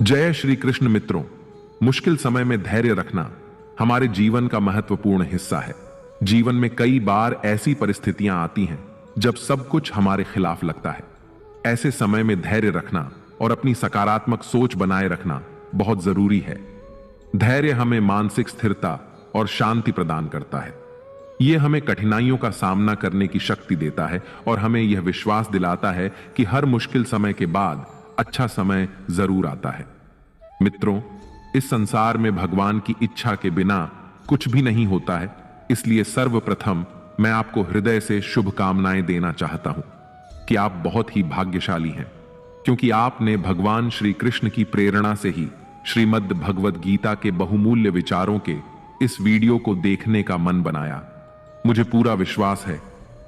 जय श्री कृष्ण मित्रों। मुश्किल समय में धैर्य रखना हमारे जीवन का महत्वपूर्ण हिस्सा है। जीवन में कई बार ऐसी परिस्थितियां आती हैं जब सब कुछ हमारे खिलाफ लगता है। ऐसे समय में धैर्य रखना और अपनी सकारात्मक सोच बनाए रखना बहुत जरूरी है। धैर्य हमें मानसिक स्थिरता और शांति प्रदान करता है। यह हमें कठिनाइयों का सामना करने की शक्ति देता है और हमें यह विश्वास दिलाता है कि हर मुश्किल समय के बाद अच्छा समय जरूर आता है। मित्रों, इस संसार में भगवान की इच्छा के बिना कुछ भी नहीं होता है। इसलिए सर्वप्रथम मैं आपको हृदय से शुभकामनाएं देना चाहता हूं कि आप बहुत ही भाग्यशाली हैं, क्योंकि आपने भगवान श्री कृष्ण की प्रेरणा से ही श्रीमद् भगवद गीता के बहुमूल्य विचारों के इस वीडियो को देखने का मन बनाया। मुझे पूरा विश्वास है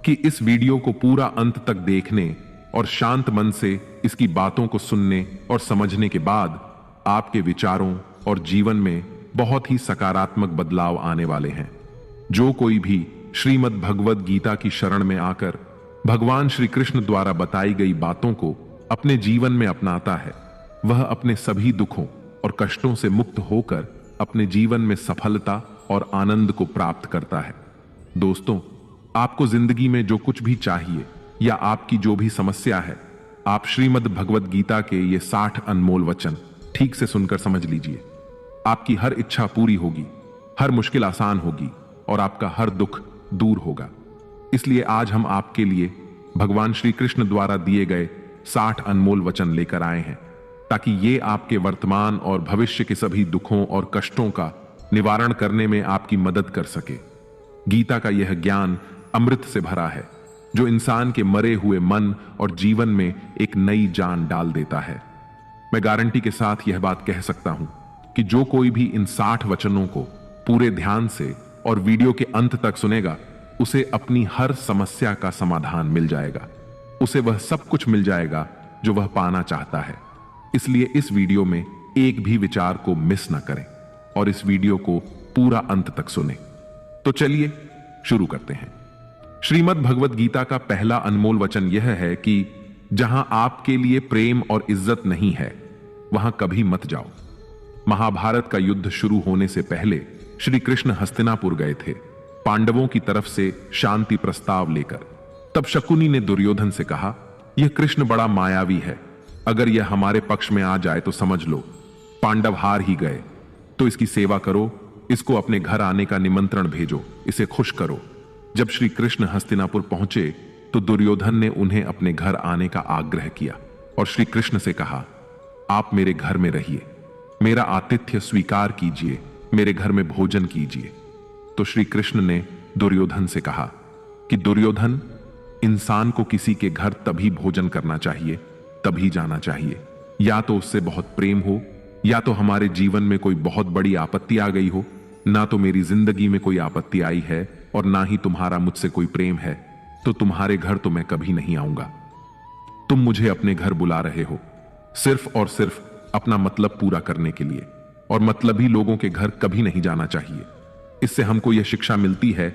कि इस वीडियो को पूरा अंत तक देखने और शांत मन से इसकी बातों को सुनने और समझने के बाद आपके विचारों और जीवन में बहुत ही सकारात्मक बदलाव आने वाले हैं। जो कोई भी श्रीमद् भगवद गीता की शरण में आकर भगवान श्री कृष्ण द्वारा बताई गई बातों को अपने जीवन में अपनाता है, वह अपने सभी दुखों और कष्टों से मुक्त होकर अपने जीवन में सफलता और आनंद को प्राप्त करता है। दोस्तों, आपको जिंदगी में जो कुछ भी चाहिए या आपकी जो भी समस्या है, आप श्रीमद् भगवद गीता के ये 60 अनमोल वचन ठीक से सुनकर समझ लीजिए। आपकी हर इच्छा पूरी होगी, हर मुश्किल आसान होगी और आपका हर दुख दूर होगा। इसलिए आज हम आपके लिए भगवान श्री कृष्ण द्वारा दिए गए 60 अनमोल वचन लेकर आए हैं, ताकि ये आपके वर्तमान और भविष्य के सभी दुखों और कष्टों का निवारण करने में आपकी मदद कर सके। गीता का यह ज्ञान अमृत से भरा है, जो इंसान के मरे हुए मन और जीवन में एक नई जान डाल देता है। मैं गारंटी के साथ यह बात कह सकता हूं कि जो कोई भी इन 60 वचनों को पूरे ध्यान से और वीडियो के अंत तक सुनेगा, उसे अपनी हर समस्या का समाधान मिल जाएगा। उसे वह सब कुछ मिल जाएगा जो वह पाना चाहता है। इसलिए इस वीडियो में एक भी विचार को मिस ना करें और इस वीडियो को पूरा अंत तक सुनें। तो चलिए शुरू करते हैं। श्रीमद् भगवद गीता का पहला अनमोल वचन यह है कि जहां आपके लिए प्रेम और इज्जत नहीं है, वहां कभी मत जाओ। महाभारत का युद्ध शुरू होने से पहले श्री कृष्ण हस्तिनापुर गए थे, पांडवों की तरफ से शांति प्रस्ताव लेकर। तब शकुनी ने दुर्योधन से कहा, यह कृष्ण बड़ा मायावी है, अगर यह हमारे पक्ष में आ जाए तो समझ लो पांडव हार ही गए। तो इसकी सेवा करो, इसको अपने घर आने का निमंत्रण भेजो, इसे खुश करो। जब श्री कृष्ण हस्तिनापुर पहुंचे तो दुर्योधन ने उन्हें अपने घर आने का आग्रह किया और श्री कृष्ण से कहा, आप मेरे घर में रहिए, मेरा आतिथ्य स्वीकार कीजिए, मेरे घर में भोजन कीजिए। तो श्री कृष्ण ने दुर्योधन से कहा कि दुर्योधन, इंसान को किसी के घर तभी भोजन करना चाहिए, तभी जाना चाहिए, या तो उससे बहुत प्रेम हो, या तो हमारे जीवन में कोई बहुत बड़ी आपत्ति आ गई हो। ना तो मेरी जिंदगी में कोई आपत्ति आई है और ना ही तुम्हारा मुझसे कोई प्रेम है, तो तुम्हारे घर तो मैं कभी नहीं आऊंगा। तुम मुझे अपने घर बुला रहे हो सिर्फ और सिर्फ अपना मतलब पूरा करने के लिए, और मतलबी लोगों के घर कभी नहीं जाना चाहिए। इससे हमको यह शिक्षा मिलती है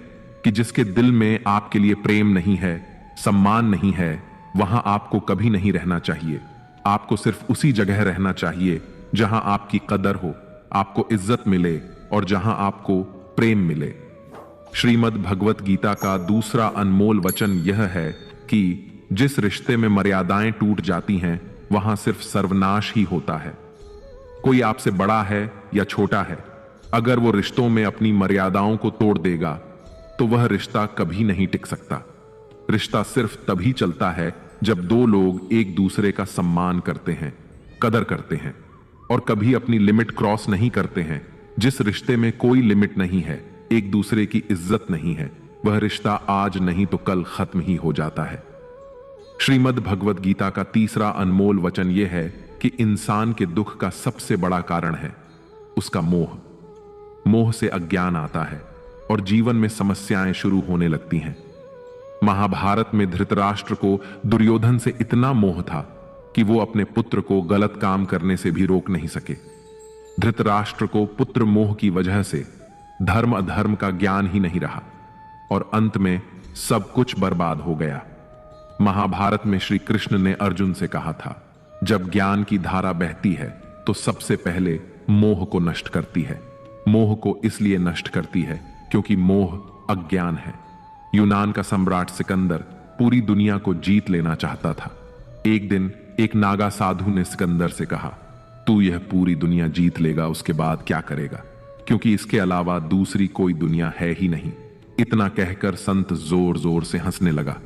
कि जिसके दिल में आपके लिए प्रेम नहीं है, सम्मान नहीं है, वहां आपको कभी नहीं रहना चाहिए। आपको सिर्फ उसी जगह रहना चाहिए जहां आपकी कदर हो, आपको इज्जत मिले और जहां आपको प्रेम मिले। श्रीमद् भगवत गीता का दूसरा अनमोल वचन यह है कि जिस रिश्ते में मर्यादाएं टूट जाती हैं, वहां सिर्फ सर्वनाश ही होता है। कोई आपसे बड़ा है या छोटा है, अगर वो रिश्तों में अपनी मर्यादाओं को तोड़ देगा तो वह रिश्ता कभी नहीं टिक सकता। रिश्ता सिर्फ तभी चलता है जब दो लोग एक दूसरे का सम्मान करते हैं, कदर करते हैं और कभी अपनी लिमिट क्रॉस नहीं करते हैं। जिस रिश्ते में कोई लिमिट नहीं है, एक दूसरे की इज्जत नहीं है, वह रिश्ता आज नहीं तो कल खत्म ही हो जाता है। श्रीमद् भगवद गीता का तीसरा अनमोल वचन यह है कि इंसान के दुख का सबसे बड़ा कारण है उसका मोह। मोह से अज्ञान आता है और जीवन में समस्याएं शुरू होने लगती हैं। महाभारत में धृतराष्ट्र को दुर्योधन से इतना मोह था कि वो अपने पुत्र को गलत काम करने से भी रोक नहीं सके। धृतराष्ट्र को पुत्र मोह की वजह से धर्म अधर्म का ज्ञान ही नहीं रहा और अंत में सब कुछ बर्बाद हो गया। महाभारत में श्री कृष्ण ने अर्जुन से कहा था, जब ज्ञान की धारा बहती है तो सबसे पहले मोह को नष्ट करती है। मोह को इसलिए नष्ट करती है क्योंकि मोह अज्ञान है। यूनान का सम्राट सिकंदर पूरी दुनिया को जीत लेना चाहता था। एक दिन एक नागा साधु ने सिकंदर से कहा, तू यह पूरी दुनिया जीत लेगा, उसके बाद क्या करेगा, क्योंकि इसके अलावा दूसरी कोई दुनिया है ही नहीं। इतना कहकर संत जोर जोर से हंसने लगा।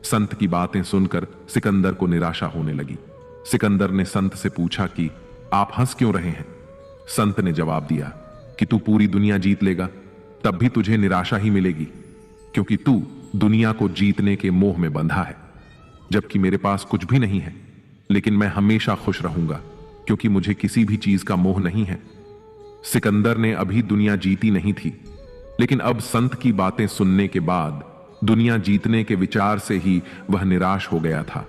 संत की बातें सुनकर सिकंदर को निराशा होने लगी। सिकंदर ने संत से पूछा कि आप हंस क्यों रहे हैं। संत ने जवाब दिया कि तू पूरी दुनिया जीत लेगा तब भी तुझे निराशा ही मिलेगी, क्योंकि तू दुनिया को जीतने के मोह में बंधा है, जबकि मेरे पास कुछ भी नहीं है, लेकिन मैं हमेशा खुश रहूंगा क्योंकि मुझे किसी भी चीज का मोह नहीं है। सिकंदर ने अभी दुनिया जीती नहीं थी, लेकिन अब संत की बातें सुनने के बाद दुनिया जीतने के विचार से ही वह निराश हो गया था,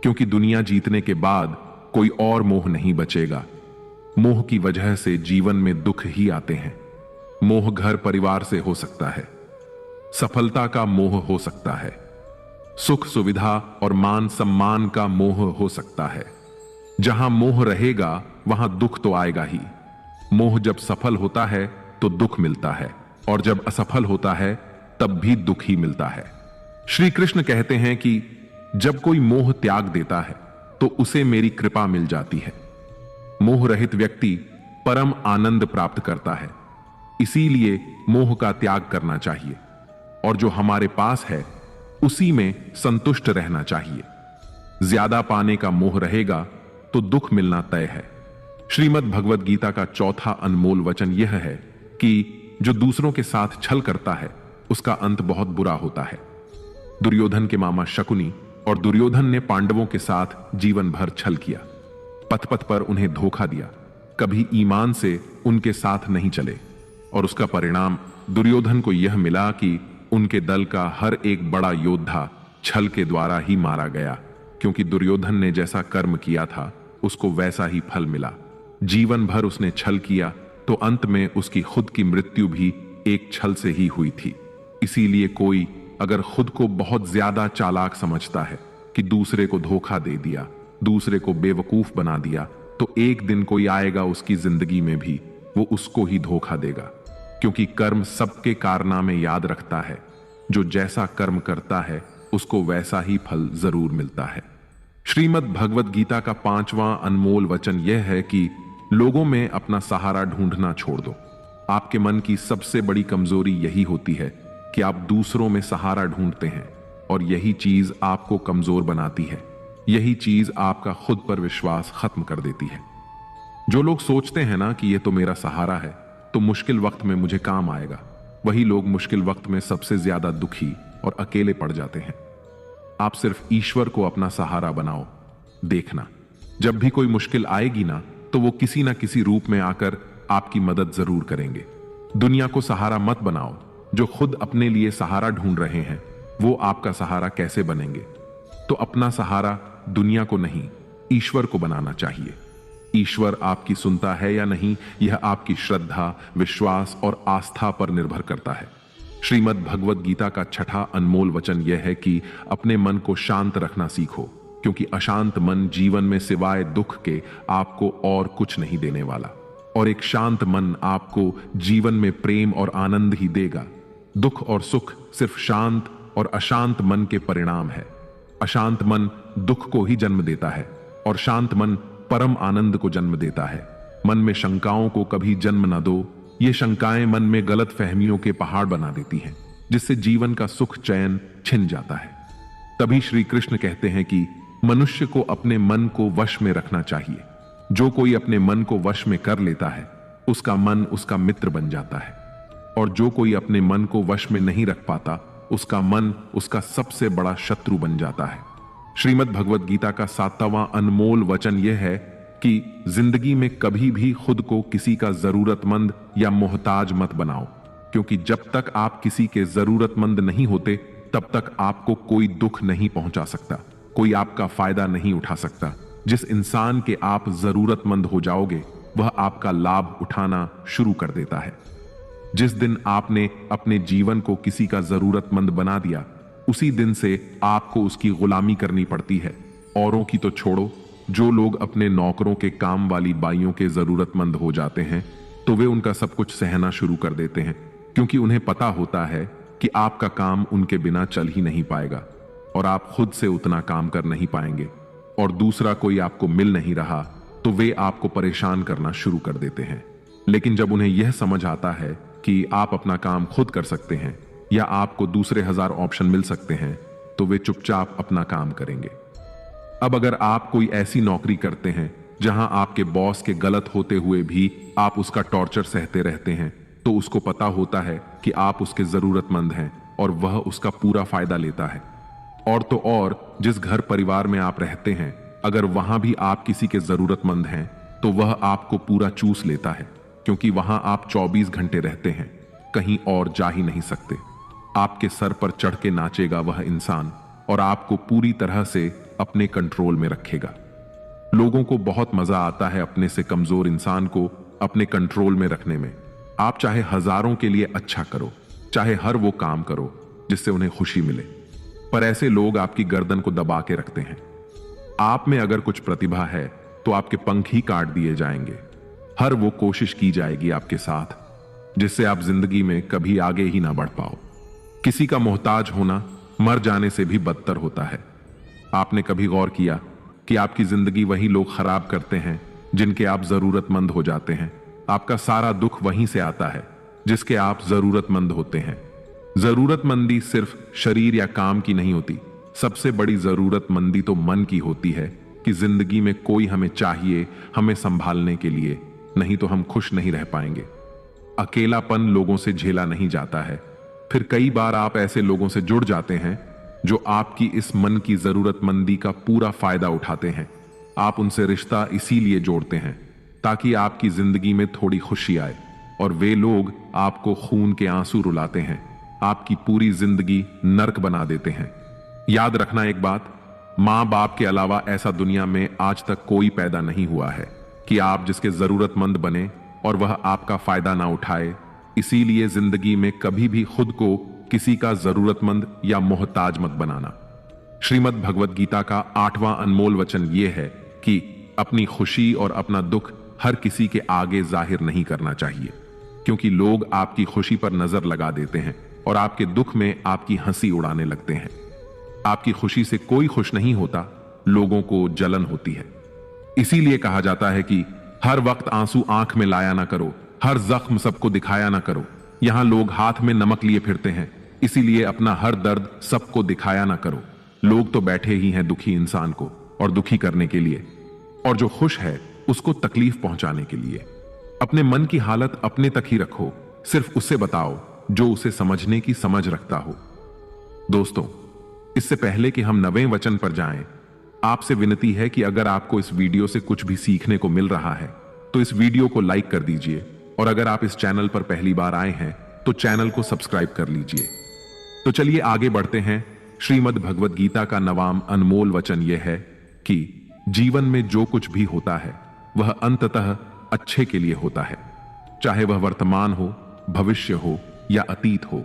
क्योंकि दुनिया जीतने के बाद कोई और मोह नहीं बचेगा। मोह की वजह से जीवन में दुख ही आते हैं। मोह घर परिवार से हो सकता है, सफलता का मोह हो सकता है, सुख सुविधा और मान सम्मान का मोह हो सकता है। जहां मोह रहेगा वहां दुख तो आएगा ही। मोह जब सफल होता है तो दुख मिलता है, और जब असफल होता है तब भी दुख ही मिलता है। श्री कृष्ण कहते हैं कि जब कोई मोह त्याग देता है तो उसे मेरी कृपा मिल जाती है। मोह रहित व्यक्ति परम आनंद प्राप्त करता है। इसीलिए मोह का त्याग करना चाहिए, और जो हमारे पास है उसी में संतुष्ट रहना चाहिए। ज्यादा पाने का मोह रहेगा तो दुख मिलना तय है। श्रीमद् भगवद गीता का चौथा अनमोल वचन यह है कि जो दूसरों के साथ छल करता है उसका अंत बहुत बुरा होता है। दुर्योधन के मामा शकुनी और दुर्योधन ने पांडवों के साथ जीवन भर छल किया, पथ पथ पर उन्हें धोखा दिया, कभी ईमान से उनके साथ नहीं चले, और उसका परिणाम दुर्योधन को यह मिला कि उनके दल का हर एक बड़ा योद्धा छल के द्वारा ही मारा गया, क्योंकि दुर्योधन ने जैसा कर्म किया था उसको वैसा ही फल मिला। जीवन भर उसने छल किया तो अंत में उसकी खुद की मृत्यु भी एक छल से ही हुई थी। इसीलिए कोई अगर खुद को बहुत ज्यादा चालाक समझता है कि दूसरे को धोखा दे दिया, दूसरे को बेवकूफ बना दिया, तो एक दिन कोई आएगा उसकी जिंदगी में भी वो उसको ही धोखा देगा, क्योंकि कर्म सबके कारनामे याद रखता है। जो जैसा कर्म करता है उसको वैसा ही फल जरूर मिलता है। श्रीमद् भगवद गीता का 5वां अनमोल वचन यह है कि लोगों में अपना सहारा ढूंढना छोड़ दो। आपके मन की सबसे बड़ी कमजोरी यही होती है कि आप दूसरों में सहारा ढूंढते हैं, और यही चीज आपको कमजोर बनाती है। यही चीज आपका खुद पर विश्वास खत्म कर देती है। जो लोग सोचते हैं ना कि यह तो मेरा सहारा है तो मुश्किल वक्त में मुझे काम आएगा, वही लोग मुश्किल वक्त में सबसे ज्यादा दुखी और अकेले पड़ जाते हैं। आप सिर्फ ईश्वर को अपना सहारा बनाओ। देखना, जब भी कोई मुश्किल आएगी ना तो वो किसी ना किसी रूप में आकर आपकी मदद जरूर करेंगे। दुनिया को सहारा मत बनाओ। जो खुद अपने लिए सहारा ढूंढ रहे हैं वो आपका सहारा कैसे बनेंगे? तो अपना सहारा दुनिया को नहीं, ईश्वर को बनाना चाहिए। ईश्वर आपकी सुनता है या नहीं, यह आपकी श्रद्धा, विश्वास और आस्था पर निर्भर करता है। श्रीमद् भगवद गीता का 6ठा अनमोल वचन यह है कि अपने मन को शांत रखना सीखो, क्योंकि अशांत मन जीवन में सिवाय दुख के आपको और कुछ नहीं देने वाला, और एक शांत मन आपको जीवन में प्रेम और आनंद ही देगा। दुख और सुख सिर्फ शांत और अशांत मन के परिणाम है। अशांत मन दुख को ही जन्म देता है, और शांत मन परम आनंद को जन्म देता है। मन में शंकाओं को कभी जन्म न दो। ये शंकाएं मन में गलत फहमियों के पहाड़ बना देती हैं, जिससे जीवन का सुख चैन छिन जाता है। तभी श्री कृष्ण कहते हैं कि मनुष्य को अपने मन को वश में रखना चाहिए। जो कोई अपने मन को वश में कर लेता है उसका मन उसका मित्र बन जाता है, और जो कोई अपने मन को वश में नहीं रख पाता उसका मन उसका सबसे बड़ा शत्रु बन जाता है। श्रीमद् भगवद गीता का 7वां अनमोल वचन यह है कि जिंदगी में कभी भी खुद को किसी का जरूरतमंद या मोहताज मत बनाओ, क्योंकि जब तक आप किसी के जरूरतमंद नहीं होते तब तक आपको कोई दुख नहीं पहुंचा सकता, कोई आपका फायदा नहीं उठा सकता। जिस इंसान के आप जरूरतमंद हो जाओगे वह आपका लाभ उठाना शुरू कर देता है। जिस दिन आपने अपने जीवन को किसी का जरूरतमंद बना दिया उसी दिन से आपको उसकी गुलामी करनी पड़ती है। औरों की तो छोड़ो, जो लोग अपने नौकरों के काम वाली बाइयों के जरूरतमंद हो जाते हैं तो वे उनका सब कुछ सहना शुरू कर देते हैं, क्योंकि उन्हें पता होता है कि आपका काम उनके बिना चल ही नहीं पाएगा और आप खुद से उतना काम कर नहीं पाएंगे, और दूसरा कोई आपको मिल नहीं रहा तो वे आपको परेशान करना शुरू कर देते हैं। लेकिन जब उन्हें यह समझ आता है कि आप अपना काम खुद कर सकते हैं या आपको दूसरे 1000 ऑप्शन मिल सकते हैं, तो वे चुपचाप अपना काम करेंगे। अब अगर आप कोई ऐसी नौकरी करते हैं जहां आपके बॉस के गलत होते हुए भी आप उसका टॉर्चर सहते रहते हैं, तो उसको पता होता है कि आप उसके जरूरतमंद हैं और वह उसका पूरा फायदा लेता है। और तो और जिस घर परिवार में आप रहते हैं, अगर वहां भी आप किसी के जरूरतमंद हैं तो वह आपको पूरा चूस लेता है, क्योंकि वहां आप 24 घंटे रहते हैं, कहीं और जा ही नहीं सकते। आपके सर पर चढ़ के नाचेगा वह इंसान और आपको पूरी तरह से अपने कंट्रोल में रखेगा। लोगों को बहुत मजा आता है अपने से कमजोर इंसान को अपने कंट्रोल में रखने में। आप चाहे हजारों के लिए अच्छा करो, चाहे हर वो काम करो जिससे उन्हें खुशी मिले, पर ऐसे लोग आपकी गर्दन को दबा के रखते हैं। आप में अगर कुछ प्रतिभा है तो आपके पंख ही काट दिए जाएंगे। हर वो कोशिश की जाएगी आपके साथ जिससे आप जिंदगी में कभी आगे ही ना बढ़ पाओ। किसी का मोहताज होना मर जाने से भी बदतर होता है। आपने कभी गौर किया कि आपकी जिंदगी वही लोग खराब करते हैं जिनके आप जरूरतमंद हो जाते हैं? आपका सारा दुख वहीं से आता है जिसके आप जरूरतमंद होते हैं। जरूरतमंदी सिर्फ शरीर या काम की नहीं होती, सबसे बड़ी जरूरतमंदी तो मन की होती है कि जिंदगी में कोई हमें चाहिए, हमें संभालने के लिए, नहीं तो हम खुश नहीं रह पाएंगे। अकेलापन लोगों से झेला नहीं जाता है। फिर कई बार आप ऐसे लोगों से जुड़ जाते हैं जो आपकी इस मन की जरूरतमंदी का पूरा फायदा उठाते हैं। आप उनसे रिश्ता इसीलिए जोड़ते हैं ताकि आपकी जिंदगी में थोड़ी खुशी आए, और वे लोग आपको खून के आंसू रुलाते हैं, आपकी पूरी जिंदगी नर्क बना देते हैं। याद रखना एक बात, मां बाप के अलावा ऐसा दुनिया में आज तक कोई पैदा नहीं हुआ है कि आप जिसके जरूरतमंद बने और वह आपका फायदा ना उठाए। इसीलिए जिंदगी में कभी भी खुद को किसी का जरूरतमंद या मोहताज मत बनाना। श्रीमद् भगवत गीता का 8वां अनमोल वचन यह है कि अपनी खुशी और अपना दुख हर किसी के आगे जाहिर नहीं करना चाहिए, क्योंकि लोग आपकी खुशी पर नजर लगा देते हैं और आपके दुख में आपकी हंसी उड़ाने लगते हैं। आपकी खुशी से कोई खुश नहीं होता, लोगों को जलन होती है। इसीलिए कहा जाता है कि हर वक्त आंसू आंख में लाया ना करो, हर जख्म सबको दिखाया ना करो। यहां लोग हाथ में नमक लिए फिरते हैं, इसीलिए अपना हर दर्द सबको दिखाया ना करो। लोग तो बैठे ही हैं दुखी इंसान को और दुखी करने के लिए, और जो खुश है उसको तकलीफ पहुंचाने के लिए। अपने मन की हालत अपने तक ही रखो, सिर्फ उससे बताओ जो उसे समझने की समझ रखता हो। दोस्तों, इससे पहले कि हम 9वें वचन पर जाएं, आपसे विनती है कि अगर आपको इस वीडियो से कुछ भी सीखने को मिल रहा है तो इस वीडियो को लाइक कर दीजिए, और अगर आप इस चैनल पर पहली बार आए हैं तो चैनल को सब्सक्राइब कर लीजिए। तो चलिए आगे बढ़ते हैं। श्रीमद् भगवत गीता का 9वां अनमोल वचन यह है कि जीवन में जो कुछ भी होता है वह अंततः अच्छे के लिए होता है, चाहे वह वर्तमान हो, भविष्य हो या अतीत हो।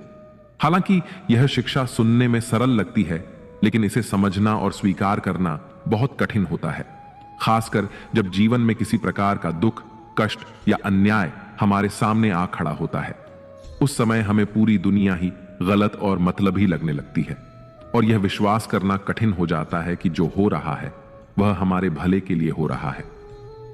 हालांकि यह शिक्षा सुनने में सरल लगती है, लेकिन इसे समझना और स्वीकार करना बहुत कठिन होता है, खासकर जब जीवन में किसी प्रकार का दुख, कष्ट या अन्याय हमारे सामने आ खड़ा होता है। उस समय हमें पूरी दुनिया ही गलत और मतलबी लगने लगती है, और यह विश्वास करना कठिन हो जाता है कि जो हो रहा है वह हमारे भले के लिए हो रहा है।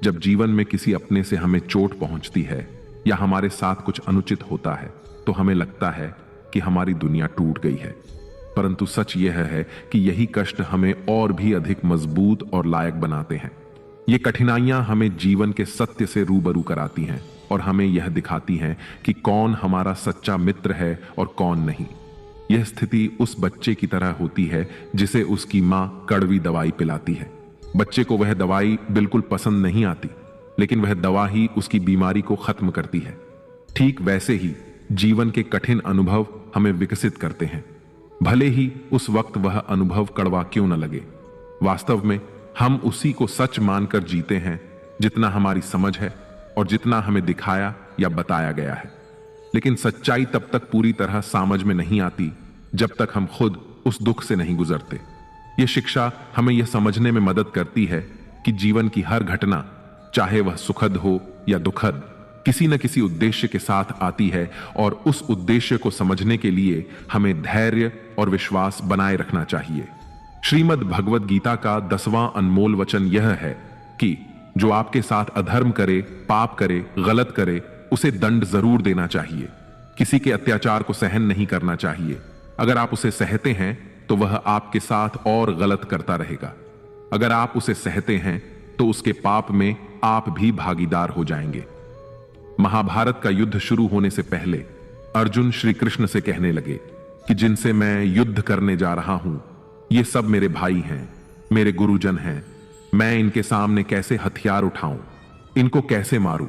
जब जीवन में किसी अपने से हमें चोट पहुंचती है या हमारे साथ कुछ अनुचित होता है तो हमें लगता है कि हमारी दुनिया टूट गई है, परंतु सच यह है कि यही कष्ट हमें और भी अधिक मजबूत और लायक बनाते हैं। ये कठिनाइयां हमें जीवन के सत्य से रूबरू कराती हैं और हमें यह दिखाती हैं कि कौन हमारा सच्चा मित्र है और कौन नहीं। यह स्थिति उस बच्चे की तरह होती है जिसे उसकी मां कड़वी दवाई पिलाती है। बच्चे को वह दवाई बिल्कुल पसंद नहीं आती, लेकिन वह दवा ही उसकी बीमारी को खत्म करती है। ठीक वैसे ही जीवन के कठिन अनुभव हमें विकसित करते हैं, भले ही उस वक्त वह अनुभव कड़वा क्यों न लगे। वास्तव में हम उसी को सच मानकर जीते हैं जितना हमारी समझ है और जितना हमें दिखाया या बताया गया है। लेकिन सच्चाई तब तक पूरी तरह समझ में नहीं आती जब तक हम खुद उस दुख से नहीं गुजरते। यह शिक्षा हमें यह समझने में मदद करती है कि जीवन की हर घटना, चाहे वह सुखद हो या दुखद, किसी न किसी उद्देश्य के साथ आती है और उस उद्देश्य को समझने के लिए हमें धैर्य और विश्वास बनाए रखना चाहिए। श्रीमद् भगवद गीता का 10वां अनमोल वचन यह है कि जो आपके साथ अधर्म करे, पाप करे, गलत करे, उसे दंड जरूर देना चाहिए। किसी के अत्याचार को सहन नहीं करना चाहिए। अगर आप उसे सहते हैं तो वह आपके साथ और गलत करता रहेगा। अगर आप उसे सहते हैं तो उसके पाप में आप भी भागीदार हो जाएंगे। महाभारत का युद्ध शुरू होने से पहले अर्जुन श्री कृष्ण से कहने लगे कि जिनसे मैं युद्ध करने जा रहा हूं, ये सब मेरे भाई हैं, मेरे गुरुजन हैं। मैं इनके सामने कैसे हथियार उठाऊं, इनको कैसे मारूं?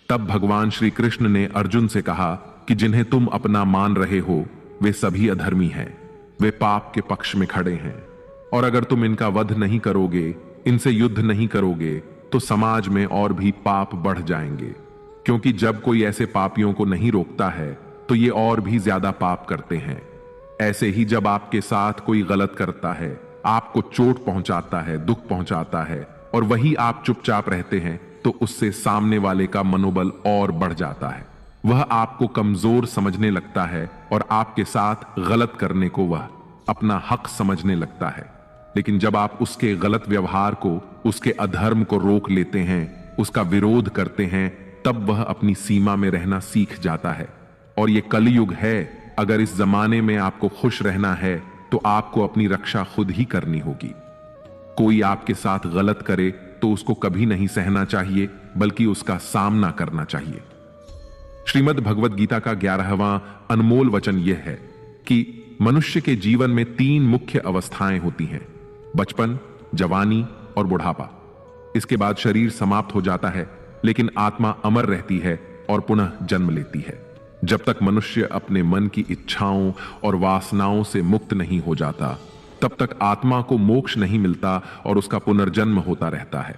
तब भगवान श्री कृष्ण ने अर्जुन से कहा कि जिन्हें तुम अपना मान रहे हो वे सभी अधर्मी हैं, वे पाप के पक्ष में खड़े हैं। और अगर तुम इनका वध नहीं करोगे, इनसे युद्ध नहीं करोगे, तो समाज में और भी पाप बढ़ जाएंगे। क्योंकि जब कोई ऐसे पापियों को नहीं रोकता है तो ये और भी ज्यादा पाप करते हैं। ऐसे ही जब आपके साथ कोई गलत करता है, आपको चोट पहुंचाता है, दुख पहुंचाता है, और वही आप चुपचाप रहते हैं, तो उससे सामने वाले का मनोबल और बढ़ जाता है। वह आपको कमजोर समझने लगता है और आपके साथ गलत करने को वह अपना हक समझने लगता है। लेकिन जब आप उसके गलत व्यवहार को, उसके अधर्म को रोक लेते हैं, उसका विरोध करते हैं, तब वह अपनी सीमा में रहना सीख जाता है। और यह कलयुग है। अगर इस जमाने में आपको खुश रहना है तो आपको अपनी रक्षा खुद ही करनी होगी। कोई आपके साथ गलत करे तो उसको कभी नहीं सहना चाहिए, बल्कि उसका सामना करना चाहिए। श्रीमद् भगवद गीता का 11वां अनमोल वचन यह है कि मनुष्य के जीवन में 3 मुख्य अवस्थाएं होती हैं: बचपन, जवानी और बुढ़ापा। इसके बाद शरीर समाप्त हो जाता है, लेकिन आत्मा अमर रहती है और पुनः जन्म लेती है। जब तक मनुष्य अपने मन की इच्छाओं और वासनाओं से मुक्त नहीं हो जाता, तब तक आत्मा को मोक्ष नहीं मिलता और उसका पुनर्जन्म होता रहता है।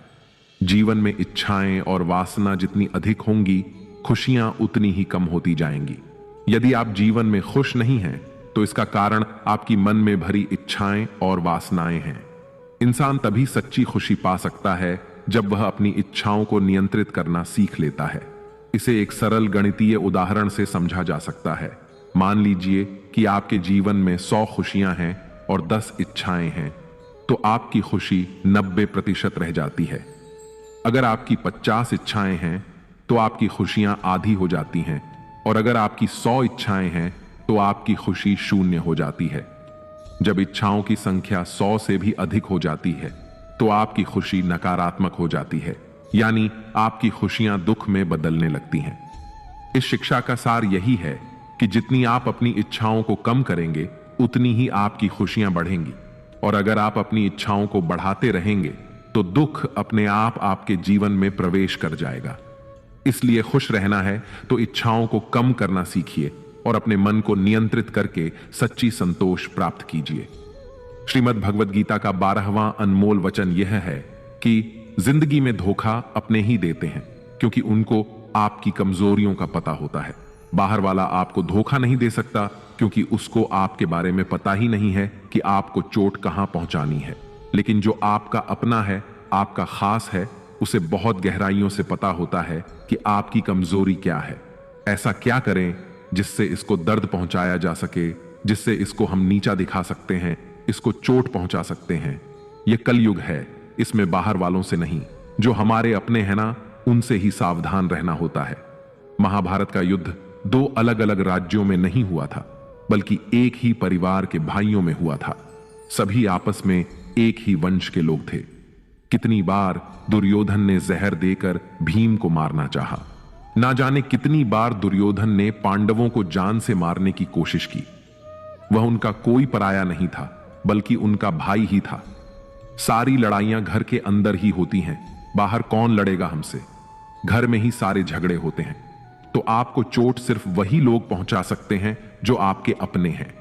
जीवन में इच्छाएं और वासना जितनी अधिक होंगी, खुशियां उतनी ही कम होती जाएंगी। यदि आप जीवन में खुश नहीं हैं, तो इसका कारण आपकी मन में भरी इच्छाएं और वासनाएं हैं। इंसान तभी सच्ची खुशी पा सकता है जब वह अपनी इच्छाओं को नियंत्रित करना सीख लेता है। इसे एक सरल गणितीय उदाहरण से समझा जा सकता है। मान लीजिए कि आपके जीवन में 100 खुशियां हैं और 10 इच्छाएं हैं, तो आपकी खुशी 90% रह जाती है। अगर आपकी 50 इच्छाएं हैं तो आपकी खुशियां आधी हो जाती हैं, और अगर आपकी 100 इच्छाएं हैं तो आपकी खुशी 0 हो जाती है। जब इच्छाओं की संख्या 100 से भी अधिक हो जाती है तो आपकी खुशी नकारात्मक हो जाती है, यानी आपकी खुशियां दुख में बदलने लगती हैं। इस शिक्षा का सार यही है कि जितनी आप अपनी इच्छाओं को कम करेंगे, उतनी ही आपकी खुशियां बढ़ेंगी। और अगर आप अपनी इच्छाओं को बढ़ाते रहेंगे तो दुख अपने आप आपके जीवन में प्रवेश कर जाएगा। इसलिए खुश रहना है तो इच्छाओं को कम करना सीखिए और अपने मन को नियंत्रित करके सच्ची संतोष प्राप्त कीजिए। श्रीमद् भगवद गीता का 12वां अनमोल वचन यह है कि जिंदगी में धोखा अपने ही देते हैं, क्योंकि उनको आपकी कमजोरियों का पता होता है। बाहर वाला आपको धोखा नहीं दे सकता, क्योंकि उसको आपके बारे में पता ही नहीं है कि आपको चोट कहां पहुंचानी है। लेकिन जो आपका अपना है, आपका खास है, उसे बहुत गहराइयों से पता होता है कि आपकी कमजोरी क्या है। ऐसा क्या करें जिससे इसको दर्द पहुंचाया जा सके, जिससे इसको हम नीचा दिखा सकते हैं, इसको चोट पहुंचा सकते हैं। यह कलयुग है, इसमें बाहर वालों से नहीं, जो हमारे अपने हैं ना, उनसे ही सावधान रहना होता है। महाभारत का युद्ध 2 अलग अलग राज्यों में नहीं हुआ था, बल्कि एक ही परिवार के भाइयों में हुआ था। सभी आपस में एक ही वंश के लोग थे। कितनी बार दुर्योधन ने जहर देकर भीम को मारना चाहा। ना जाने कितनी बार दुर्योधन ने पांडवों को जान से मारने की कोशिश की। वह उनका कोई पराया नहीं था, बल्कि उनका भाई ही था। सारी लड़ाइयां घर के अंदर ही होती हैं, बाहर कौन लड़ेगा हमसे? घर में ही सारे झगड़े होते हैं। तो आपको चोट सिर्फ वही लोग पहुंचा सकते हैं जो आपके अपने हैं।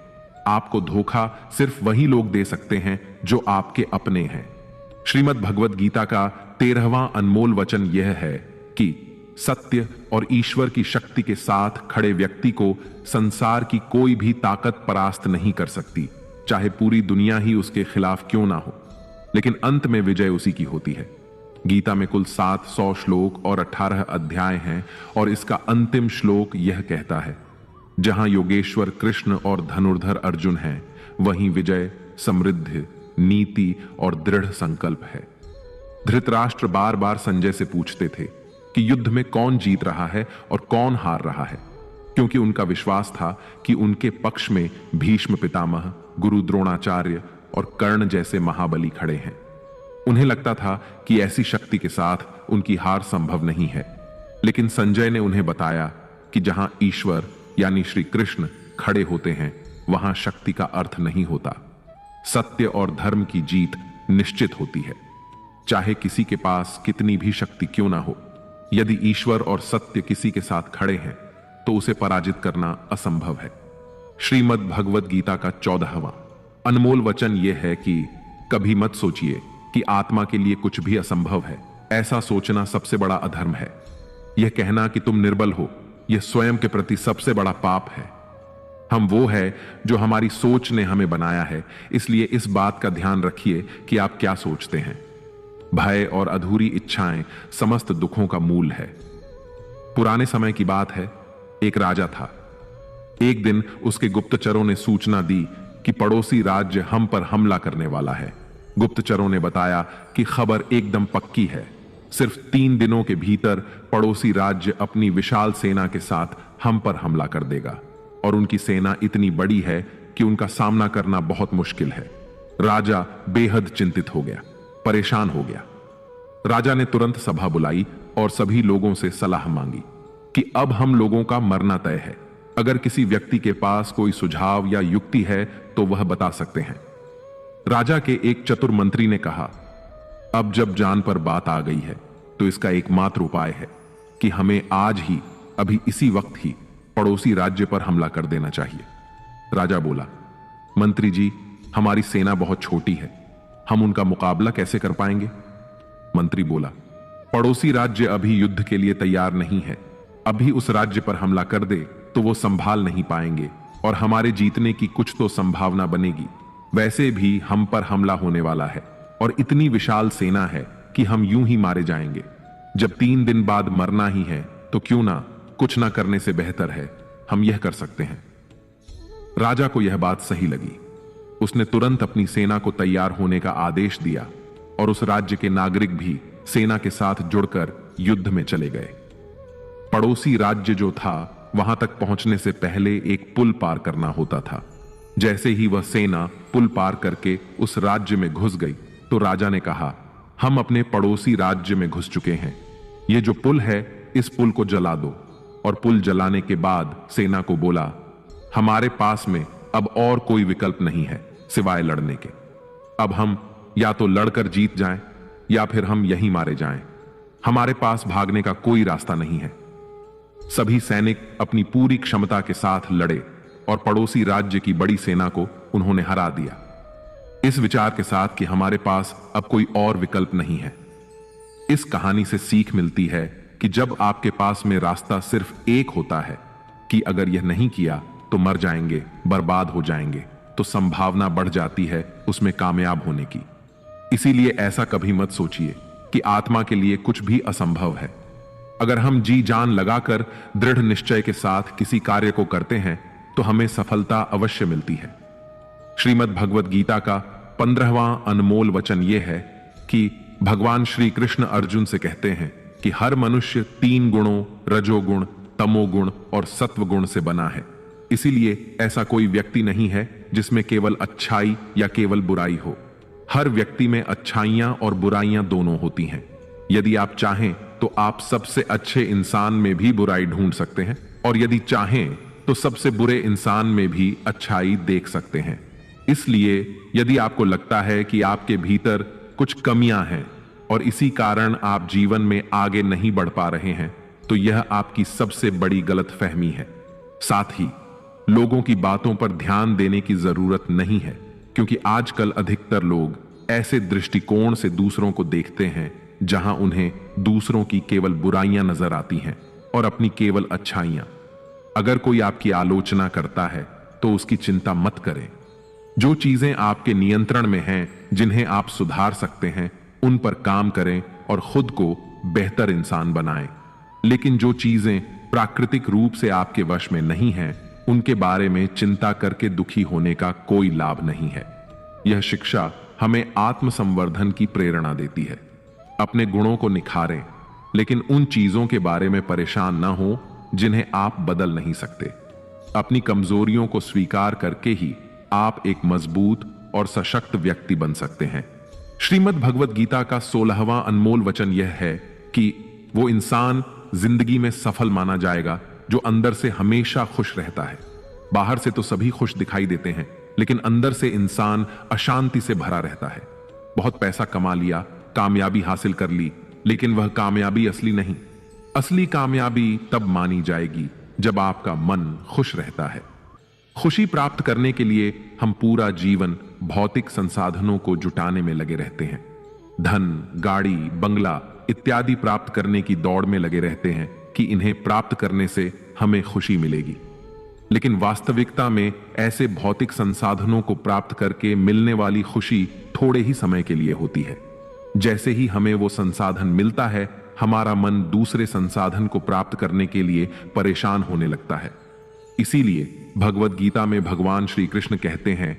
आपको धोखा सिर्फ वही लोग दे सकते हैं जो आपके अपने हैं। श्रीमद् भगवद गीता का 13वां अनमोल वचन यह है कि सत्य और ईश्वर की शक्ति के साथ खड़े व्यक्ति को संसार की कोई भी ताकत परास्त नहीं कर सकती, चाहे पूरी दुनिया ही उसके खिलाफ क्यों ना हो। लेकिन अंत में विजय उसी की होती है। गीता में कुल 700 श्लोक और 18 अध्याय हैं और इसका अंतिम श्लोक यह कहता है, जहां योगेश्वर कृष्ण और धनुर्धर अर्जुन हैं, वहीं विजय, समृद्धि, नीति और दृढ़ संकल्प है। धृतराष्ट्र बार बार संजय से पूछते थे कि युद्ध में कौन जीत रहा है और कौन हार रहा है, क्योंकि उनका विश्वास था कि उनके पक्ष में भीष्म पितामह, गुरु द्रोणाचार्य और कर्ण जैसे महाबली खड़े हैं। उन्हें लगता था कि ऐसी शक्ति के साथ उनकी हार संभव नहीं है। लेकिन संजय ने उन्हें बताया कि जहां ईश्वर यानी श्री कृष्ण खड़े होते हैं, वहां शक्ति का अर्थ नहीं होता। सत्य और धर्म की जीत निश्चित होती है, चाहे किसी के पास कितनी भी शक्ति क्यों ना हो। यदि ईश्वर और सत्य किसी के साथ खड़े हैं तो उसे पराजित करना असंभव है। श्रीमद् भगवद गीता का 14वां अनमोल वचन यह है कि कभी मत सोचिए कि आत्मा के लिए कुछ भी असंभव है। ऐसा सोचना सबसे बड़ा अधर्म है। यह कहना कि तुम निर्बल हो, यह स्वयं के प्रति सबसे बड़ा पाप है। हम वो है जो हमारी सोच ने हमें बनाया है, इसलिए इस बात का ध्यान रखिए कि आप क्या सोचते हैं। भय और अधूरी इच्छाएं समस्त दुखों का मूल है। पुराने समय की बात है, एक राजा था। एक दिन उसके गुप्तचरों ने सूचना दी कि पड़ोसी राज्य हम पर हमला करने वाला है। गुप्तचरों ने बताया कि खबर एकदम पक्की है। सिर्फ 3 दिनों के भीतर पड़ोसी राज्य अपनी विशाल सेना के साथ हम पर हमला कर देगा और उनकी सेना इतनी बड़ी है कि उनका सामना करना बहुत मुश्किल है। राजा बेहद चिंतित हो गया, परेशान हो गया। राजा ने तुरंत सभा बुलाई और सभी लोगों से सलाह मांगी कि अब हम लोगों का मरना तय है। अगर किसी व्यक्ति के पास कोई सुझाव या युक्ति है तो वह बता सकते हैं। राजा के एक चतुर मंत्री ने कहा, अब जब जान पर बात आ गई है तो इसका एकमात्र उपाय है कि हमें आज ही, अभी इसी वक्त ही पड़ोसी राज्य पर हमला कर देना चाहिए। राजा बोला, मंत्री जी, हमारी सेना बहुत छोटी है, हम उनका मुकाबला कैसे कर पाएंगे? मंत्री बोला, पड़ोसी राज्य अभी युद्ध के लिए तैयार नहीं है। अभी उस राज्य पर हमला कर दे तो वो संभाल नहीं पाएंगे और हमारे जीतने की कुछ तो संभावना बनेगी। वैसे भी हम पर हमला होने वाला है और इतनी विशाल सेना है कि हम यूं ही मारे जाएंगे। जब 3 दिन बाद मरना ही है तो क्यों ना, कुछ ना करने से बेहतर है, हम यह कर सकते हैं। राजा को यह बात सही लगी। उसने तुरंत अपनी सेना को तैयार होने का आदेश दिया और उस राज्य के नागरिक भी सेना के साथ जुड़कर युद्ध में चले गए। पड़ोसी राज्य जो था, वहां तक पहुंचने से पहले एक पुल पार करना होता था। जैसे ही वह सेना पुल पार करके उस राज्य में घुस गई तो राजा ने कहा, हम अपने पड़ोसी राज्य में घुस चुके हैं। यह जो पुल है, इस पुल को जला दो। और पुल जलाने के बाद सेना को बोला, हमारे पास में अब और कोई विकल्प नहीं है सिवाय लड़ने के। अब हम या तो लड़कर जीत जाएं या फिर हम यहीं मारे जाएं। हमारे पास भागने का कोई रास्ता नहीं है। सभी सैनिक अपनी पूरी क्षमता के साथ लड़े और पड़ोसी राज्य की बड़ी सेना को उन्होंने हरा दिया, इस विचार के साथ कि हमारे पास अब कोई और विकल्प नहीं है। इस कहानी से सीख मिलती है कि जब आपके पास में रास्ता सिर्फ एक होता है कि अगर यह नहीं किया तो मर जाएंगे, बर्बाद हो जाएंगे, तो संभावना बढ़ जाती है उसमें कामयाब होने की। इसीलिए ऐसा कभी मत सोचिए कि आत्मा के लिए कुछ भी असंभव है। अगर हम जी जान लगाकर दृढ़ निश्चय के साथ किसी कार्य को करते हैं तो हमें सफलता अवश्य मिलती है। श्रीमद् भगवद गीता का 15वां अनमोल वचन यह है कि भगवान श्री कृष्ण अर्जुन से कहते हैं कि हर मनुष्य 3 गुणों, रजोगुण, तमोगुण और सत्वगुण से बना है। इसीलिए ऐसा कोई व्यक्ति नहीं है जिसमें केवल अच्छाई या केवल बुराई हो। हर व्यक्ति में अच्छाइयां और बुराइयां दोनों होती हैं। यदि आप चाहें तो आप सबसे अच्छे इंसान में भी बुराई ढूंढ सकते हैं और यदि चाहें तो सबसे बुरे इंसान में भी अच्छाई देख सकते हैं। इसलिए यदि आपको लगता है कि आपके भीतर कुछ कमियां हैं और इसी कारण आप जीवन में आगे नहीं बढ़ पा रहे हैं, तो यह आपकी सबसे बड़ी गलतफहमी है। साथ ही लोगों की बातों पर ध्यान देने की जरूरत नहीं है, क्योंकि आजकल अधिकतर लोग ऐसे दृष्टिकोण से दूसरों को देखते हैं जहां उन्हें दूसरों की केवल बुराइयां नजर आती हैं और अपनी केवल अच्छाइयां। अगर कोई आपकी आलोचना करता है तो उसकी चिंता मत करें। जो चीजें आपके नियंत्रण में हैं, जिन्हें आप सुधार सकते हैं, उन पर काम करें और खुद को बेहतर इंसान बनाएं। लेकिन जो चीजें प्राकृतिक रूप से आपके वश में नहीं हैं, उनके बारे में चिंता करके दुखी होने का कोई लाभ नहीं है। यह शिक्षा हमें आत्मसंवर्धन की प्रेरणा देती है। अपने गुणों को निखारें, लेकिन उन चीजों के बारे में परेशान न हो जिन्हें आप बदल नहीं सकते। अपनी कमजोरियों को स्वीकार करके ही आप एक मजबूत और सशक्त व्यक्ति बन सकते हैं। श्रीमद् भगवत गीता का 16वां अनमोल वचन यह है कि वो इंसान जिंदगी में सफल माना जाएगा जो अंदर से हमेशा खुश रहता है। बाहर से तो सभी खुश दिखाई देते हैं, लेकिन अंदर से इंसान अशांति से भरा रहता है। बहुत पैसा कमा लिया, कामयाबी हासिल कर ली, लेकिन वह कामयाबी असली नहीं। असली कामयाबी तब मानी जाएगी जब आपका मन खुश रहता है। खुशी प्राप्त करने के लिए हम पूरा जीवन भौतिक संसाधनों को जुटाने में लगे रहते हैं। धन, गाड़ी, बंगला इत्यादि प्राप्त करने की दौड़ में लगे रहते हैं कि इन्हें प्राप्त करने से हमें खुशी मिलेगी। लेकिन वास्तविकता में ऐसे भौतिक संसाधनों को प्राप्त करके मिलने वाली खुशी थोड़े ही समय के लिए होती है। जैसे ही हमें वो संसाधन मिलता है, हमारा मन दूसरे संसाधन को प्राप्त करने के लिए परेशान होने लगता है। इसीलिए भगवत गीता में भगवान श्री कृष्ण कहते हैं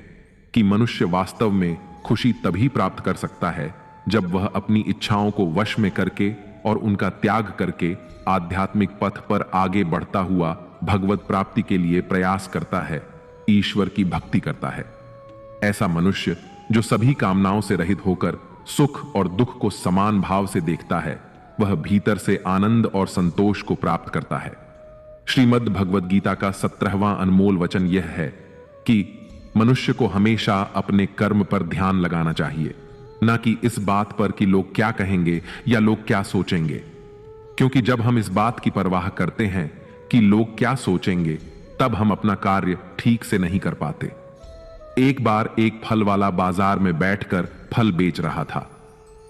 कि मनुष्य वास्तव में खुशी तभी प्राप्त कर सकता है जब वह अपनी इच्छाओं को वश में करके और उनका त्याग करके आध्यात्मिक पथ पर आगे बढ़ता हुआ भगवत प्राप्ति के लिए प्रयास करता है, ईश्वर की भक्ति करता है। ऐसा मनुष्य जो सभी कामनाओं से रहित होकर सुख और दुख को समान भाव से देखता है, वह भीतर से आनंद और संतोष को प्राप्त करता है। श्रीमद् भगवत गीता का 17वां अनमोल वचन यह है कि मनुष्य को हमेशा अपने कर्म पर ध्यान लगाना चाहिए, न कि इस बात पर कि लोग क्या कहेंगे या लोग क्या सोचेंगे। क्योंकि जब हम इस बात की परवाह करते हैं कि लोग क्या सोचेंगे, तब हम अपना कार्य ठीक से नहीं कर पाते। एक बार एक फल वाला बाजार में बैठकर फल बेच रहा था।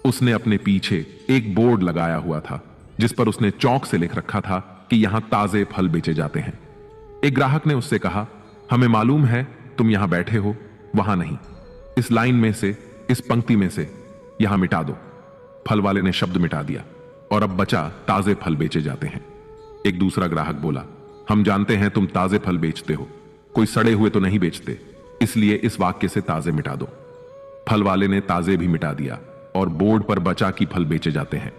उसने अपने पीछे एक बोर्ड लगाया हुआ था जिस पर उसने चौक से लिख रखा था कि यहां ताजे फल बेचे जाते हैं। एक ग्राहक ने उससे कहा, हमें मालूम है तुम यहां बैठे हो, वहां नहीं, इस लाइन में से, इस पंक्ति में से यहां मिटा दो। फल वाले ने शब्द मिटा दिया और अब बचा ताजे फल बेचे जाते हैं। एक दूसरा ग्राहक बोला, हम जानते हैं तुम ताजे फल बेचते हो, कोई सड़े हुए तो नहीं बेचते, इसलिए इस वाक्य से ताजे मिटा दो। फल वाले ने ताजे भी मिटा दिया और बोर्ड पर बचा कि फल बेचे जाते हैं।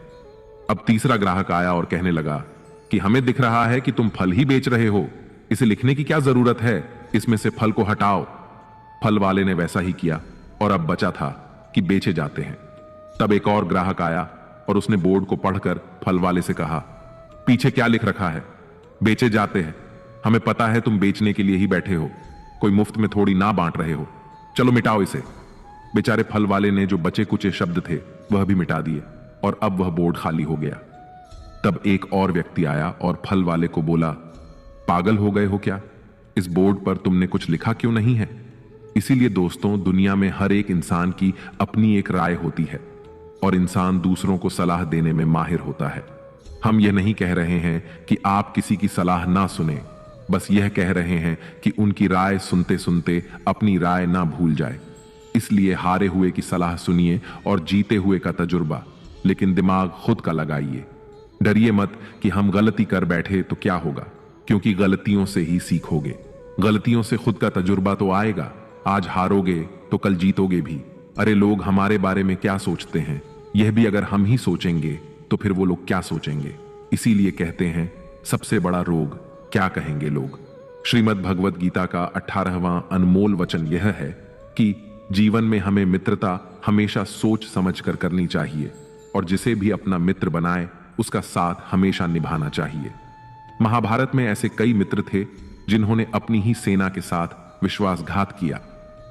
अब तीसरा ग्राहक आया और कहने लगा कि हमें दिख रहा है कि तुम फल ही बेच रहे हो, इसे लिखने की क्या जरूरत है, इसमें से फल को हटाओ। फल वाले ने वैसा ही किया और अब बचा था कि बेचे जाते हैं। तब एक और ग्राहक आया और उसने बोर्ड को पढ़कर फल वाले से कहा, पीछे क्या लिख रखा है, बेचे जाते हैं, हमें पता है तुम बेचने के लिए ही बैठे हो, कोई मुफ्त में थोड़ी ना बांट रहे हो, चलो मिटाओ इसे। बेचारे फल वाले ने जो बचे कुचे शब्द थे वह भी मिटा दिए और अब वह बोर्ड खाली हो गया। तब एक और व्यक्ति आया और फल वाले को बोला, पागल हो गए हो क्या, इस बोर्ड पर तुमने कुछ लिखा क्यों नहीं है। इसीलिए दोस्तों, दुनिया में हर एक इंसान की अपनी एक राय होती है और इंसान दूसरों को सलाह देने में माहिर होता है। हम यह नहीं कह रहे हैं कि आप किसी की सलाह ना सुने, बस यह कह रहे हैं कि उनकी राय सुनते सुनते अपनी राय ना भूल जाए। इसलिए हारे हुए की सलाह सुनिए और जीते हुए का तजुर्बा, लेकिन दिमाग खुद का लगाइए। डरिए मत कि हम गलती कर बैठे तो क्या होगा, क्योंकि गलतियों से ही सीखोगे। गलतियों से खुद का तजुर्बा तो आएगा, आज हारोगे तो कल जीतोगे भी। अरे लोग हमारे बारे में क्या सोचते हैं, यह भी अगर हम ही सोचेंगे तो फिर वो लोग क्या सोचेंगे। इसीलिए कहते हैं सबसे बड़ा रोग क्या कहेंगे लोग। श्रीमद् भगवत गीता का 18वां अनमोल वचन यह है कि जीवन में हमें मित्रता हमेशा सोच समझ कर करनी चाहिए और जिसे भी अपना मित्र बनाए उसका साथ हमेशा निभाना चाहिए। महाभारत में ऐसे कई मित्र थे जिन्होंने अपनी ही सेना के साथ विश्वासघात किया।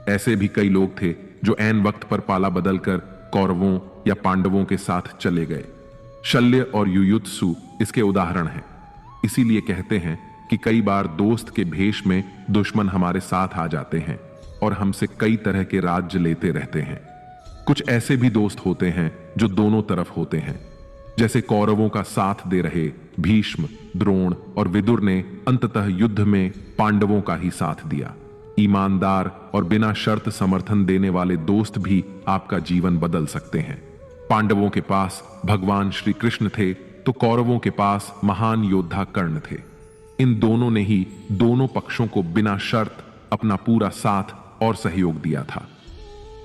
ऐसे भी कई लोग थे जो ऐन वक्त पर पाला बदलकर कौरवों या पांडवों के साथ चले गए। शल्य और युयुत्सु इसके उदाहरण हैं। इसीलिए कहते हैं कि कई बार दोस्त के भेष में दुश्मन हमारे साथ आ जाते हैं और हमसे कई तरह के राज्य लेते रहते हैं। कुछ ऐसे भी दोस्त होते हैं जो दोनों तरफ होते हैं, जैसे कौरवों का साथ दे रहे भीष्म, द्रोण और विदुर ने अंततः युद्ध में पांडवों का ही साथ दिया। ईमानदार और बिना शर्त समर्थन देने वाले दोस्त भी आपका जीवन बदल सकते हैं। पांडवों के पास भगवान श्री कृष्ण थे तो कौरवों के पास महान योद्धा कर्ण थे। इन दोनों ने ही दोनों पक्षों को बिना शर्त अपना पूरा साथ और सहयोग दिया था।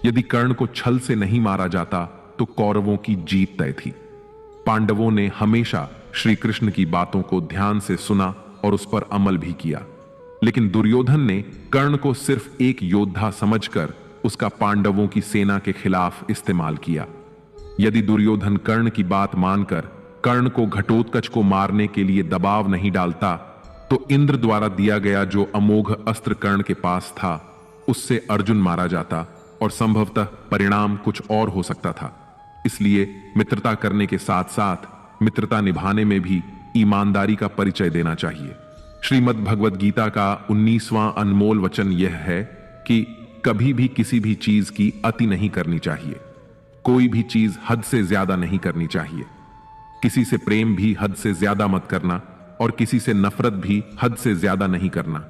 यदि कर्ण को छल से नहीं मारा जाता तो कौरवों की जीत तय थी। पांडवों ने हमेशा श्री कृष्ण की बातों को ध्यान से सुना और उस पर अमल भी किया, लेकिन दुर्योधन ने कर्ण को सिर्फ एक योद्धा समझकर उसका पांडवों की सेना के खिलाफ इस्तेमाल किया। यदि दुर्योधन कर्ण की बात मानकर कर्ण को घटोत्कच को मारने के लिए दबाव नहीं डालता तो इंद्र द्वारा दिया गया जो अमोघ अस्त्र कर्ण के पास था उससे अर्जुन मारा जाता और संभवतः परिणाम कुछ और हो सकता था। इसलिए मित्रता करने के साथ साथ मित्रता निभाने में भी ईमानदारी का परिचय देना चाहिए। श्रीमद् भगवद गीता का 19वां अनमोल वचन यह है कि कभी भी किसी भी चीज की अति नहीं करनी चाहिए। कोई भी चीज हद से ज्यादा नहीं करनी चाहिए। किसी से प्रेम भी हद से ज्यादा मत करना और किसी से नफरत भी हद से ज्यादा नहीं करना।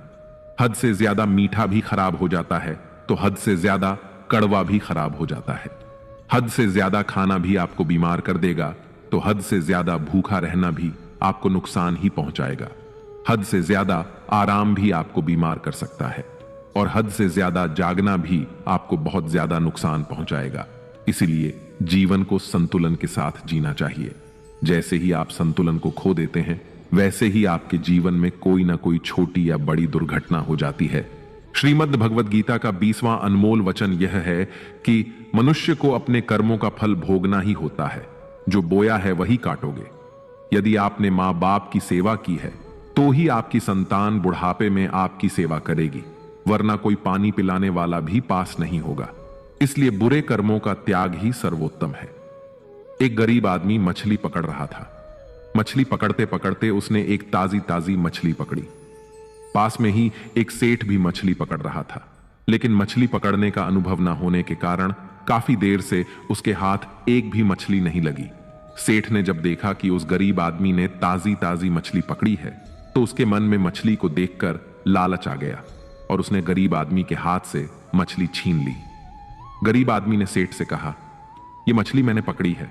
हद से ज्यादा मीठा भी खराब हो जाता है तो हद से ज्यादा कड़वा भी खराब हो जाता है। हद से ज्यादा खाना भी आपको बीमार कर देगा तो हद से ज्यादा भूखा रहना भी आपको नुकसान ही पहुंचाएगा। हद से ज्यादा आराम भी आपको बीमार कर सकता है और हद से ज्यादा जागना भी आपको बहुत ज्यादा नुकसान पहुंचाएगा। इसीलिए जीवन को संतुलन के साथ जीना चाहिए। जैसे ही आप संतुलन को खो देते हैं वैसे ही आपके जीवन में कोई ना कोई छोटी या बड़ी दुर्घटना हो जाती है। श्रीमद् भगवद गीता का 20वां अनमोल वचन यह है कि मनुष्य को अपने कर्मों का फल भोगना ही होता है। जो बोया है वही काटोगे। यदि आपने मां बाप की सेवा की है तो ही आपकी संतान बुढ़ापे में आपकी सेवा करेगी, वरना कोई पानी पिलाने वाला भी पास नहीं होगा। इसलिए बुरे कर्मों का त्याग ही सर्वोत्तम है। एक गरीब आदमी मछली पकड़ रहा था। मछली पकड़ते पकड़ते उसने एक ताजी ताजी मछली पकड़ी। पास में ही एक सेठ भी मछली पकड़ रहा था, लेकिन मछली पकड़ने का अनुभव न होने के कारण काफी देर से उसके हाथ एक भी मछली नहीं लगी। सेठ ने जब देखा कि उस गरीब आदमी ने ताजी ताजी मछली पकड़ी है तो उसके मन में मछली को देखकर लालच आ गया और उसने गरीब आदमी के हाथ से मछली छीन ली। गरीब आदमी ने सेठ से कहा, यह मछली मैंने पकड़ी है,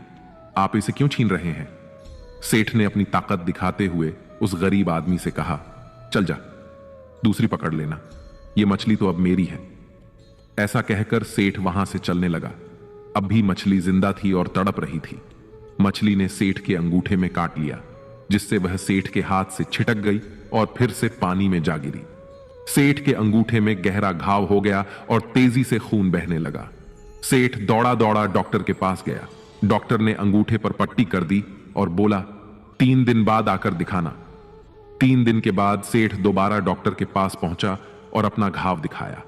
आप इसे क्यों छीन रहे हैं? सेठ ने अपनी ताकत दिखाते हुए उस गरीब आदमी से कहा, चल जा, दूसरी पकड़ लेना, यह मछली तो अब मेरी है। ऐसा कहकर सेठ वहां से चलने लगा। अब भी मछली जिंदा थी और तड़प रही थी। मछली ने सेठ के अंगूठे में काट लिया, जिससे वह सेठ के हाथ से छिटक गई और फिर से पानी में जा गिरी। सेठ के अंगूठे में गहरा घाव हो गया और तेजी से खून बहने लगा। सेठ दौड़ा दौड़ा डॉक्टर के पास गया। डॉक्टर ने अंगूठे पर पट्टी कर दी और बोला, 3 दिन बाद आकर दिखाना। 3 दिन के बाद सेठ दोबारा डॉक्टर के पास पहुंचा और अपना घाव दिखाया।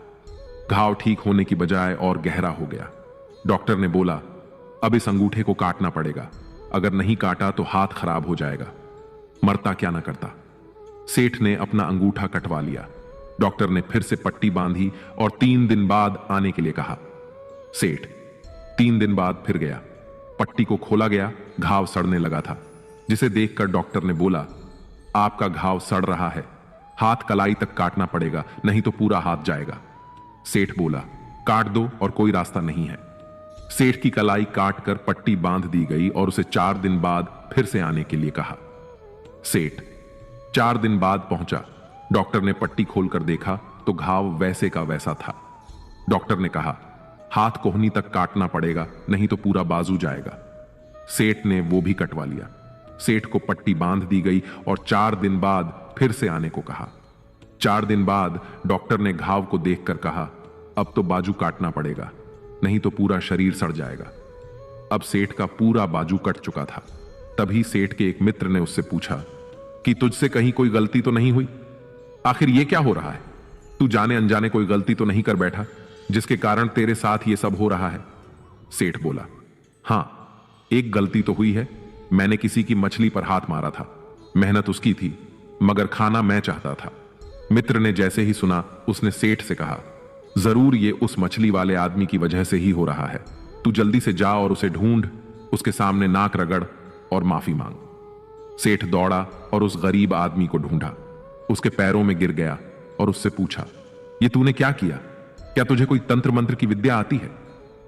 घाव ठीक होने की बजाय और गहरा हो गया। डॉक्टर ने बोला, अब इस अंगूठे को काटना पड़ेगा, अगर नहीं काटा तो हाथ खराब हो जाएगा। मरता क्या ना करता। सेठ ने अपना अंगूठा कटवा लिया। डॉक्टर ने फिर से पट्टी बांधी और 3 दिन बाद आने के लिए कहा। सेठ 3 दिन बाद फिर गया। पट्टी को खोला गया, घाव सड़ने लगा था, जिसे देखकर डॉक्टर ने बोला, आपका घाव सड़ रहा है, हाथ कलाई तक काटना पड़ेगा, नहीं तो पूरा हाथ जाएगा। सेठ बोला, काट दो और कोई रास्ता नहीं है। सेठ की कलाई काट कर पट्टी बांध दी गई और उसे 4 दिन बाद फिर से आने के लिए कहा। सेठ 4 दिन बाद पहुंचा। डॉक्टर ने पट्टी खोलकर देखा तो घाव वैसे का वैसा था। डॉक्टर ने कहा, हाथ कोहनी तक काटना पड़ेगा, नहीं तो पूरा बाजू जाएगा। सेठ ने वो भी कटवा लिया। सेठ को पट्टी बांध दी गई और 4 दिन बाद फिर से आने को कहा। 4 दिन बाद डॉक्टर ने घाव को देखकर कहा, अब तो बाजू काटना पड़ेगा, नहीं तो पूरा शरीर सड़ जाएगा। अब सेठ का पूरा बाजू कट चुका था। तभी सेठ के एक मित्र ने उससे पूछा कि तुझसे कहीं कोई गलती तो नहीं हुई? आखिर ये क्या हो रहा है? तू जाने अनजाने कोई गलती तो नहीं कर बैठा जिसके कारण तेरे साथ ये सब हो रहा है? सेठ बोला, हां, एक गलती तो हुई है। मैंने किसी की मछली पर हाथ मारा था। मेहनत उसकी थी, मगर खाना मैं चाहता था। मित्र ने जैसे ही सुना उसने सेठ से कहा, जरूर ये उस मछली वाले आदमी की वजह से ही हो रहा है। तू जल्दी से जा और उसे ढूंढ, उसके सामने नाक रगड़ और माफी मांग। सेठ दौड़ा और उस गरीब आदमी को ढूंढा। उसके पैरों में गिर गया और उससे पूछा, ये तूने क्या किया? क्या तुझे कोई तंत्र मंत्र की विद्या आती है?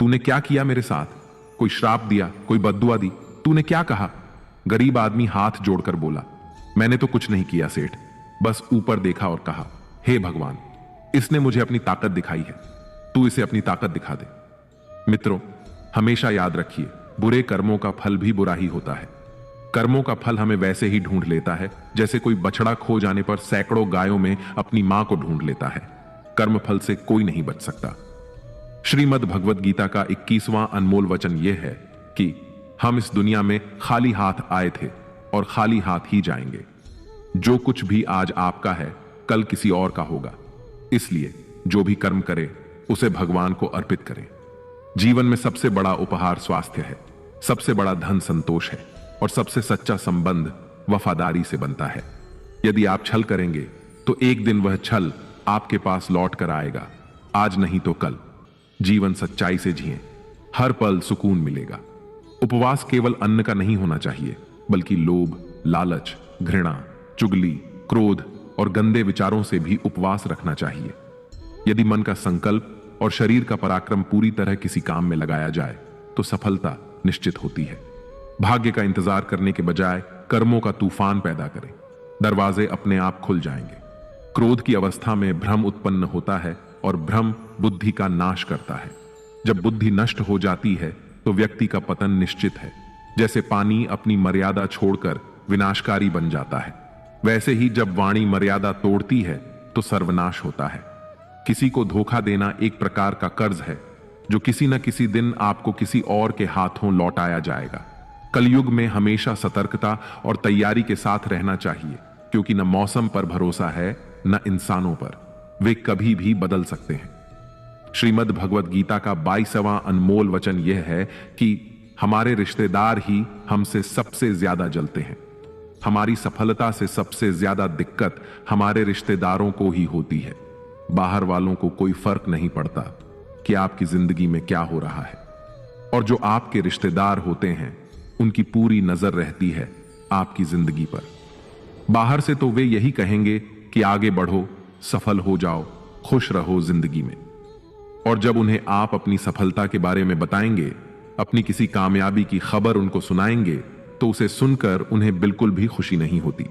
तूने क्या किया मेरे साथ? कोई श्राप दिया, कोई बद्दुआ दी? तूने क्या कहा? गरीब आदमी हाथ जोड़कर बोला, मैंने तो कुछ नहीं किया सेठ, बस ऊपर देखा और कहा, हे भगवान, इसने मुझे अपनी ताकत दिखाई है, तू इसे अपनी ताकत दिखा दे। मित्रों, हमेशा याद रखिए, बुरे कर्मों का फल भी बुरा ही होता है। कर्मों का फल हमें वैसे ही ढूंढ लेता है जैसे कोई बछड़ा खो जाने पर सैकड़ों गायों में अपनी मां को ढूंढ लेता है। कर्म फल से कोई नहीं बच सकता। श्रीमद् भगवद गीता का 21वां अनमोल वचन यह है कि हम इस दुनिया में खाली हाथ आए थे और खाली हाथ ही जाएंगे। जो कुछ भी आज आपका है, कल किसी और का होगा। इसलिए जो भी कर्म करे उसे भगवान को अर्पित करें। जीवन में सबसे बड़ा उपहार स्वास्थ्य है, सबसे बड़ा धन संतोष है और सबसे सच्चा संबंध वफादारी से बनता है। यदि आप छल करेंगे तो एक दिन वह छल आपके पास लौट कर आएगा, आज नहीं तो कल। जीवन सच्चाई से जिएं, हर पल सुकून मिलेगा। उपवास केवल अन्न का नहीं होना चाहिए, बल्कि लोभ, लालच, घृणा, चुगली, क्रोध और गंदे विचारों से भी उपवास रखना चाहिए। यदि मन का संकल्प और शरीर का पराक्रम पूरी तरह किसी काम में लगाया जाए तो सफलता निश्चित होती है। भाग्य का इंतजार करने के बजाय कर्मों का तूफान पैदा करें, दरवाजे अपने आप खुल जाएंगे। क्रोध की अवस्था में भ्रम उत्पन्न होता है और भ्रम बुद्धि का नाश करता है। जब बुद्धि नष्ट हो जाती है तो व्यक्ति का पतन निश्चित है। जैसे पानी अपनी मर्यादा छोड़कर विनाशकारी बन जाता है, वैसे ही जब वाणी मर्यादा तोड़ती है तो सर्वनाश होता है। किसी को धोखा देना एक प्रकार का कर्ज है जो किसी न किसी दिन आपको किसी और के हाथों लौटाया जाएगा। कलयुग में हमेशा सतर्कता और तैयारी के साथ रहना चाहिए, क्योंकि न मौसम पर भरोसा है न इंसानों पर, वे कभी भी बदल सकते हैं। श्रीमद् भगवद गीता का 22वां अनमोल वचन यह है कि हमारे रिश्तेदार ही हमसे सबसे ज्यादा जलते हैं। हमारी सफलता से सबसे ज्यादा दिक्कत हमारे रिश्तेदारों को ही होती है। बाहर वालों को कोई फर्क नहीं पड़ता कि आपकी जिंदगी में क्या हो रहा है, और जो आपके रिश्तेदार होते हैं उनकी पूरी नजर रहती है आपकी जिंदगी पर। बाहर से तो वे यही कहेंगे कि आगे बढ़ो, सफल हो जाओ, खुश रहो जिंदगी में, और जब उन्हें आप अपनी सफलता के बारे में बताएंगे, अपनी किसी कामयाबी की खबर उनको सुनाएंगे, तो उसे सुनकर उन्हें बिल्कुल भी खुशी नहीं होती।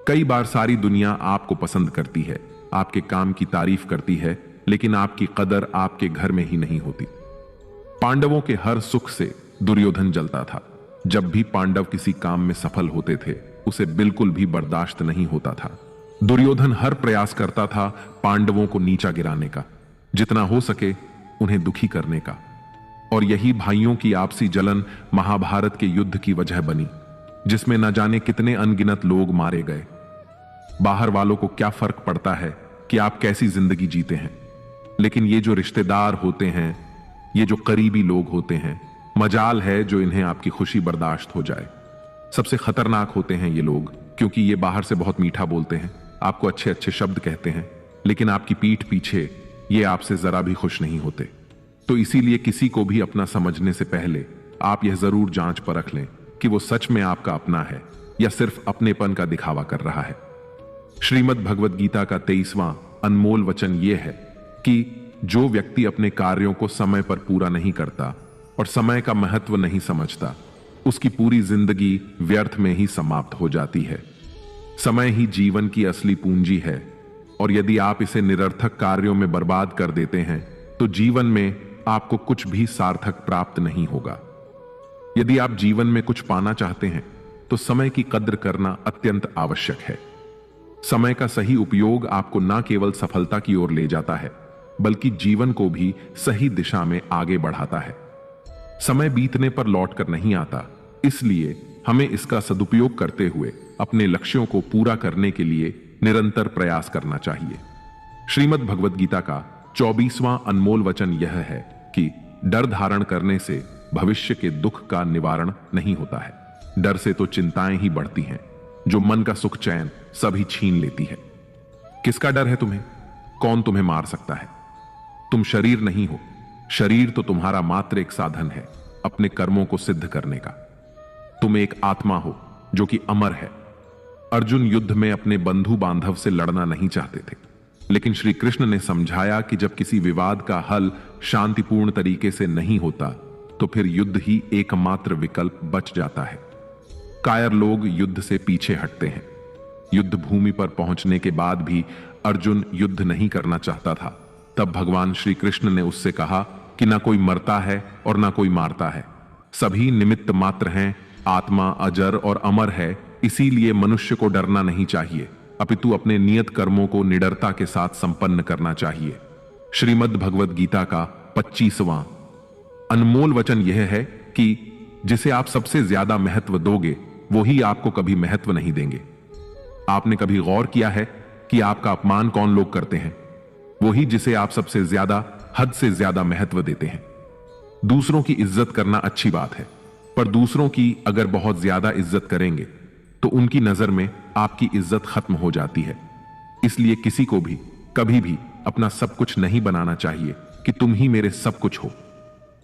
कई बार सारी दुनिया आपको पसंद करती है, आपके काम की तारीफ करती है, लेकिन आपकी कदर आपके घर में ही नहीं होती। पांडवों के हर सुख से दुर्योधन जलता था। जब भी पांडव किसी काम में सफल होते थे, उसे बिल्कुल भी बर्दाश्त नहीं होता था। दुर्योधन हर प्रयास करता था पांडवों को नीचा गिराने का, जितना हो सके उन्हें दुखी करने का, और यही भाइयों की आपसी जलन महाभारत के युद्ध की वजह बनी, जिसमें न जाने कितने अनगिनत लोग मारे गए। बाहर वालों को क्या फर्क पड़ता है कि आप कैसी जिंदगी जीते हैं, लेकिन ये जो रिश्तेदार होते हैं, ये जो करीबी लोग होते हैं, मजाल है जो इन्हें आपकी खुशी बर्दाश्त हो जाए। सबसे खतरनाक होते हैं ये लोग, क्योंकि ये बाहर से बहुत मीठा बोलते हैं, आपको अच्छे अच्छे शब्द कहते हैं, लेकिन आपकी पीठ पीछे ये आपसे जरा भी खुश नहीं होते। तो इसीलिए किसी को भी अपना समझने से पहले आप यह जरूर जांच परख लें कि वो सच में आपका अपना है या सिर्फ अपनेपन का दिखावा कर रहा है। श्रीमद् भगवद गीता का 23वां अनमोल वचन यह है कि जो व्यक्ति अपने कार्यों को समय पर पूरा नहीं करता और समय का महत्व नहीं समझता, उसकी पूरी जिंदगी व्यर्थ में ही समाप्त हो जाती है। समय ही जीवन की असली पूंजी है, और यदि आप इसे निरर्थक कार्यों में बर्बाद कर देते हैं तो जीवन में आपको कुछ भी सार्थक प्राप्त नहीं होगा। यदि आप जीवन में कुछ पाना चाहते हैं तो समय की कद्र करना अत्यंत आवश्यक है। समय का सही उपयोग आपको न केवल सफलता की ओर ले जाता है, बल्कि जीवन को भी सही दिशा में आगे बढ़ाता है। समय बीतने पर लौटकर नहीं आता, इसलिए हमें इसका सदुपयोग करते हुए अपने लक्ष्यों को पूरा करने के लिए निरंतर प्रयास करना चाहिए। श्रीमद् भगवद गीता का 24वां अनमोल वचन यह है कि डर धारण करने से भविष्य के दुख का निवारण नहीं होता है। डर से तो चिंताएं ही बढ़ती हैं, जो मन का सुख चैन सभी छीन लेती है। किसका डर है तुम्हें? कौन तुम्हें मार सकता है? तुम शरीर नहीं हो। शरीर तो तुम्हारा मात्र एक साधन है अपने कर्मों को सिद्ध करने का। तुम एक आत्मा हो जो कि अमर है। अर्जुन युद्ध में अपने बंधु बांधव से लड़ना नहीं चाहते थे, लेकिन श्री कृष्ण ने समझाया कि जब किसी विवाद का हल शांतिपूर्ण तरीके से नहीं होता तो फिर युद्ध ही एकमात्र विकल्प बच जाता है। कायर लोग युद्ध से पीछे हटते हैं। युद्ध भूमि पर पहुंचने के बाद भी अर्जुन युद्ध नहीं करना चाहता था। तब भगवान श्री कृष्ण ने उससे कहा कि ना कोई मरता है और ना कोई मारता है, सभी निमित्त मात्र हैं, आत्मा अजर और अमर है, इसीलिए मनुष्य को डरना नहीं चाहिए, अपितु अपने नियत कर्मों को निडरता के साथ संपन्न करना चाहिए। श्रीमद् भगवद गीता का 25वां अनमोल वचन यह है कि जिसे आप सबसे ज्यादा महत्व दोगे वो ही आपको कभी महत्व नहीं देंगे। आपने कभी गौर किया है कि आपका अपमान कौन लोग करते हैं? वही जिसे आप सबसे ज्यादा, हद से ज्यादा महत्व देते हैं। दूसरों की इज्जत करना अच्छी बात है, पर दूसरों की अगर बहुत ज्यादा इज्जत करेंगे तो उनकी नजर में आपकी इज्जत खत्म हो जाती है। इसलिए किसी को भी कभी भी अपना सब कुछ नहीं बनाना चाहिए कि तुम ही मेरे सब कुछ हो।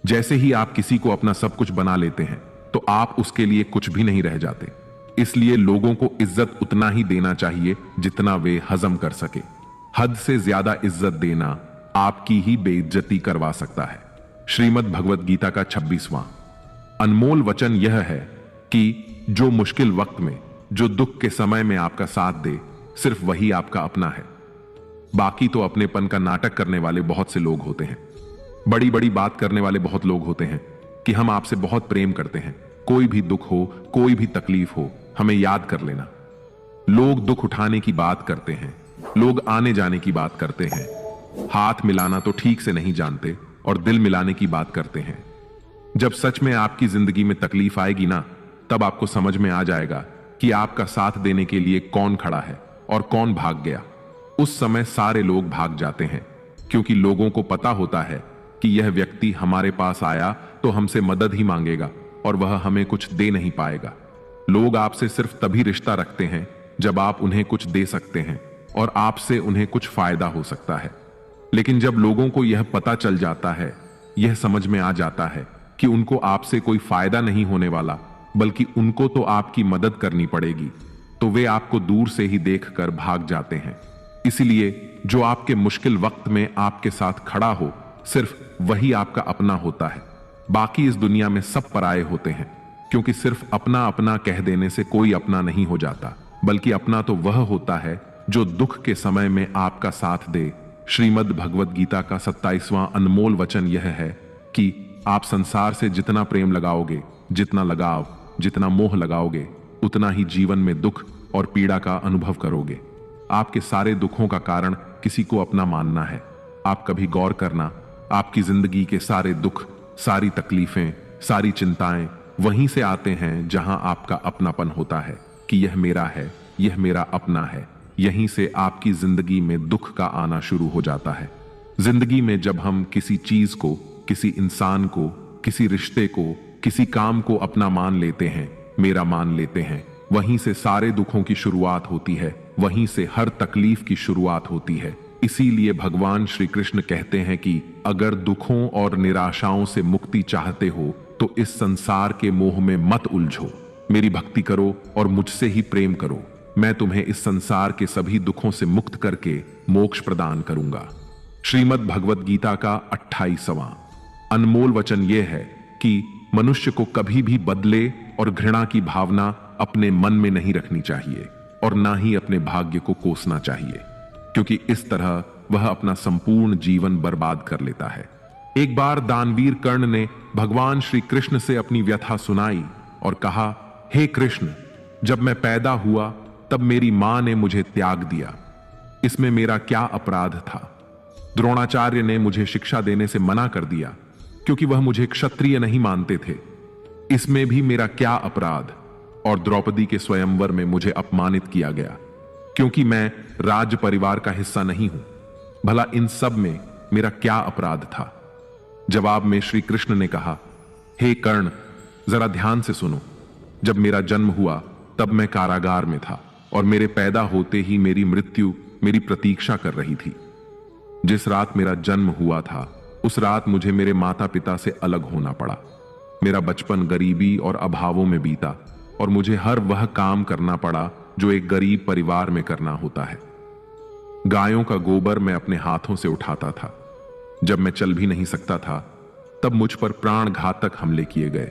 जैसे ही आप किसी को अपना सब कुछ बना लेते हैं तो आप उसके लिए कुछ भी नहीं रह जाते। इसलिए लोगों को इज्जत उतना ही देना चाहिए जितना वे हजम कर सके। हद से ज्यादा इज्जत देना आपकी ही बेइज्जती करवा सकता है। श्रीमद् भगवद गीता का 26वां अनमोल वचन यह है कि जो मुश्किल वक्त में, जो दुख के समय में आपका साथ दे, सिर्फ वही आपका अपना है। बाकी तो अपनेपन का नाटक करने वाले बहुत से लोग होते हैं। बड़ी बड़ी बात करने वाले बहुत लोग होते हैं कि हम आपसे बहुत प्रेम करते हैं, कोई भी दुख हो, कोई भी तकलीफ हो, हमें याद कर लेना। लोग दुख उठाने की बात करते हैं, लोग आने जाने की बात करते हैं, हाथ मिलाना तो ठीक से नहीं जानते और दिल मिलाने की बात करते हैं। जब सच में आपकी जिंदगी में तकलीफ आएगी ना, तब आपको समझ में आ जाएगा कि आपका साथ देने के लिए कौन खड़ा है और कौन भाग गया। उस समय सारे लोग भाग जाते हैं, क्योंकि लोगों को पता होता है कि यह व्यक्ति हमारे पास आया तो हमसे मदद ही मांगेगा और वह हमें कुछ दे नहीं पाएगा। लोग आपसे सिर्फ तभी रिश्ता रखते हैं जब आप उन्हें कुछ दे सकते हैं और आपसे उन्हें कुछ फायदा हो सकता है। लेकिन जब लोगों को यह पता चल जाता है, यह समझ में आ जाता है कि उनको आपसे कोई फायदा नहीं होने वाला, बल्कि उनको तो आपकी मदद करनी पड़ेगी, तो वे आपको दूर से ही देखकर भाग जाते हैं। इसलिए जो आपके मुश्किल वक्त में आपके साथ खड़ा हो, सिर्फ वही आपका अपना होता है। बाकी इस दुनिया में सब पराये होते हैं, क्योंकि सिर्फ अपना अपना कह देने से कोई अपना नहीं हो जाता, बल्कि अपना तो वह होता है जो दुख के समय में आपका साथ दे। श्रीमद् भगवद गीता का 27वां अनमोल वचन यह है कि आप संसार से जितना प्रेम लगाओगे, जितना लगाव, जितना मोह लगाओगे, उतना ही जीवन में दुख और पीड़ा का अनुभव करोगे। आपके सारे दुखों का कारण किसी को अपना मानना है। आप कभी गौर करना, आपकी जिंदगी के सारे दुख, सारी तकलीफें, सारी चिंताएं वहीं से आते हैं जहां आपका अपनापन होता है कि यह मेरा है, यह मेरा अपना है। यहीं से आपकी जिंदगी में दुख का आना शुरू हो जाता है। जिंदगी में जब हम किसी चीज को, किसी इंसान को, किसी रिश्ते को, किसी काम को अपना मान लेते हैं, मेरा मान लेते हैं, वहीं से सारे दुखों की शुरुआत होती है, वहीं से हर तकलीफ की शुरुआत होती है। इसीलिए भगवान श्री कृष्ण कहते हैं कि अगर दुखों और निराशाओं से मुक्ति चाहते हो तो इस संसार के मोह में मत उलझो, मेरी भक्ति करो और मुझसे ही प्रेम करो। मैं तुम्हें इस संसार के सभी दुखों से मुक्त करके मोक्ष प्रदान करूंगा। श्रीमद् भगवद गीता का 28वां अनमोल वचन यह है कि मनुष्य को कभी भी बदले और घृणा की भावना अपने मन में नहीं रखनी चाहिए और ना ही अपने भाग्य को कोसना चाहिए, क्योंकि इस तरह वह अपना संपूर्ण जीवन बर्बाद कर लेता है। एक बार दानवीर कर्ण ने भगवान श्री कृष्ण से अपनी व्यथा सुनाई और कहा, हे कृष्ण, जब मैं पैदा हुआ तब मेरी मां ने मुझे त्याग दिया, इसमें मेरा क्या अपराध था? द्रोणाचार्य ने मुझे शिक्षा देने से मना कर दिया क्योंकि वह मुझे क्षत्रिय नहीं मानते थे, इसमें भी मेरा क्या अपराध? और द्रौपदी के स्वयंवर में मुझे अपमानित किया गया क्योंकि मैं राज परिवार का हिस्सा नहीं हूं, भला इन सब में मेरा क्या अपराध था? जवाब में श्री कृष्ण ने कहा, हे कर्ण, जरा ध्यान से सुनो। जब मेरा जन्म हुआ तब मैं कारागार में था और मेरे पैदा होते ही मेरी मृत्यु मेरी प्रतीक्षा कर रही थी। जिस रात मेरा जन्म हुआ था उस रात मुझे मेरे माता पिता से अलग होना पड़ा। मेरा बचपन गरीबी और अभावों में बीता और मुझे हर वह काम करना पड़ा जो एक गरीब परिवार में करना होता है। गायों का गोबर मैं अपने हाथों से उठाता था। जब मैं चल भी नहीं सकता था तब मुझ पर प्राण घातक हमले किए गए।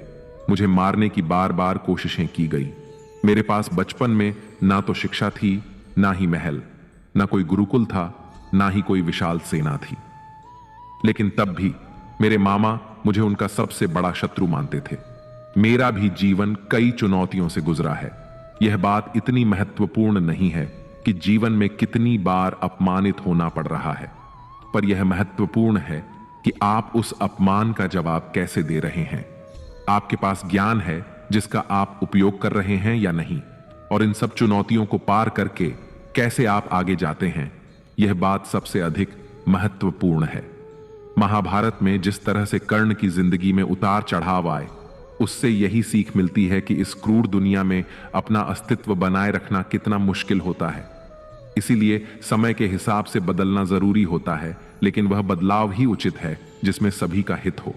मुझे मारने की बार बार कोशिशें की गई। मेरे पास बचपन में ना तो शिक्षा थी, ना ही महल, ना कोई गुरुकुल था, ना ही कोई विशाल सेना थी। लेकिन तब भी मेरे मामा मुझे उनका सबसे बड़ा शत्रु मानते थे। मेरा भी जीवन कई चुनौतियों से गुजरा है। यह बात इतनी महत्वपूर्ण नहीं है कि जीवन में कितनी बार अपमानित होना पड़ रहा है, पर यह महत्वपूर्ण है कि आप उस अपमान का जवाब कैसे दे रहे हैं। आपके पास ज्ञान है जिसका आप उपयोग कर रहे हैं या नहीं, और इन सब चुनौतियों को पार करके कैसे आप आगे जाते हैं, यह बात सबसे अधिक महत्वपूर्ण है। महाभारत में जिस तरह से कर्ण की जिंदगी में उतार चढ़ाव आए, उससे यही सीख मिलती है कि इस क्रूर दुनिया में अपना अस्तित्व बनाए रखना कितना मुश्किल होता है। इसीलिए समय के हिसाब से बदलना जरूरी होता है, लेकिन वह बदलाव ही उचित है जिसमें सभी का हित हो।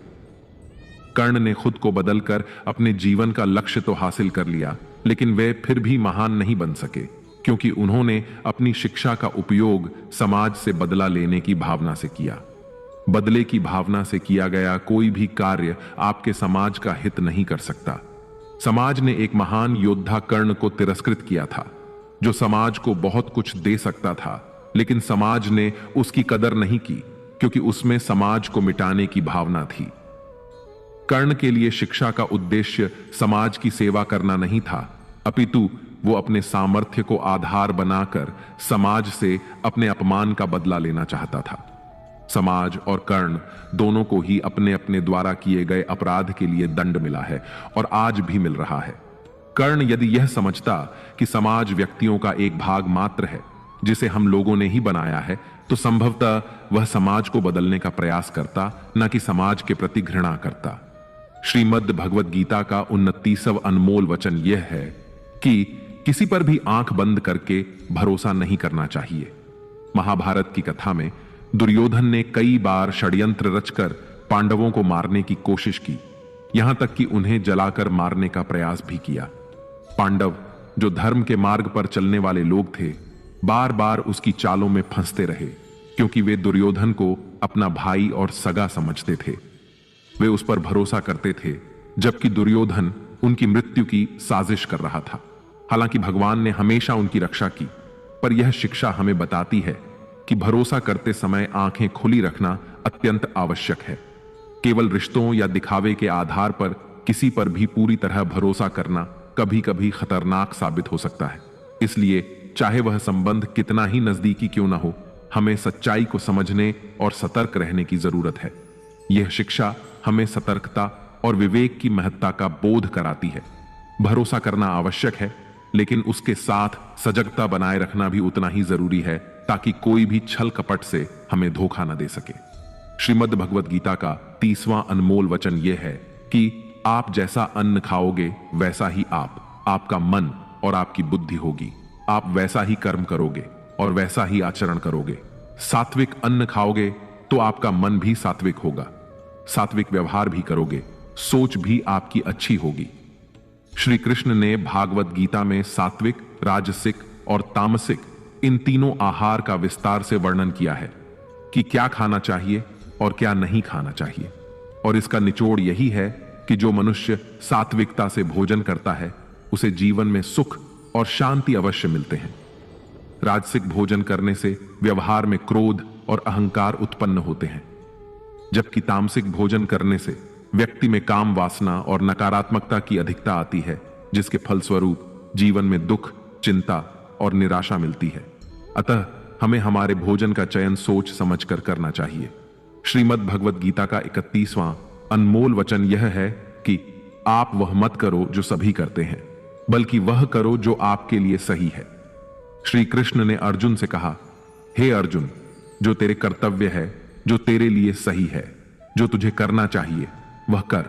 कर्ण ने खुद को बदलकर अपने जीवन का लक्ष्य तो हासिल कर लिया, लेकिन वे फिर भी महान नहीं बन सके, क्योंकि उन्होंने अपनी शिक्षा का उपयोग समाज से बदला लेने की भावना से किया। बदले की भावना से किया गया कोई भी कार्य आपके समाज का हित नहीं कर सकता। समाज ने एक महान योद्धा कर्ण को तिरस्कृत किया था, जो समाज को बहुत कुछ दे सकता था, लेकिन समाज ने उसकी कदर नहीं की, क्योंकि उसमें समाज को मिटाने की भावना थी। कर्ण के लिए शिक्षा का उद्देश्य समाज की सेवा करना नहीं था, अपितु वो अपने सामर्थ्य को आधार बनाकर समाज से अपने अपमान का बदला लेना चाहता था। समाज और कर्ण दोनों को ही अपने अपने द्वारा किए गए अपराध के लिए दंड मिला है, और आज भी मिल रहा है। कर्ण यदि यह समझता कि समाज व्यक्तियों का एक भाग मात्र है जिसे हम लोगों ने ही बनाया है, तो संभवतः वह समाज को बदलने का प्रयास करता, न कि समाज के प्रति घृणा करता। श्रीमद् भगवद गीता का 29वां अनमोल वचन यह है कि किसी पर भी आंख बंद करके भरोसा नहीं करना चाहिए। महाभारत की कथा में दुर्योधन ने कई बार षड्यंत्र रचकर पांडवों को मारने की कोशिश की, यहां तक कि उन्हें जलाकर मारने का प्रयास भी किया। पांडव, जो धर्म के मार्ग पर चलने वाले लोग थे, बार बार उसकी चालों में फंसते रहे, क्योंकि वे दुर्योधन को अपना भाई और सगा समझते थे। वे उस पर भरोसा करते थे, जबकि दुर्योधन उनकी मृत्यु की साजिश कर रहा था। हालांकि भगवान ने हमेशा उनकी रक्षा की, पर यह शिक्षा हमें बताती है कि भरोसा करते समय आंखें खुली रखना अत्यंत आवश्यक है। केवल रिश्तों या दिखावे के आधार पर किसी पर भी पूरी तरह भरोसा करना कभी कभी खतरनाक साबित हो सकता है। इसलिए चाहे वह संबंध कितना ही नजदीकी क्यों ना हो, हमें सच्चाई को समझने और सतर्क रहने की जरूरत है। यह शिक्षा हमें सतर्कता और विवेक की महत्ता का बोध कराती है। भरोसा करना आवश्यक है, लेकिन उसके साथ सजगता बनाए रखना भी उतना ही जरूरी है, ताकि कोई भी छल कपट से हमें धोखा न दे सके। श्रीमद् भगवद गीता का 30वां अनमोल वचन यह है कि आप जैसा अन्न खाओगे वैसा ही आपका मन और आपकी बुद्धि होगी। आप वैसा ही कर्म करोगे और वैसा ही आचरण करोगे। सात्विक अन्न खाओगे तो आपका मन भी सात्विक होगा, सात्विक व्यवहार भी करोगे, सोच भी आपकी अच्छी होगी। श्री कृष्ण ने भागवत गीता में सात्विक, राजसिक और तामसिक इन तीनों आहार का विस्तार से वर्णन किया है कि क्या खाना चाहिए और क्या नहीं खाना चाहिए। और इसका निचोड़ यही है कि जो मनुष्य सात्विकता से भोजन करता है, उसे जीवन में सुख और शांति अवश्य मिलते हैं। राजसिक भोजन करने से व्यवहार में क्रोध और अहंकार उत्पन्न होते हैं, जबकि तामसिक भोजन करने से व्यक्ति में काम वासना और नकारात्मकता की अधिकता आती है, जिसके फलस्वरूप जीवन में दुख, चिंता और निराशा मिलती है। अतः हमें हमारे भोजन का चयन सोच समझकर करना चाहिए। श्रीमद् भगवद गीता का 31वां अनमोल वचन यह है कि आप वह मत करो जो सभी करते हैं, बल्कि वह करो जो आपके लिए सही है। श्री कृष्ण ने अर्जुन से कहा, हे अर्जुन, जो तेरे कर्तव्य है, जो तेरे लिए सही है, जो तुझे करना चाहिए वह कर।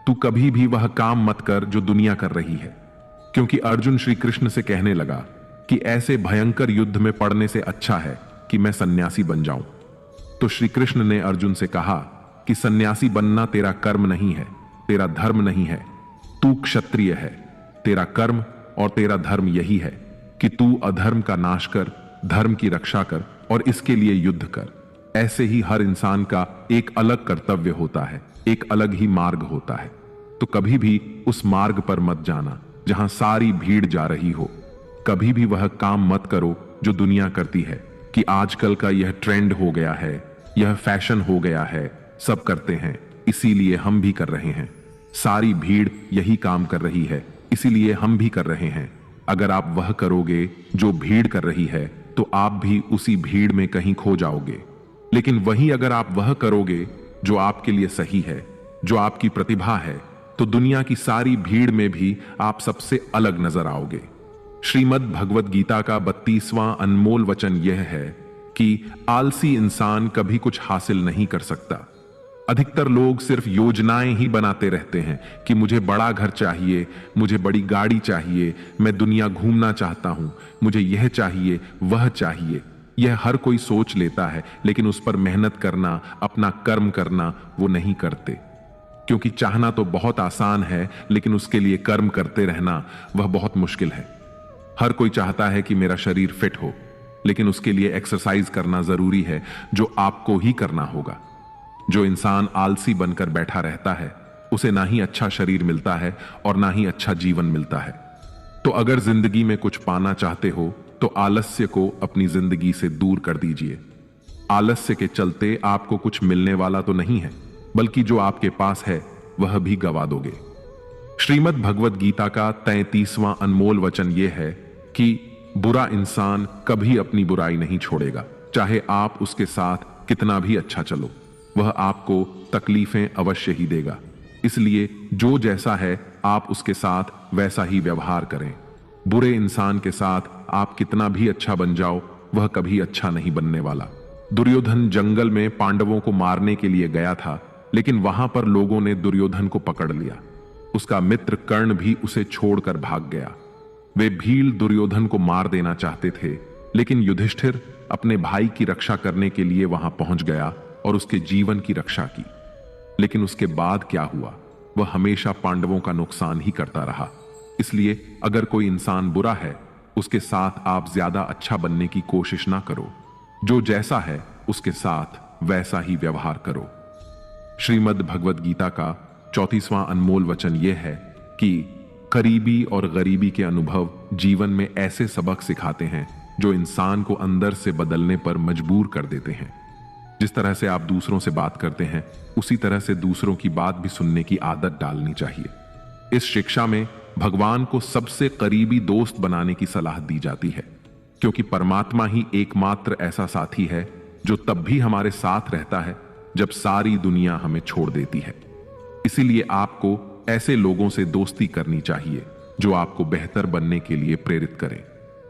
तू कभी भी वह काम मत कर जो दुनिया कर रही है। क्योंकि अर्जुन श्री कृष्ण से कहने लगा कि ऐसे भयंकर युद्ध में पड़ने से अच्छा है कि मैं सन्यासी बन जाऊं। तो श्री कृष्ण ने अर्जुन से कहा कि सन्यासी बनना तेरा कर्म नहीं है, तेरा धर्म नहीं है। तू क्षत्रिय है, तेरा कर्म और तेरा धर्म यही है कि तू अधर्म का नाश कर, धर्म की रक्षा कर और इसके लिए युद्ध कर। ऐसे ही हर इंसान का एक अलग कर्तव्य होता है, एक अलग ही मार्ग होता है। तो कभी भी उस मार्ग पर मत जाना जहां सारी भीड़ जा रही हो। कभी भी वह काम मत करो जो दुनिया करती है कि आजकल का यह ट्रेंड हो गया है, यह फैशन हो गया है, सब करते हैं इसीलिए हम भी कर रहे हैं। सारी भीड़ यही काम कर रही है इसीलिए हम भी कर रहे हैं। अगर आप वह करोगे जो भीड़ कर रही है तो आप भी उसी भीड़ में कहीं खो जाओगे। लेकिन वही अगर आप वह करोगे जो आपके लिए सही है, जो आपकी प्रतिभा है, तो दुनिया की सारी भीड़ में भी आप सबसे अलग नजर आओगे। श्रीमद् भगवत गीता का 32वां अनमोल वचन यह है कि आलसी इंसान कभी कुछ हासिल नहीं कर सकता। अधिकतर लोग सिर्फ योजनाएं ही बनाते रहते हैं कि मुझे बड़ा घर चाहिए, मुझे बड़ी गाड़ी चाहिए, मैं दुनिया घूमना चाहता हूं, मुझे यह चाहिए, वह चाहिए। यह हर कोई सोच लेता है, लेकिन उस पर मेहनत करना, अपना कर्म करना वो नहीं करते। क्योंकि चाहना तो बहुत आसान है, लेकिन उसके लिए कर्म करते रहना वह बहुत मुश्किल है। हर कोई चाहता है कि मेरा शरीर फिट हो, लेकिन उसके लिए एक्सरसाइज करना जरूरी है, जो आपको ही करना होगा। जो इंसान आलसी बनकर बैठा रहता है उसे ना ही अच्छा शरीर मिलता है और ना ही अच्छा जीवन मिलता है। तो अगर जिंदगी में कुछ पाना चाहते हो तो आलस्य को अपनी जिंदगी से दूर कर दीजिए। आलस्य के चलते आपको कुछ मिलने वाला तो नहीं है, बल्कि जो आपके पास है वह भी गवा दोगे। श्रीमद् भगवत गीता का 33वां अनमोल वचन यह है कि बुरा इंसान कभी अपनी बुराई नहीं छोड़ेगा, चाहे आप उसके साथ कितना भी अच्छा चलो, वह आपको तकलीफें अवश्य ही देगा। इसलिए जो जैसा है आप उसके साथ वैसा ही व्यवहार करें। बुरे इंसान के साथ आप कितना भी अच्छा बन जाओ, वह कभी अच्छा नहीं बनने वाला। दुर्योधन जंगल में पांडवों को मारने के लिए गया था, लेकिन वहां पर लोगों ने दुर्योधन को पकड़ लिया। उसका मित्र कर्ण भी उसे छोड़कर भाग गया। वे भील दुर्योधन को मार देना चाहते थे, लेकिन युधिष्ठिर अपने भाई की रक्षा करने के लिए वहां पहुंच गया और उसके जीवन की रक्षा की। लेकिन उसके बाद क्या हुआ, वह हमेशा पांडवों का नुकसान ही करता रहा। इसलिए अगर कोई इंसान बुरा है, उसके साथ आप ज्यादा अच्छा बनने की कोशिश ना करो। जो जैसा है उसके साथ वैसा ही व्यवहार करो। श्रीमद् भगवत गीता का 34वां अनमोल वचन यह है कि करीबी और गरीबी के अनुभव जीवन में ऐसे सबक सिखाते हैं जो इंसान को अंदर से बदलने पर मजबूर कर देते हैं। जिस तरह से आप दूसरों से बात करते हैं, उसी तरह से दूसरों की बात भी सुनने की आदत डालनी चाहिए। इस शिक्षा में भगवान को सबसे करीबी दोस्त बनाने की सलाह दी जाती है, क्योंकि परमात्मा ही एकमात्र ऐसा साथी है जो तब भी हमारे साथ रहता है जब सारी दुनिया हमें छोड़ देती है। इसीलिए आपको ऐसे लोगों से दोस्ती करनी चाहिए जो आपको बेहतर बनने के लिए प्रेरित करें,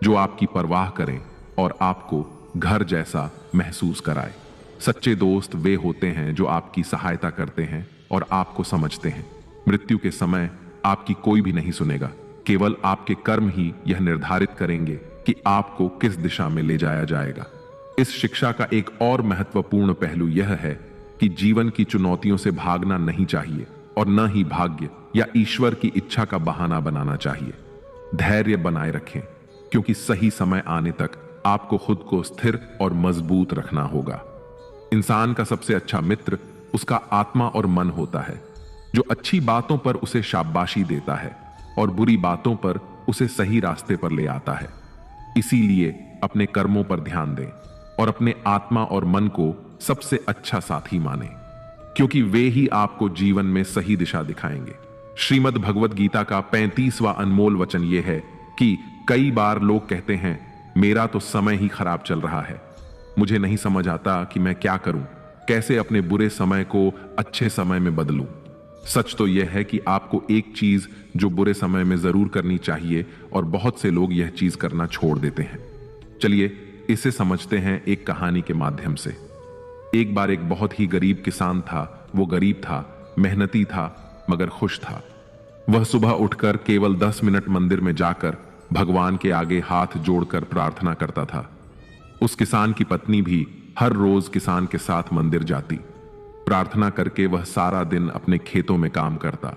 जो आपकी परवाह करें और आपको घर जैसा महसूस कराए। सच्चे दोस्त वे होते हैं जो आपकी सहायता करते हैं और आपको समझते हैं। मृत्यु के समय आपकी कोई भी नहीं सुनेगा, केवल आपके कर्म ही यह निर्धारित करेंगे कि आपको किस दिशा में ले जाया जाएगा। इस शिक्षा का एक और महत्वपूर्ण पहलू यह है कि जीवन की चुनौतियों से भागना नहीं चाहिए और न ही भाग्य या ईश्वर की इच्छा का बहाना बनाना चाहिए। धैर्य बनाए रखें, क्योंकि सही समय आने तक आपको खुद को स्थिर और मजबूत रखना होगा। इंसान का सबसे अच्छा मित्र उसका आत्मा और मन होता है, जो अच्छी बातों पर उसे शाबाशी देता है और बुरी बातों पर उसे सही रास्ते पर ले आता है। इसीलिए अपने कर्मों पर ध्यान दें और अपने आत्मा और मन को सबसे अच्छा साथी माने, क्योंकि वे ही आपको जीवन में सही दिशा दिखाएंगे। श्रीमद् भगवत गीता का 35वां अनमोल वचन यह है कि कई बार लोग कहते हैं, मेरा तो समय ही खराब चल रहा है, मुझे नहीं समझ आता कि मैं क्या करूं, कैसे अपने बुरे समय को अच्छे समय में बदलूं। सच तो यह है कि आपको एक चीज जो बुरे समय में जरूर करनी चाहिए और बहुत से लोग यह चीज करना छोड़ देते हैं। चलिए इसे समझते हैं एक कहानी के माध्यम से। एक बार एक बहुत ही गरीब किसान था। वो गरीब था, मेहनती था, मगर खुश था। वह सुबह उठकर केवल 10 मिनट मंदिर में जाकर भगवान के आगे हाथ जोड़कर प्रार्थना करता था। उस किसान की पत्नी भी हर रोज किसान के साथ मंदिर जाती। प्रार्थना करके वह सारा दिन अपने खेतों में काम करता।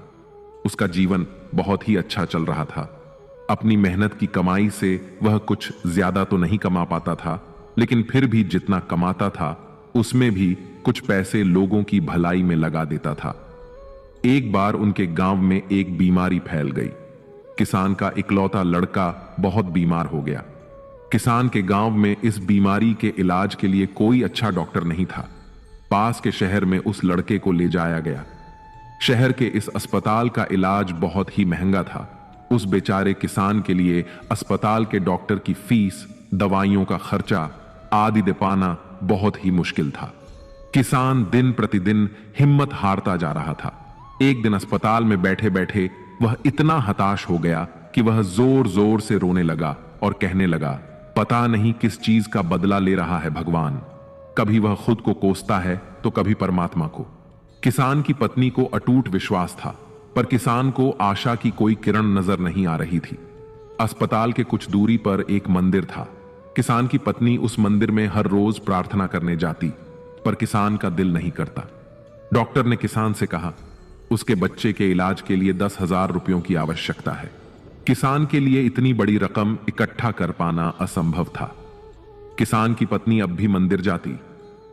उसका जीवन बहुत ही अच्छा चल रहा था। अपनी मेहनत की कमाई से वह कुछ ज्यादा तो नहीं कमा पाता था, लेकिन फिर भी जितना कमाता था उसमें भी कुछ पैसे लोगों की भलाई में लगा देता था एक बार उनके गांव में एक बीमारी फैल गई। किसान का इकलौता लड़का बहुत बीमार हो गया। किसान के गांव में इस बीमारी के इलाज के लिए कोई अच्छा डॉक्टर नहीं था। पास के शहर में उस लड़के को ले जाया गया। शहर के इस अस्पताल का इलाज बहुत ही महंगा था। उस बेचारे किसान के लिए अस्पताल के डॉक्टर की फीस, दवाइयों का खर्चा आदि दे पाना बहुत ही मुश्किल था। किसान दिन प्रतिदिन हिम्मत हारता जा रहा था। एक दिन अस्पताल में बैठे बैठे वह इतना हताश हो गया कि वह जोर जोर से रोने लगा और कहने लगा, पता नहीं किस चीज का बदला ले रहा है भगवान। कभी वह खुद को कोसता है तो कभी परमात्मा को। किसान की पत्नी को अटूट विश्वास था, पर किसान को आशा की कोई किरण नजर नहीं आ रही थी। अस्पताल के कुछ दूरी पर एक मंदिर था। किसान की पत्नी उस मंदिर में हर रोज प्रार्थना करने जाती, पर किसान का दिल नहीं करता। डॉक्टर ने किसान से कहा, उसके बच्चे के इलाज के लिए 10,000 रुपयों की आवश्यकता है। किसान के लिए इतनी बड़ी रकम इकट्ठा कर पाना असंभव था। किसान की पत्नी अब भी मंदिर जाती।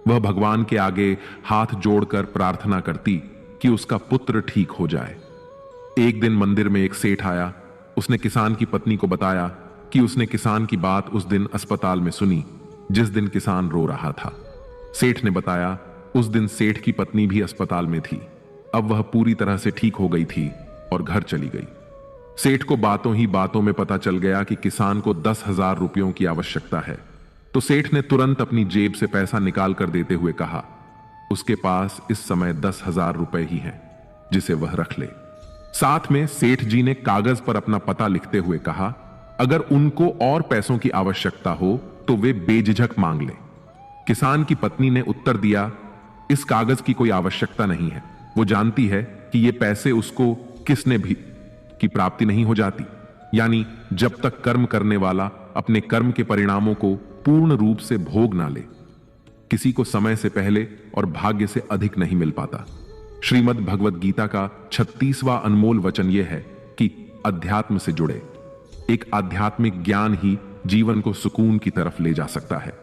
वह भगवान के आगे हाथ जोड़कर प्रार्थना करती कि उसका पुत्र ठीक हो जाए। एक दिन मंदिर में एक सेठ आया। उसने किसान की पत्नी को बताया कि उसने किसान की बात उस दिन अस्पताल में सुनी, जिस दिन किसान रो रहा था। सेठ ने बताया, उस दिन सेठ की पत्नी भी अस्पताल में थी। अब वह पूरी तरह से ठीक हो गई थी और घर चली गई। सेठ को बातों ही बातों में पता चल गया कि किसान को 10,000 रुपयों की आवश्यकता है। तो सेठ ने तुरंत अपनी जेब से पैसा निकाल कर देते हुए कहा, उसके पास इस समय 10,000 रुपए ही हैं, जिसे वह रख ले। साथ में सेठ जी ने कागज पर अपना पता लिखते हुए कहा, अगर उनको और पैसों की आवश्यकता हो तो वे बेझिझक मांग ले। किसान की पत्नी ने उत्तर दिया, इस कागज की कोई आवश्यकता नहीं है। वो जानती है कि ये पैसे उसको किसने भी की प्राप्ति नहीं हो जाती, यानी जब तक कर्म करने वाला अपने कर्म के परिणामों को पूर्ण रूप से भोग ना ले, किसी को समय से पहले और भाग्य से अधिक नहीं मिल पाता। श्रीमद् भगवद गीता का 36वां अनमोल वचन यह है कि अध्यात्म से जुड़े। एक आध्यात्मिक ज्ञान ही जीवन को सुकून की तरफ ले जा सकता है।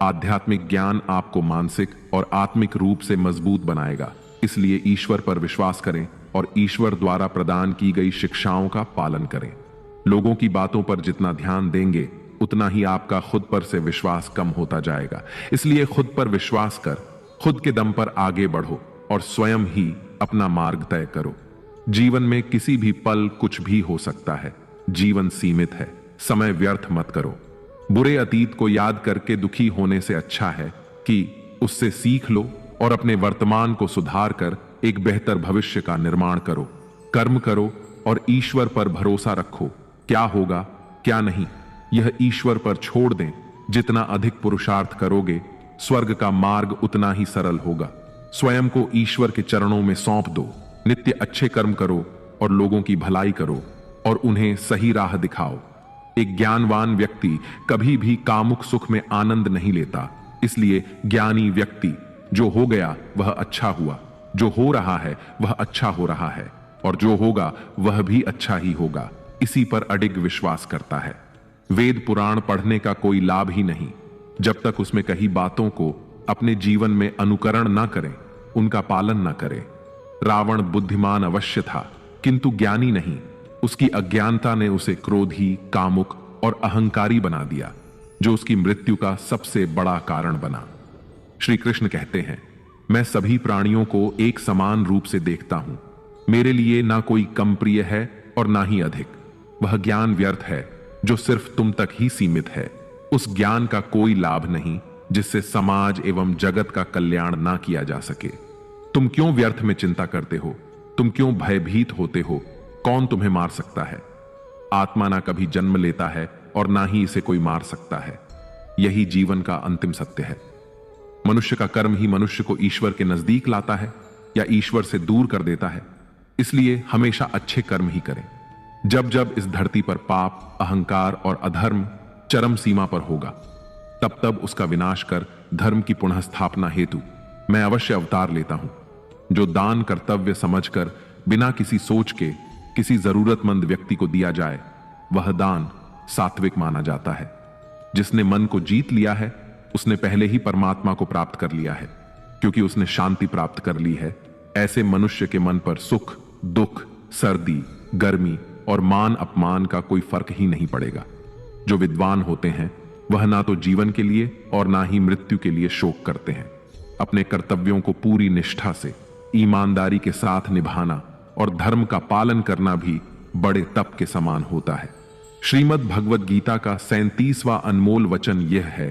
आध्यात्मिक ज्ञान आपको मानसिक और आत्मिक रूप से मजबूत बनाएगा। इसलिए ईश्वर पर विश्वास करें और ईश्वर द्वारा प्रदान की गई शिक्षाओं का पालन करें। लोगों की बातों पर जितना ध्यान देंगे, उतना ही आपका खुद पर से विश्वास कम होता जाएगा। इसलिए खुद पर विश्वास कर खुद के दम पर आगे बढ़ो और स्वयं ही अपना मार्ग तय करो। जीवन में किसी भी पल कुछ भी हो सकता है। जीवन सीमित है, समय व्यर्थ मत करो। बुरे अतीत को याद करके दुखी होने से अच्छा है कि उससे सीख लो और अपने वर्तमान को सुधार कर एक बेहतर भविष्य का निर्माण करो। कर्म करो और ईश्वर पर भरोसा रखो। क्या होगा क्या नहीं, यह ईश्वर पर छोड़ दें। जितना अधिक पुरुषार्थ करोगे, स्वर्ग का मार्ग उतना ही सरल होगा। स्वयं को ईश्वर के चरणों में सौंप दो। नित्य अच्छे कर्म करो और लोगों की भलाई करो और उन्हें सही राह दिखाओ। एक ज्ञानवान व्यक्ति कभी भी कामुक सुख में आनंद नहीं लेता। इसलिए ज्ञानी व्यक्ति जो हो गया वह अच्छा हुआ, जो हो रहा है वह अच्छा हो रहा है, और जो होगा वह भी अच्छा ही होगा, इसी पर अडिग विश्वास करता है। वेद पुराण पढ़ने का कोई लाभ ही नहीं जब तक उसमें कही बातों को अपने जीवन में अनुकरण ना करें, उनका पालन ना करें। रावण बुद्धिमान अवश्य था, किंतु ज्ञानी नहीं। उसकी अज्ञानता ने उसे क्रोधी, कामुक और अहंकारी बना दिया, जो उसकी मृत्यु का सबसे बड़ा कारण बना। श्री कृष्ण कहते हैं, मैं सभी प्राणियों को एक समान रूप से देखता हूं। मेरे लिए ना कोई कम प्रिय है और ना ही अधिक। वह ज्ञान व्यर्थ है जो सिर्फ तुम तक ही सीमित है। उस ज्ञान का कोई लाभ नहीं जिससे समाज एवं जगत का कल्याण ना किया जा सके। तुम क्यों व्यर्थ में चिंता करते हो? तुम क्यों भयभीत होते हो? कौन तुम्हें मार सकता है? आत्मा ना कभी जन्म लेता है और ना ही इसे कोई मार सकता है। यही जीवन का अंतिम सत्य है। मनुष्य का कर्म ही मनुष्य को ईश्वर के नजदीक लाता है या ईश्वर से दूर कर देता है। इसलिए हमेशा अच्छे कर्म ही करें। जब जब इस धरती पर पाप, अहंकार और अधर्म चरम सीमा पर होगा, तब तब उसका विनाश कर धर्म की पुनः स्थापना हेतु मैं अवश्य अवतार लेता हूं। जो दान कर्तव्य समझकर बिना किसी सोच के किसी जरूरतमंद व्यक्ति को दिया जाए, वह दान सात्विक माना जाता है। जिसने मन को जीत लिया है, उसने पहले ही परमात्मा को प्राप्त कर लिया है, क्योंकि उसने शांति प्राप्त कर ली है ऐसे मनुष्य के मन पर सुख दुख, सर्दी गर्मी और मान अपमान का कोई फर्क ही नहीं पड़ेगा। जो विद्वान होते हैं वह ना तो जीवन के लिए और ना ही मृत्यु के लिए शोक करते हैं। अपने कर्तव्यों को पूरी निष्ठा से ईमानदारी के साथ निभाना और धर्म का पालन करना भी बड़े तप के समान होता है। श्रीमद् भगवद गीता का 37वां अनमोल वचन यह है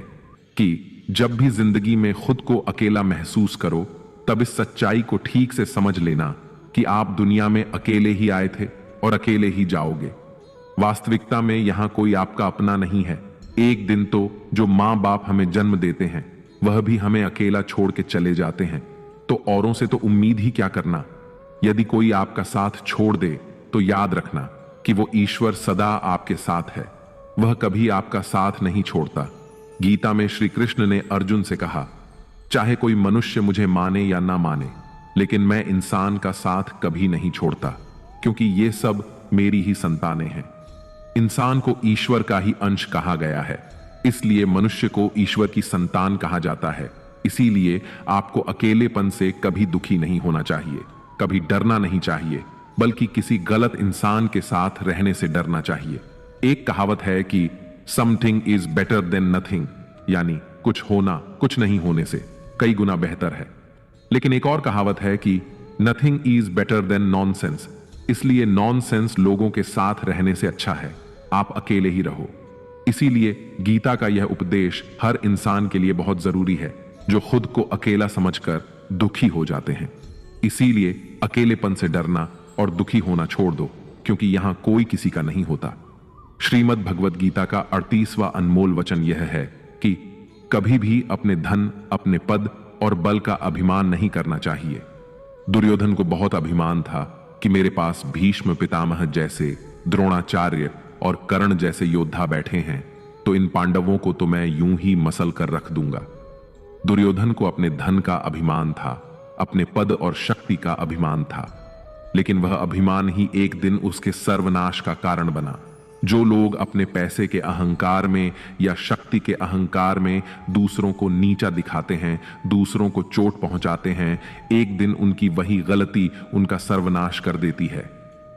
कि जब भी जिंदगी में खुद को अकेला महसूस करो तब इस सच्चाई को ठीक से समझ लेना कि आप दुनिया में अकेले ही आए थे और अकेले ही जाओगे। वास्तविकता में यहां कोई आपका अपना नहीं है। एक दिन तो जो मां बाप हमें जन्म देते हैं वह भी हमें अकेला छोड़ के चले जाते हैं, तो औरों से तो उम्मीद ही क्या करना। यदि कोई आपका साथ छोड़ दे तो याद रखना कि वो ईश्वर सदा आपके साथ है, वह कभी आपका साथ नहीं छोड़ता। गीता में श्री कृष्ण ने अर्जुन से कहा, चाहे कोई मनुष्य मुझे माने या ना माने, लेकिन मैं इंसान का साथ कभी नहीं छोड़ता, क्योंकि ये सब मेरी ही संतानें हैं। इंसान को ईश्वर का ही अंश कहा गया है, इसलिए मनुष्य को ईश्वर की संतान कहा जाता है। इसीलिए आपको अकेलेपन से कभी दुखी नहीं होना चाहिए, कभी डरना नहीं चाहिए, बल्कि किसी गलत इंसान के साथ रहने से डरना चाहिए। एक कहावत है कि something is better than nothing, यानी कुछ होना कुछ नहीं होने से कई गुना बेहतर है। लेकिन एक और कहावत है कि nothing is better than nonsense, इसलिए नॉनसेंस लोगों के साथ रहने से अच्छा है आप अकेले ही रहो। इसीलिए गीता का यह उपदेश हर इंसान के लिए बहुत जरूरी है जो खुद को अकेला समझकर दुखी हो जाते हैं। इसीलिए अकेलेपन से डरना और दुखी होना छोड़ दो, क्योंकि यहां कोई किसी का नहीं होता। श्रीमद् भगवद गीता का 38वां अनमोल वचन यह है कि कभी भी अपने धन, अपने पद और बल का अभिमान नहीं करना चाहिए। दुर्योधन को बहुत अभिमान था कि मेरे पास भीष्म पितामह जैसे, द्रोणाचार्य और कर्ण जैसे योद्धा बैठे हैं, तो इन पांडवों को तो मैं यूं ही मसल कर रख दूंगा। दुर्योधन को अपने धन का अभिमान था, अपने पद और शक्ति का अभिमान था, लेकिन वह अभिमान ही एक दिन उसके सर्वनाश का कारण बना। जो लोग अपने पैसे के अहंकार में या शक्ति के अहंकार में दूसरों को नीचा दिखाते हैं, दूसरों को चोट पहुंचाते हैं, एक दिन उनकी वही गलती उनका सर्वनाश कर देती है।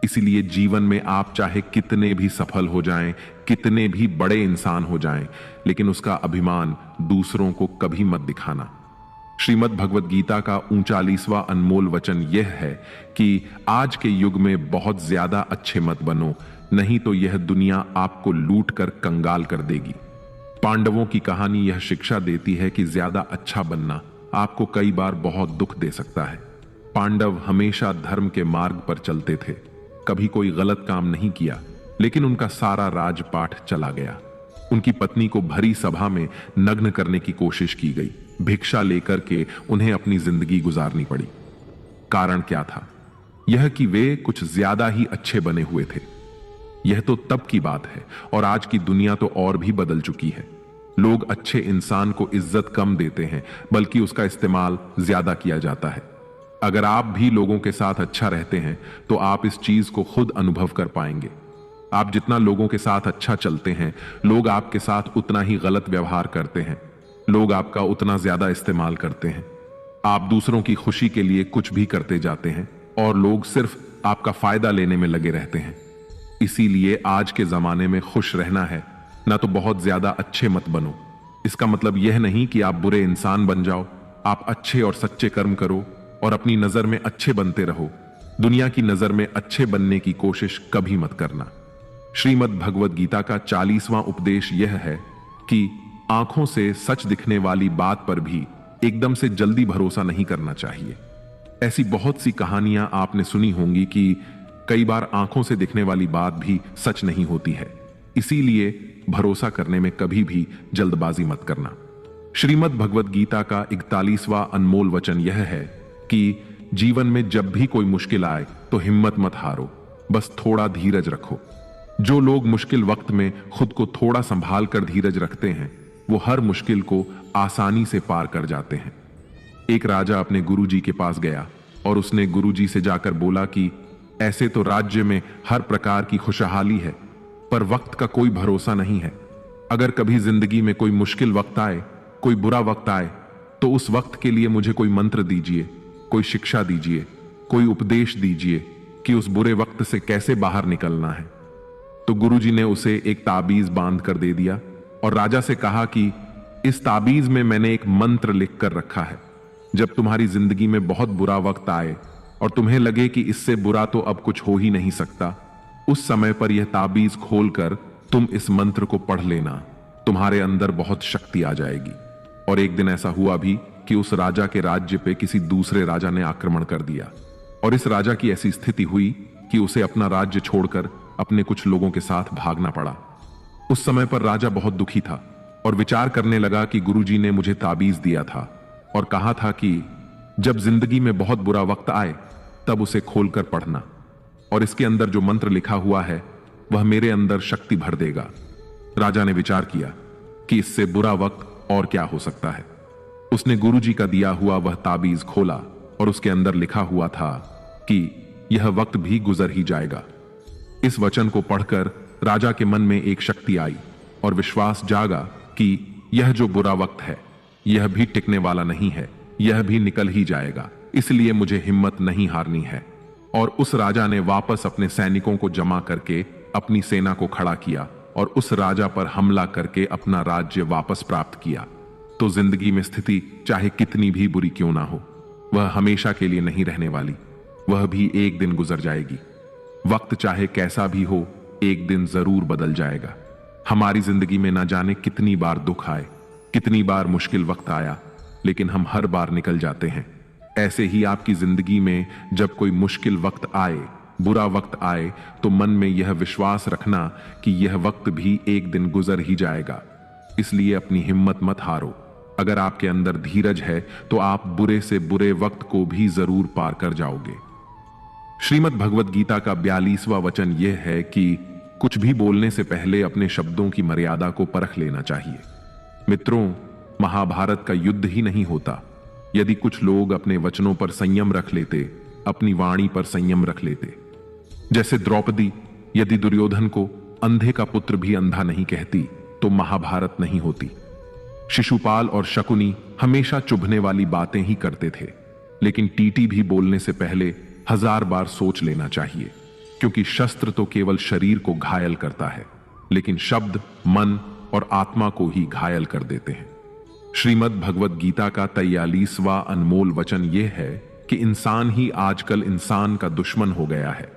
इसलिए जीवन में आप चाहे कितने भी सफल हो जाएं, कितने भी बड़े इंसान हो जाएं, लेकिन उसका अभिमान दूसरों को कभी मत दिखाना। श्रीमद् भगवद गीता का 39वां अनमोल वचन यह है कि आज के युग में बहुत ज्यादा अच्छे मत बनो, नहीं तो यह दुनिया आपको लूट कर कंगाल कर देगी। पांडवों की कहानी यह शिक्षा देती है कि ज्यादा अच्छा बनना आपको कई बार बहुत दुख दे सकता है। पांडव हमेशा धर्म के मार्ग पर चलते थे, कभी कोई गलत काम नहीं किया, लेकिन उनका सारा राजपाट चला गया। उनकी पत्नी को भरी सभा में नग्न करने की कोशिश की गई, भिक्षा लेकर के उन्हें अपनी जिंदगी गुजारनी पड़ी। कारण क्या था? यह कि वे कुछ ज्यादा ही अच्छे बने हुए थे। यह तो तब की बात है, और आज की दुनिया तो और भी बदल चुकी है। लोग अच्छे इंसान को इज्जत कम देते हैं, बल्कि उसका इस्तेमाल ज्यादा किया जाता है। अगर आप भी लोगों के साथ अच्छा रहते हैं तो आप इस चीज को खुद अनुभव कर पाएंगे। आप जितना लोगों के साथ अच्छा चलते हैं, लोग आपके साथ उतना ही गलत व्यवहार करते हैं, लोग आपका उतना ज्यादा इस्तेमाल करते हैं। आप दूसरों की खुशी के लिए कुछ भी करते जाते हैं और लोग सिर्फ आपका फायदा लेने में लगे रहते हैं। इसीलिए आज के जमाने में खुश रहना है, ना तो बहुत ज्यादा अच्छे मत बनो। इसका मतलब यह नहीं कि आप बुरे इंसान बन जाओ। आप अच्छे और सच्चे कर्म करो और अपनी नजर में अच्छे बनते रहो। दुनिया की नजर में अच्छे बनने की कोशिश कभी मत करना। श्रीमद् भगवद गीता का 40वां उपदेश यह है कि आंखों से सच दिखने वाली बात पर भी एकदम से जल्दी भरोसा नहीं करना चाहिए। ऐसी बहुत सी कहानियां आपने सुनी होंगी कि कई बार आंखों से दिखने वाली बात भी सच नहीं होती है। इसीलिए भरोसा करने में कभी भी जल्दबाजी मत करना। श्रीमद् भगवद गीता का 41वां अनमोल वचन यह है कि जीवन में जब भी कोई मुश्किल आए तो हिम्मत मत हारो, बस थोड़ा धीरज रखो। जो लोग मुश्किल वक्त में खुद को थोड़ा संभाल कर धीरज रखते हैं, वो हर मुश्किल को आसानी से पार कर जाते हैं। एक राजा अपने गुरुजी के पास गया और उसने गुरुजी से जाकर बोला कि ऐसे तो राज्य में हर प्रकार की खुशहाली है, पर वक्त का कोई भरोसा नहीं है। अगर कभी जिंदगी में कोई मुश्किल वक्त आए, कोई बुरा वक्त आए, तो उस वक्त के लिए मुझे कोई मंत्र दीजिए, कोई शिक्षा दीजिए कोई उपदेश दीजिए कि उस बुरे वक्त से कैसे बाहर निकलना है। तो गुरुजी ने उसे एक ताबीज बांध कर दे दिया और राजा से कहा कि इस ताबीज में मैंने एक मंत्र लिख कर रखा है। जब तुम्हारी जिंदगी में बहुत बुरा वक्त आए और तुम्हें लगे कि इससे बुरा तो अब कुछ हो ही नहीं सकता, उस समय पर यह ताबीज खोलकर तुम इस मंत्र को पढ़ लेना, तुम्हारे अंदर बहुत शक्ति आ जाएगी। और एक दिन ऐसा हुआ भी कि उस राजा के राज्य पे किसी दूसरे राजा ने आक्रमण कर दिया और इस राजा की ऐसी स्थिति हुई कि उसे अपना राज्य छोड़कर अपने कुछ लोगों के साथ भागना पड़ा। उस समय पर राजा बहुत दुखी था और विचार करने लगा कि गुरुजी ने मुझे ताबीज दिया था और कहा था कि जब जिंदगी में बहुत बुरा वक्त आए तब उसे खोलकर पढ़ना, और इसके अंदर जो मंत्र लिखा हुआ है वह मेरे अंदर शक्ति भर देगा। राजा ने विचार किया कि इससे बुरा वक्त और क्या हो सकता है। उसने गुरुजी का दिया हुआ वह ताबीज खोला और उसके अंदर लिखा हुआ था कि यह वक्त भी गुजर ही जाएगा। इस वचन को पढ़कर राजा के मन में एक शक्ति आई और विश्वास जागा कि यह जो बुरा वक्त है यह भी टिकने वाला नहीं है, यह भी निकल ही जाएगा, इसलिए मुझे हिम्मत नहीं हारनी है। और उस राजा ने वापस अपने सैनिकों को जमा करके अपनी सेना को खड़ा किया और उस राजा पर हमला करके अपना राज्य वापस प्राप्त किया। तो जिंदगी में स्थिति चाहे कितनी भी बुरी क्यों ना हो, वह हमेशा के लिए नहीं रहने वाली, वह भी एक दिन गुजर जाएगी। वक्त चाहे कैसा भी हो, एक दिन जरूर बदल जाएगा। हमारी जिंदगी में ना जाने कितनी बार दुख आए, कितनी बार मुश्किल वक्त आया, लेकिन हम हर बार निकल जाते हैं। ऐसे ही आपकी जिंदगी में जब कोई मुश्किल वक्त आए, बुरा वक्त आए, तो मन में यह विश्वास रखना कि यह वक्त भी एक दिन गुजर ही जाएगा। इसलिए अपनी हिम्मत मत हारो। अगर आपके अंदर धीरज है तो आप बुरे से बुरे वक्त को भी जरूर पार कर जाओगे। श्रीमद् भगवद गीता का 42वां वचन यह है कि कुछ भी बोलने से पहले अपने शब्दों की मर्यादा को परख लेना चाहिए। मित्रों, महाभारत का युद्ध ही नहीं होता यदि कुछ लोग अपने वचनों पर संयम रख लेते, अपनी वाणी पर संयम रख लेते। जैसे द्रौपदी यदि दुर्योधन को अंधे का पुत्र भी अंधा नहीं कहती तो महाभारत नहीं होती। शिशुपाल और शकुनी हमेशा चुभने वाली बातें ही करते थे, लेकिन टीटी भी बोलने से पहले 1000 बार सोच लेना चाहिए, क्योंकि शस्त्र तो केवल शरीर को घायल करता है, लेकिन शब्द मन और आत्मा को ही घायल कर देते हैं। श्रीमद् भगवद गीता का 43वां अनमोल वचन यह है कि इंसान ही आजकल इंसान का दुश्मन हो गया है।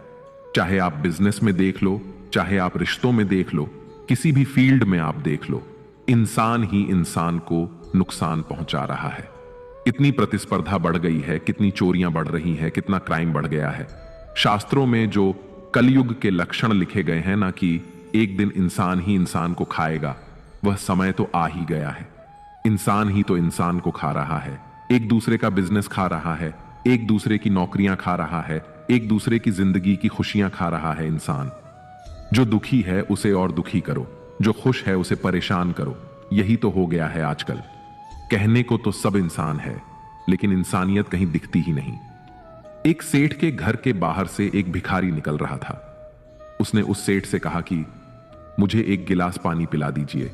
चाहे आप बिजनेस में देख लो, चाहे आप रिश्तों में देख लो, किसी भी फील्ड में आप देख लो, इंसान ही इंसान को नुकसान पहुंचा रहा है। इतनी प्रतिस्पर्धा बढ़ गई है, कितनी चोरियां बढ़ रही हैं, कितना क्राइम बढ़ गया है। शास्त्रों में जो कलयुग के लक्षण लिखे गए हैं ना, कि एक दिन इंसान ही इंसान को खाएगा, वह समय तो आ ही गया है। इंसान ही तो इंसान को खा रहा है, एक दूसरे का बिजनेस खा रहा है, एक दूसरे की नौकरियां खा रहा है, एक दूसरे की जिंदगी की खुशियां खा रहा है। इंसान जो दुखी है उसे और दुखी करो, जो खुश है उसे परेशान करो। यही तो हो गया है आजकल। कहने को तो सब इंसान है, लेकिन इंसानियत कहीं दिखती ही नहीं। एक सेठ के घर के बाहर से एक भिखारी निकल रहा था। उसने उस सेठ से कहा कि मुझे एक गिलास पानी पिला दीजिए,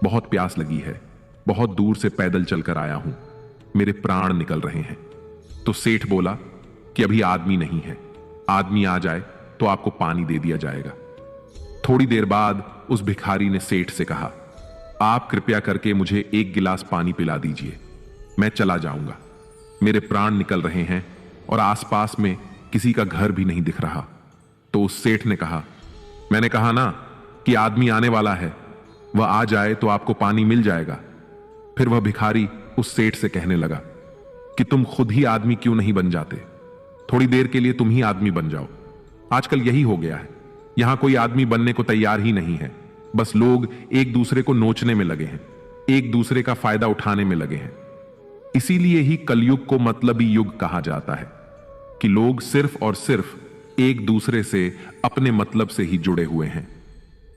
बहुत प्यास लगी है, बहुत दूर से पैदल चलकर आया हूं, मेरे प्राण निकल रहे हैं। तो सेठ बोला कि अभी आदमी नहीं है, आदमी आ जाए तो आपको पानी दे दिया जाएगा। थोड़ी देर बाद उस भिखारी ने सेठ से कहा, आप कृपया करके मुझे एक गिलास पानी पिला दीजिए, मैं चला जाऊंगा, मेरे प्राण निकल रहे हैं और आसपास में किसी का घर भी नहीं दिख रहा। तो उस सेठ ने कहा, मैंने कहा ना कि आदमी आने वाला है, वह आ जाए तो आपको पानी मिल जाएगा। फिर वह भिखारी उस सेठ से कहने लगा कि तुम खुद ही आदमी क्यों नहीं बन जाते, थोड़ी देर के लिए तुम ही आदमी बन जाओ। आजकल यही हो गया है, यहां कोई आदमी बनने को तैयार ही नहीं है, बस लोग एक दूसरे को नोचने में लगे हैं, एक दूसरे का फायदा उठाने में लगे हैं। इसीलिए ही कलयुग को मतलबी युग कहा जाता है कि लोग सिर्फ और सिर्फ एक दूसरे से अपने मतलब से ही जुड़े हुए हैं।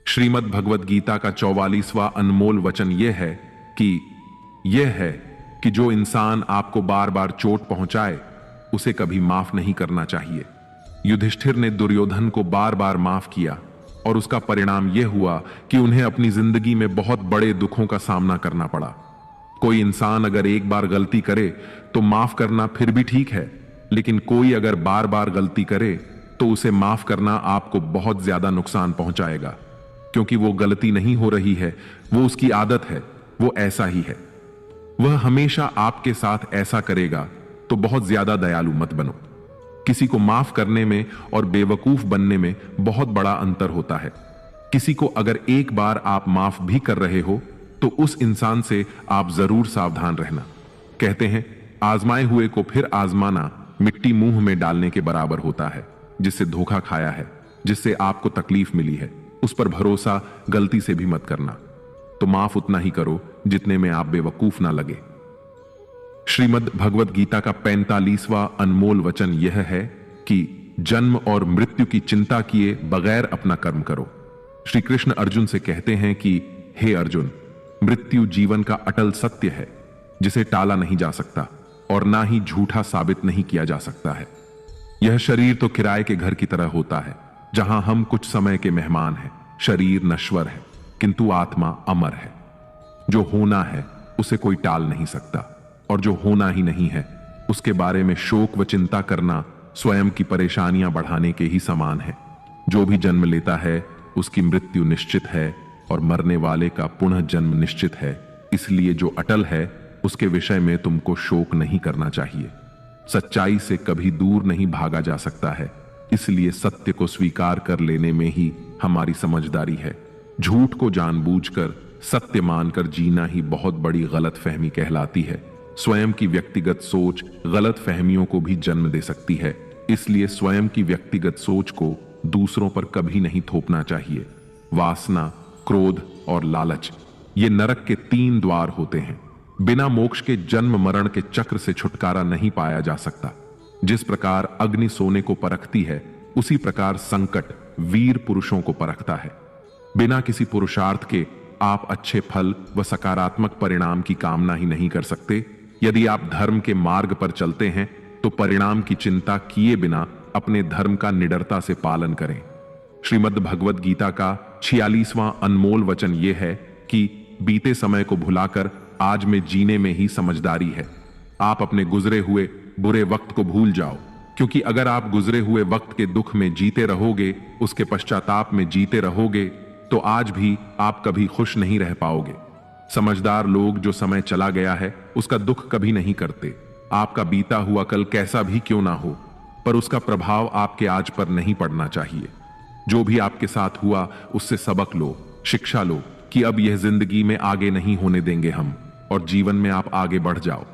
श्रीमद् भगवद गीता का 44वां अनमोल वचन यह है कि जो इंसान आपको बार बार चोट पहुंचाए उसे कभी माफ नहीं करना चाहिए। युधिष्ठिर ने दुर्योधन को बार बार माफ किया और उसका परिणाम यह हुआ कि उन्हें अपनी जिंदगी में बहुत बड़े दुखों का सामना करना पड़ा। कोई इंसान अगर एक बार गलती करे तो माफ करना फिर भी ठीक है, लेकिन कोई अगर बार बार गलती करे तो उसे माफ करना आपको बहुत ज्यादा नुकसान पहुंचाएगा, क्योंकि वो गलती नहीं हो रही है, वो उसकी आदत है, वो ऐसा ही है। वह हमेशा आपके साथ ऐसा करेगा, तो बहुत ज्यादा दयालु मत बनो। किसी को माफ करने में और बेवकूफ बनने में बहुत बड़ा अंतर होता है। किसी को अगर एक बार आप माफ भी कर रहे हो तो उस इंसान से आप जरूर सावधान रहना। कहते हैं, आजमाए हुए को फिर आजमाना मिट्टी मुंह में डालने के बराबर होता है। जिससे धोखा खाया है, जिससे आपको तकलीफ मिली है, उस पर भरोसा गलती से भी मत करना। तो माफ उतना ही करो जितने में आप बेवकूफ ना लगे। श्रीमद् भगवत गीता का 45वां अनमोल वचन यह है कि जन्म और मृत्यु की चिंता किए बगैर अपना कर्म करो। श्री कृष्ण अर्जुन से कहते हैं कि हे अर्जुन, मृत्यु जीवन का अटल सत्य है, जिसे टाला नहीं जा सकता और ना ही झूठा साबित नहीं किया जा सकता है। यह शरीर तो किराए के घर की तरह होता है, जहां हम कुछ समय के मेहमान हैं। शरीर नश्वर है, किंतु आत्मा अमर है। जो होना है उसे कोई टाल नहीं सकता, और जो होना ही नहीं है उसके बारे में शोक व चिंता करना स्वयं की परेशानियां बढ़ाने के ही समान है। जो भी जन्म लेता है उसकी मृत्यु निश्चित है, और मरने वाले का पुनः जन्म निश्चित है। इसलिए जो अटल है उसके विषय में तुमको शोक नहीं करना चाहिए। सच्चाई से कभी दूर नहीं भागा जा सकता है, इसलिए सत्य को स्वीकार कर लेने में ही हमारी समझदारी है। झूठ को जानबूझकर सत्य मानकर जीना ही बहुत बड़ी गलतफहमी कहलाती है। स्वयं की व्यक्तिगत सोच गलत फहमियों को भी जन्म दे सकती है, इसलिए स्वयं की व्यक्तिगत सोच को दूसरों पर कभी नहीं थोपना चाहिए। वासना, क्रोध और लालच, ये नरक के 3 द्वार होते हैं। बिना मोक्ष के जन्म मरण के चक्र से छुटकारा नहीं पाया जा सकता। जिस प्रकार अग्नि सोने को परखती है, उसी प्रकार संकट वीर पुरुषों को परखता है। बिना किसी पुरुषार्थ के आप अच्छे फल व सकारात्मक परिणाम की कामना ही नहीं कर सकते। यदि आप धर्म के मार्ग पर चलते हैं तो परिणाम की चिंता किए बिना अपने धर्म का निडरता से पालन करें। श्रीमद् भगवत गीता का 46वां अनमोल वचन यह है कि बीते समय को भुलाकर आज में जीने में ही समझदारी है। आप अपने गुजरे हुए बुरे वक्त को भूल जाओ, क्योंकि अगर आप गुजरे हुए वक्त के दुख में जीते रहोगे, उसके पश्चाताप में जीते रहोगे, तो आज भी आप कभी खुश नहीं रह पाओगे। समझदार लोग जो समय चला गया है उसका दुख कभी नहीं करते। आपका बीता हुआ कल कैसा भी क्यों ना हो, पर उसका प्रभाव आपके आज पर नहीं पड़ना चाहिए। जो भी आपके साथ हुआ उससे सबक लो, शिक्षा लो कि अब यह जिंदगी में आगे नहीं होने देंगे हम, और जीवन में आप आगे बढ़ जाओ।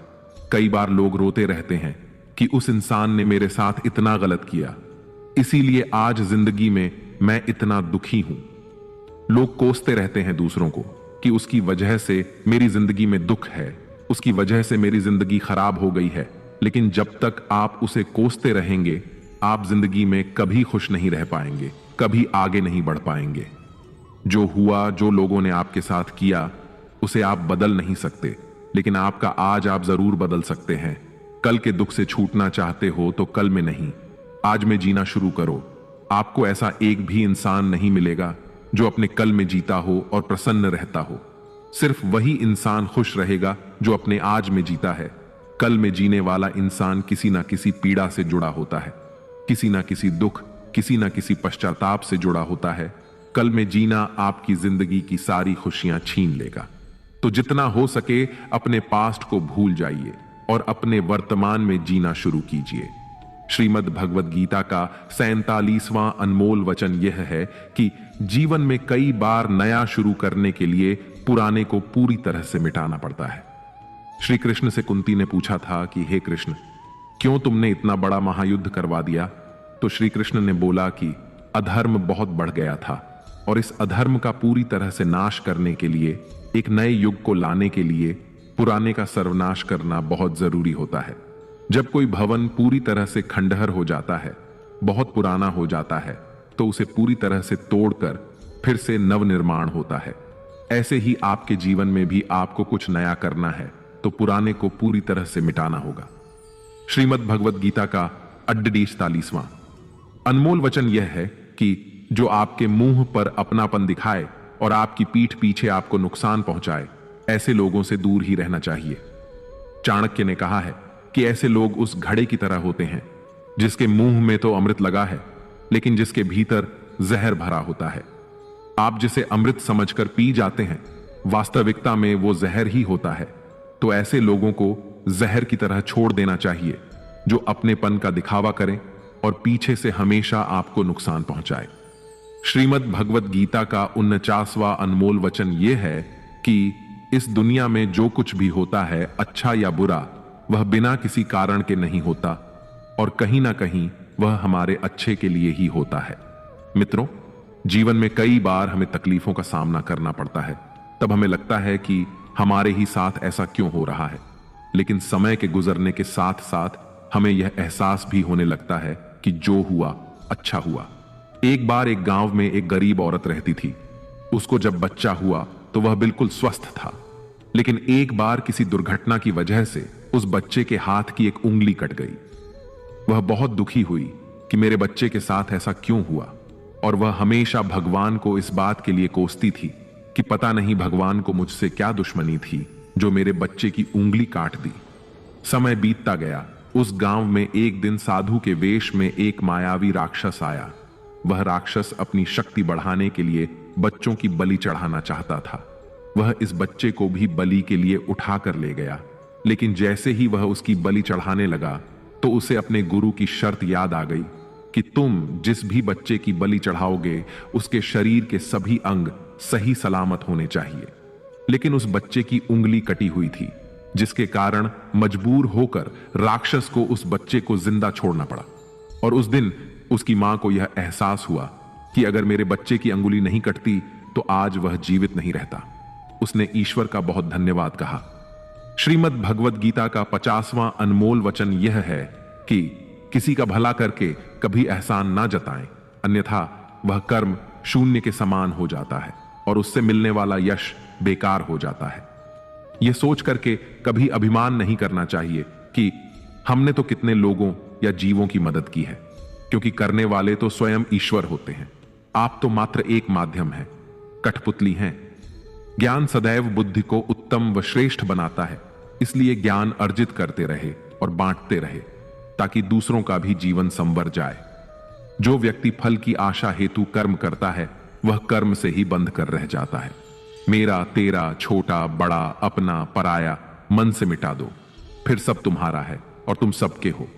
कई बार लोग रोते रहते हैं कि उस इंसान ने मेरे साथ इतना गलत किया, इसीलिए आज जिंदगी में मैं इतना दुखी हूं। लोग कोसते रहते हैं दूसरों को कि उसकी वजह से मेरी जिंदगी में दुख है, उसकी वजह से मेरी जिंदगी खराब हो गई है। लेकिन जब तक आप उसे कोसते रहेंगे, आप जिंदगी में कभी खुश नहीं रह पाएंगे, कभी आगे नहीं बढ़ पाएंगे। जो हुआ, जो लोगों ने आपके साथ किया, उसे आप बदल नहीं सकते, लेकिन आपका आज आप जरूर बदल सकते हैं। कल के दुख से छूटना चाहते हो तो कल में नहीं, आज में जीना शुरू करो। आपको ऐसा एक भी इंसान नहीं मिलेगा जो अपने कल में जीता हो और प्रसन्न रहता हो। सिर्फ वही इंसान खुश रहेगा जो अपने आज में जीता है। कल में जीने वाला इंसान किसी ना किसी पीड़ा से जुड़ा होता है, किसी ना किसी दुख, किसी ना किसी पश्चाताप से जुड़ा होता है। कल में जीना आपकी जिंदगी की सारी खुशियां छीन लेगा। तो जितना हो सके अपने पास्ट को भूल जाइए और अपने वर्तमान में जीना शुरू कीजिए। श्रीमद् भगवत गीता का 47वां अनमोल वचन यह है कि जीवन में कई बार नया शुरू करने के लिए पुराने को पूरी तरह से मिटाना पड़ता है। श्री कृष्ण से कुंती ने पूछा था कि हे कृष्ण, क्यों तुमने इतना बड़ा महायुद्ध करवा दिया? तो श्री कृष्ण ने बोला कि अधर्म बहुत बढ़ गया था, और इस अधर्म का पूरी तरह से नाश करने के लिए, एक नए युग को लाने के लिए पुराने का सर्वनाश करना बहुत जरूरी होता है। जब कोई भवन पूरी तरह से खंडहर हो जाता है, बहुत पुराना हो जाता है, तो उसे पूरी तरह से तोड़कर फिर से नवनिर्माण होता है। ऐसे ही आपके जीवन में भी आपको कुछ नया करना है तो पुराने को पूरी तरह से मिटाना होगा। श्रीमद् भगवत गीता का 48वां अनमोल वचन यह है कि जो आपके मुंह पर अपनापन दिखाए और आपकी पीठ पीछे आपको नुकसान पहुंचाए, ऐसे लोगों से दूर ही रहना चाहिए। चाणक्य ने कहा है कि ऐसे लोग उस घड़े की तरह होते हैं जिसके मुंह में तो अमृत लगा है, लेकिन जिसके भीतर जहर भरा होता है। आप जिसे अमृत समझकर पी जाते हैं, वास्तविकता में वो जहर ही होता है। तो ऐसे लोगों को जहर की तरह छोड़ देना चाहिए जो अपनेपन का दिखावा करें और पीछे से हमेशा आपको नुकसान पहुंचाए। श्रीमद् भगवत गीता का 49वां अनमोल वचन यह है कि इस दुनिया में जो कुछ भी होता है, अच्छा या बुरा, वह बिना किसी कारण के नहीं होता और कहीं ना कहीं वह हमारे अच्छे के लिए ही होता है। मित्रों, जीवन में कई बार हमें तकलीफों का सामना करना पड़ता है। तब हमें लगता है कि हमारे ही साथ ऐसा क्यों हो रहा है, लेकिन समय के गुजरने के साथ साथ हमें यह एहसास भी होने लगता है कि जो हुआ अच्छा हुआ। एक बार एक गांव में एक गरीब औरत रहती थी। उसको जब बच्चा हुआ तो वह बिल्कुल स्वस्थ था, लेकिन एक बार किसी दुर्घटना की वजह से उस बच्चे के हाथ की एक उंगली कट गई। वह बहुत दुखी हुई कि मेरे बच्चे के साथ ऐसा क्यों हुआ, और वह हमेशा भगवान को इस बात के लिए कोसती थी कि पता नहीं भगवान को मुझसे क्या दुश्मनी थी जो मेरे बच्चे की उंगली काट दी। समय बीतता गया। उस गांव में एक दिन साधु के वेश में एक मायावी राक्षस आया। वह राक्षस अपनी शक्ति बढ़ाने के लिए बच्चों की बलि चढ़ाना चाहता था। वह इस बच्चे को भी बलि के लिए उठा कर ले गया, लेकिन जैसे ही वह उसकी बलि चढ़ाने लगा तो उसे अपने गुरु की शर्त याद आ गई कि तुम जिस भी बच्चे की बलि चढ़ाओगे उसके शरीर के सभी अंग सही सलामत होने चाहिए। लेकिन उस बच्चे की उंगली कटी हुई थी, जिसके कारण मजबूर होकर राक्षस को उस बच्चे को जिंदा छोड़ना पड़ा। और उस दिन उसकी मां को यह एहसास हुआ कि अगर मेरे बच्चे की अंगुली नहीं कटती तो आज वह जीवित नहीं रहता। उसने ईश्वर का बहुत धन्यवाद कहा। श्रीमद् भगवत गीता का 50वां अनमोल वचन यह है कि किसी का भला करके कभी एहसान ना जताएं, अन्यथा वह कर्म शून्य के समान हो जाता है और उससे मिलने वाला यश बेकार हो जाता है। यह सोच करके कभी अभिमान नहीं करना चाहिए कि हमने तो कितने लोगों या जीवों की मदद की है, क्योंकि करने वाले तो स्वयं ईश्वर होते हैं। आप तो मात्र एक माध्यम है, कठपुतली हैं। ज्ञान सदैव बुद्धि को उत्तम व श्रेष्ठ बनाता है, इसलिए ज्ञान अर्जित करते रहे और बांटते रहे ताकि दूसरों का भी जीवन संवर जाए। जो व्यक्ति फल की आशा हेतु कर्म करता है वह कर्म से ही बंध कर रह जाता है। मेरा तेरा, छोटा बड़ा, अपना पराया मन से मिटा दो, फिर सब तुम्हारा है और तुम सबके हो।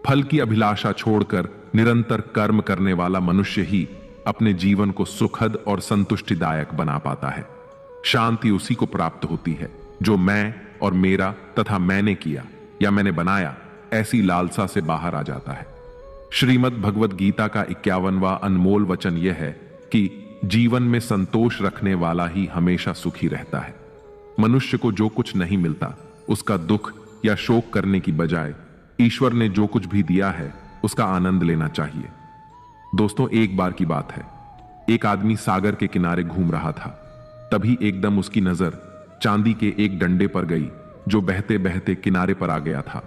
फल की अभिलाषा छोड़कर निरंतर कर्म करने वाला मनुष्य ही अपने जीवन को सुखद और संतुष्टिदायक बना पाता है। शांति उसी को प्राप्त होती है जो मैं और मेरा तथा मैंने किया या मैंने बनाया ऐसी लालसा से बाहर आ जाता है। श्रीमद् भगवत गीता का 51वां अनमोल वचन यह है कि जीवन में संतोष रखने वाला ही हमेशा सुखी रहता है। मनुष्य को जो कुछ नहीं मिलता उसका दुख या शोक करने की बजाय ईश्वर ने जो कुछ भी दिया है उसका आनंद लेना चाहिए। दोस्तों, एक बार की बात है, एक आदमी सागर के किनारे घूम रहा था। तभी एकदम उसकी नजर चांदी के एक डंडे पर गई जो बहते बहते किनारे पर आ गया था।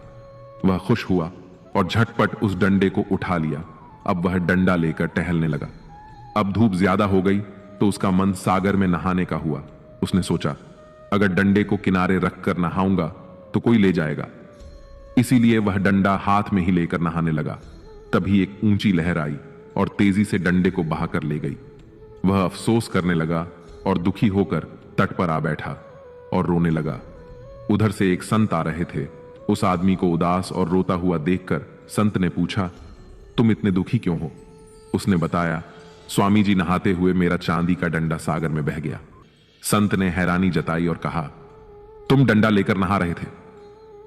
वह खुश हुआ और झटपट उस डंडे को उठा लिया। अब वह डंडा लेकर टहलने लगा। अब धूप ज्यादा हो गई तो उसका मन सागर में नहाने का हुआ। उसने सोचा, अगर डंडे को किनारे रखकर नहाऊंगा तो कोई ले जाएगा। इसीलिए वह डंडा हाथ में ही लेकर नहाने लगा। तभी एक ऊंची लहर आई और तेजी से डंडे को बहाकर ले गई। वह अफसोस करने लगा और दुखी होकर तट पर आ बैठा और रोने लगा। उधर से एक संत आ रहे थे। उस आदमी को उदास और रोता हुआ देखकर संत ने पूछा, तुम इतने दुखी क्यों हो? उसने बताया, स्वामी जी, नहाते हुए मेरा चांदी का डंडा सागर में बह गया। संत ने हैरानी जताई और कहा, तुम डंडा लेकर नहा रहे थे?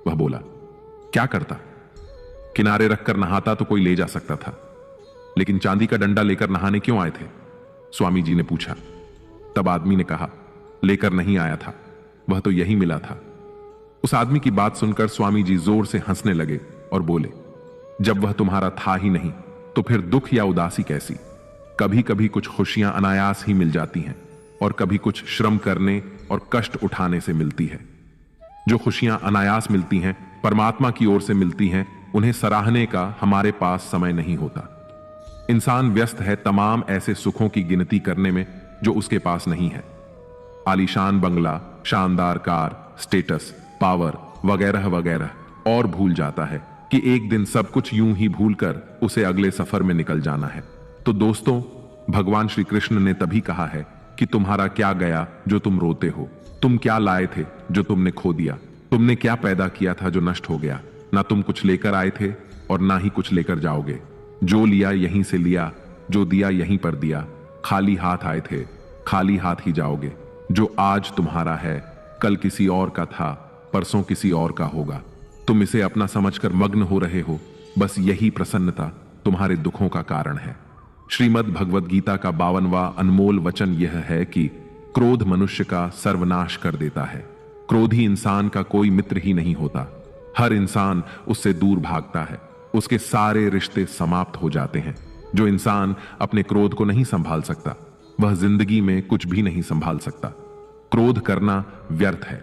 वह बोला, क्या करता, किनारे रखकर नहाता तो कोई ले जा सकता था, लेकिन चांदी का डंडा लेकर नहाने क्यों आए थे? स्वामी जी ने पूछा। तब आदमी ने कहा, लेकर नहीं आया था, वह तो यही मिला था। उस आदमी की बात सुनकर स्वामी जी जोर से हंसने लगे और बोले, जब वह तुम्हारा था ही नहीं तो फिर दुख या उदासी कैसी? कभी कभी कुछ खुशियां अनायास ही मिल जाती हैं और कभी कुछ श्रम करने और कष्ट उठाने से मिलती है। जो खुशियां अनायास मिलती हैं, परमात्मा की ओर से मिलती हैं, उन्हें सराहने का हमारे पास समय नहीं होता। इंसान व्यस्त है तमाम ऐसे सुखों की गिनती करने में जो उसके पास नहीं है। आलीशान बंगला, शानदार कार, स्टेटस, पावर वगैरह वगैरह और भूल जाता है कि एक दिन सब कुछ यूं ही भूलकर उसे अगले सफर में निकल जाना है। तो दोस्तों, भगवान श्री कृष्ण ने तभी कहा है कि तुम्हारा क्या गया जो तुम रोते हो, तुम क्या लाए थे जो तुमने खो दिया, तुमने क्या पैदा किया था जो नष्ट हो गया। ना तुम कुछ लेकर आए थे और ना ही कुछ लेकर जाओगे। जो लिया यहीं से लिया, जो दिया यहीं पर दिया। खाली हाथ आए थे, खाली हाथ ही जाओगे। जो आज तुम्हारा है कल किसी और का था, परसों किसी और का होगा। तुम इसे अपना समझकर मग्न हो रहे हो, बस यही प्रसन्नता तुम्हारे दुखों का कारण है। श्रीमद् भगवद गीता का 52वां अनमोल वचन यह है कि क्रोध मनुष्य का सर्वनाश कर देता है। क्रोधी इंसान का कोई मित्र ही नहीं होता। हर इंसान उससे दूर भागता है, उसके सारे रिश्ते समाप्त हो जाते हैं। जो इंसान अपने क्रोध को नहीं संभाल सकता, वह जिंदगी में कुछ भी नहीं संभाल सकता। क्रोध करना व्यर्थ है।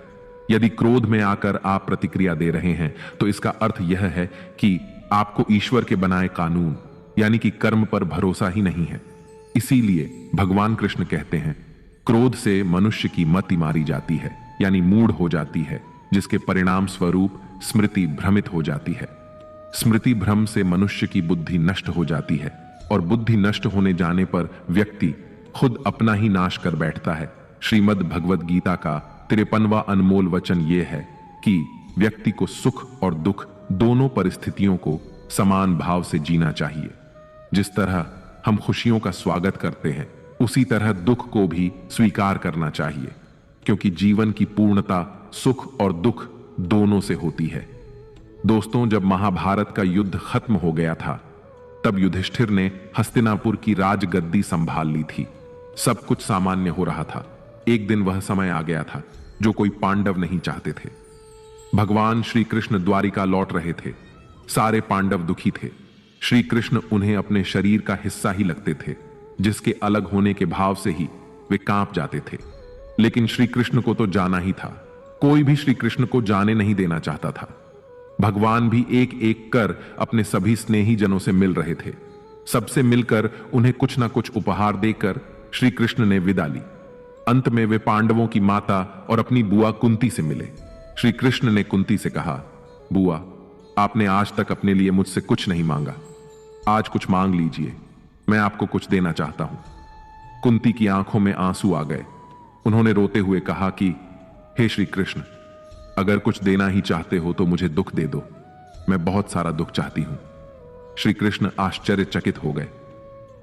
यदि क्रोध में आकर आप प्रतिक्रिया दे रहे हैं तो इसका अर्थ यह है कि आपको ईश्वर के बनाए कानून यानी कि कर्म पर भरोसा ही नहीं है। इसीलिए भगवान कृष्ण कहते हैं, क्रोध से मनुष्य की मति मारी जाती है, यानी मूढ़ हो जाती है, जिसके परिणाम स्वरूप स्मृति भ्रमित हो जाती है। स्मृति भ्रम से मनुष्य की बुद्धि नष्ट हो जाती है और बुद्धि नष्ट होने जाने पर व्यक्ति खुद अपना ही नाश कर बैठता है। श्रीमद् भगवद गीता का 53वां अनमोल वचन यह है कि व्यक्ति को सुख और दुख दोनों परिस्थितियों को समान भाव से जीना चाहिए। जिस तरह हम खुशियों का स्वागत करते हैं, उसी तरह दुख को भी स्वीकार करना चाहिए, क्योंकि जीवन की पूर्णता सुख और दुख दोनों से होती है। दोस्तों, जब महाभारत का युद्ध खत्म हो गया था, तब युधिष्ठिर ने हस्तिनापुर की राजगद्दी संभाल ली थी। सब कुछ सामान्य हो रहा था। एक दिन वह समय आ गया था जो कोई पांडव नहीं चाहते थे। भगवान श्री कृष्ण द्वारिका लौट रहे थे। सारे पांडव दुखी थे। श्री कृष्ण उन्हें अपने शरीर का हिस्सा ही लगते थे, जिसके अलग होने के भाव से ही वे कांप जाते थे। लेकिन श्री कृष्ण को तो जाना ही था। कोई भी श्री कृष्ण को जाने नहीं देना चाहता था। भगवान भी एक एक कर अपने सभी स्नेही जनों से मिल रहे थे। सबसे मिलकर उन्हें कुछ ना कुछ उपहार देकर श्री कृष्ण ने विदा ली। अंत में वे पांडवों की माता और अपनी बुआ कुंती से मिले। श्री कृष्ण ने कुंती से कहा, बुआ, आपने आज तक अपने लिए मुझसे कुछ नहीं मांगा, आज कुछ मांग लीजिए, मैं आपको कुछ देना चाहता हूं। कुंती की आंखों में आंसू आ गए। उन्होंने रोते हुए कहा कि हे श्री कृष्ण, अगर कुछ देना ही चाहते हो तो मुझे दुख दे दो, मैं बहुत सारा दुख चाहती हूं। श्री कृष्ण आश्चर्यचकित हो गए।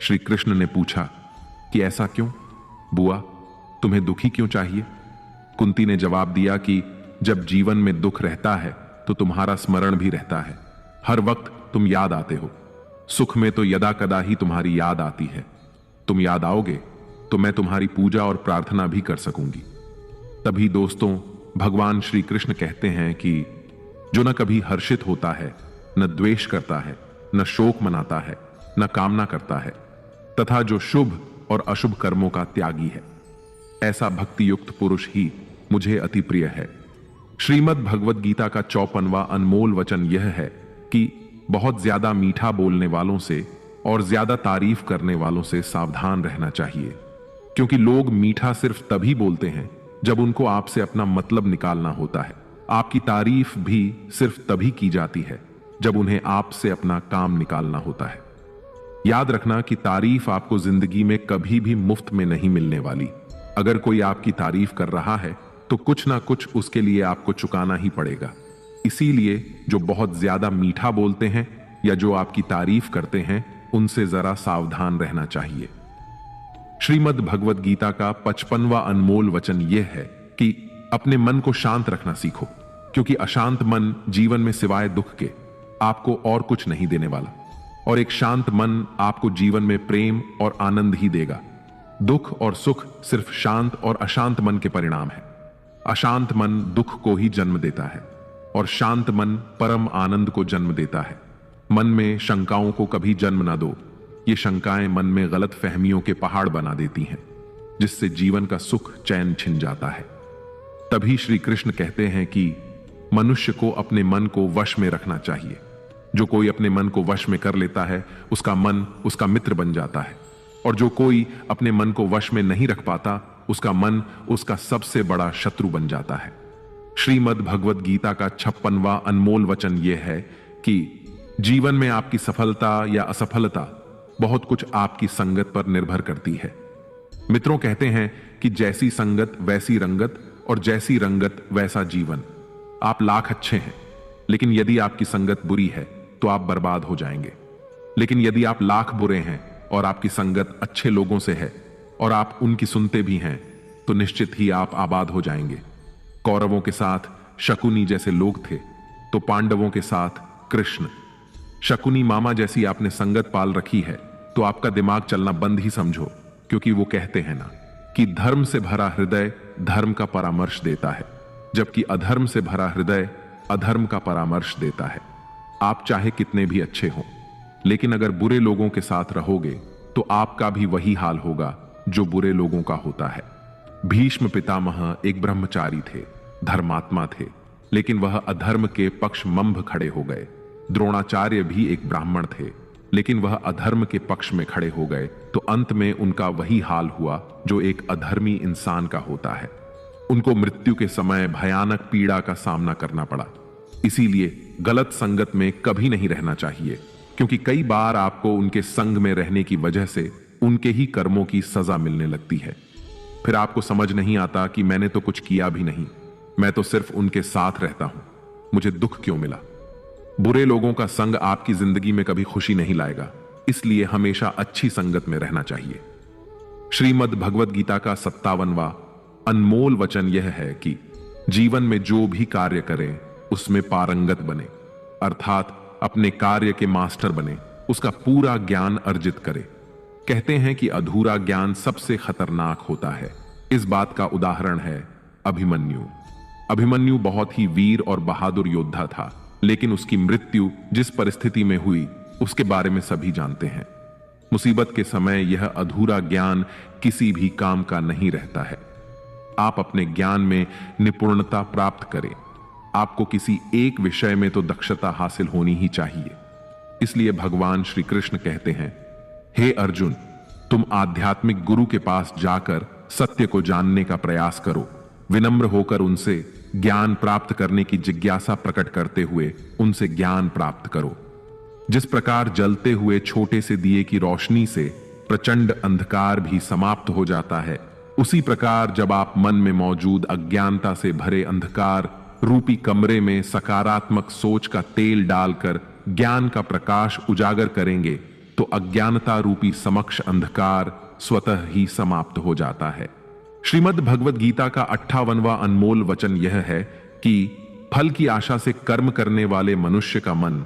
श्री कृष्ण ने पूछा कि ऐसा क्यों? बुआ, तुम्हें दुखी क्यों चाहिए? कुंती ने जवाब दिया कि जब जीवन में दुख रहता है तो तुम्हारा स्मरण भी रहता है। हर वक्त तुम याद आते हो। सुख में तो यदा कदा ही तुम्हारी याद आती है। तुम याद आओगे तो मैं तुम्हारी पूजा और प्रार्थना भी कर सकूंगी। तभी दोस्तों, भगवान श्री कृष्ण कहते हैं कि जो न कभी हर्षित होता है, न द्वेष करता है, न शोक मनाता है, न कामना करता है, तथा जो शुभ और अशुभ कर्मों का त्यागी है, ऐसा भक्ति युक्त पुरुष ही मुझे अति प्रिय है। श्रीमद् भगवद गीता का 54वां अनमोल वचन यह है कि बहुत ज्यादा मीठा बोलने वालों से और ज्यादा तारीफ करने वालों से सावधान रहना चाहिए, क्योंकि लोग मीठा सिर्फ तभी बोलते हैं जब उनको आपसे अपना मतलब निकालना होता है। आपकी तारीफ भी सिर्फ तभी की जाती है जब उन्हें आपसे अपना काम निकालना होता है। याद रखना कि तारीफ आपको जिंदगी में कभी भी मुफ्त में नहीं मिलने वाली। अगर कोई आपकी तारीफ कर रहा है तो कुछ ना कुछ उसके लिए आपको चुकाना ही पड़ेगा। इसीलिए जो बहुत ज्यादा मीठा बोलते हैं या जो आपकी तारीफ करते हैं, उनसे जरा सावधान रहना चाहिए। श्रीमद् भगवद गीता का 55वां अनमोल वचन यह है कि अपने मन को शांत रखना सीखो, क्योंकि अशांत मन जीवन में सिवाय दुख के आपको और कुछ नहीं देने वाला, और एक शांत मन आपको जीवन में प्रेम और आनंद ही देगा। दुख और सुख सिर्फ शांत और अशांत मन के परिणाम है। अशांत मन दुख को ही जन्म देता है और शांत मन परम आनंद को जन्म देता है। मन में शंकाओं को कभी जन्म ना दो। ये शंकाएं मन में गलत फहमियों के पहाड़ बना देती हैं, जिससे जीवन का सुख चैन छिन जाता है। तभी श्री कृष्ण कहते हैं कि मनुष्य को अपने मन को वश में रखना चाहिए। जो कोई अपने मन को वश में कर लेता है, उसका मन उसका मित्र बन जाता है, और जो कोई अपने मन को वश में नहीं रख पाता, उसका मन उसका सबसे बड़ा शत्रु बन जाता है। श्रीमद् भगवद गीता का 56वां अनमोल वचन यह है कि जीवन में आपकी सफलता या असफलता बहुत कुछ आपकी संगत पर निर्भर करती है। मित्रों कहते हैं कि जैसी संगत वैसी रंगत और जैसी रंगत वैसा जीवन। आप लाख अच्छे हैं, लेकिन यदि आपकी संगत बुरी है तो आप बर्बाद हो जाएंगे। लेकिन यदि आप लाख बुरे हैं और आपकी संगत अच्छे लोगों से है और आप उनकी सुनते भी हैं, तो निश्चित ही आप आबाद हो जाएंगे। कौरवों के साथ शकुनी जैसे लोग थे, तो पांडवों के साथ कृष्ण। शकुनी मामा जैसी आपने संगत पाल रखी है तो आपका दिमाग चलना बंद ही समझो, क्योंकि वो कहते हैं ना कि धर्म से भरा हृदय धर्म का परामर्श देता है, जबकि अधर्म से भरा हृदय अधर्म का परामर्श देता है। आप चाहे कितने भी अच्छे हों, लेकिन अगर बुरे लोगों के साथ रहोगे तो आपका भी वही हाल होगा जो बुरे लोगों का होता है। भीष्म पितामह एक ब्रह्मचारी थे, धर्मात्मा थे, लेकिन वह अधर्म के पक्ष मंभ खड़े हो गए। द्रोणाचार्य भी एक ब्राह्मण थे, लेकिन वह अधर्म के पक्ष में खड़े हो गए, तो अंत में उनका वही हाल हुआ जो एक अधर्मी इंसान का होता है। उनको मृत्यु के समय भयानक पीड़ा का सामना करना पड़ा। इसीलिए गलत संगत में कभी नहीं रहना चाहिए, क्योंकि कई बार आपको उनके संग में रहने की वजह से उनके ही कर्मों की सजा मिलने लगती है। फिर आपको समझ नहीं आता कि मैंने तो कुछ किया भी नहीं, मैं तो सिर्फ उनके साथ रहता हूं, मुझे दुख क्यों मिला। बुरे लोगों का संग आपकी जिंदगी में कभी खुशी नहीं लाएगा, इसलिए हमेशा अच्छी संगत में रहना चाहिए। श्रीमद् भगवद गीता का 57वां अनमोल वचन यह है कि जीवन में जो भी कार्य करें उसमें पारंगत बने, अर्थात अपने कार्य के मास्टर बने, उसका पूरा ज्ञान अर्जित करें। कहते हैं कि अधूरा ज्ञान सबसे खतरनाक होता है। इस बात का उदाहरण है अभिमन्यु। अभिमन्यु बहुत ही वीर और बहादुर योद्धा था, लेकिन उसकी मृत्यु जिस परिस्थिति में हुई उसके बारे में सभी जानते हैं। मुसीबत के समय यह अधूरा ज्ञान किसी भी काम का नहीं रहता है। आप अपने ज्ञान में निपुणता प्राप्त करें। आपको किसी एक विषय में तो दक्षता हासिल होनी ही चाहिए। इसलिए भगवान श्री कृष्ण कहते हैं, हे अर्जुन, तुम आध्यात्मिक गुरु के पास जाकर सत्य को जानने का प्रयास करो। विनम्र होकर उनसे ज्ञान प्राप्त करने की जिज्ञासा प्रकट करते हुए उनसे ज्ञान प्राप्त करो। जिस प्रकार जलते हुए छोटे से दिए की रोशनी से प्रचंड अंधकार भी समाप्त हो जाता है, उसी प्रकार जब आप मन में मौजूद अज्ञानता से भरे अंधकार रूपी कमरे में सकारात्मक सोच का तेल डालकर ज्ञान का प्रकाश उजागर करेंगे, तो अज्ञानता रूपी समक्ष अंधकार स्वतः ही समाप्त हो जाता है। श्रीमद् भगवद गीता का 58वां अनमोल वचन यह है कि फल की आशा से कर्म करने वाले मनुष्य का मन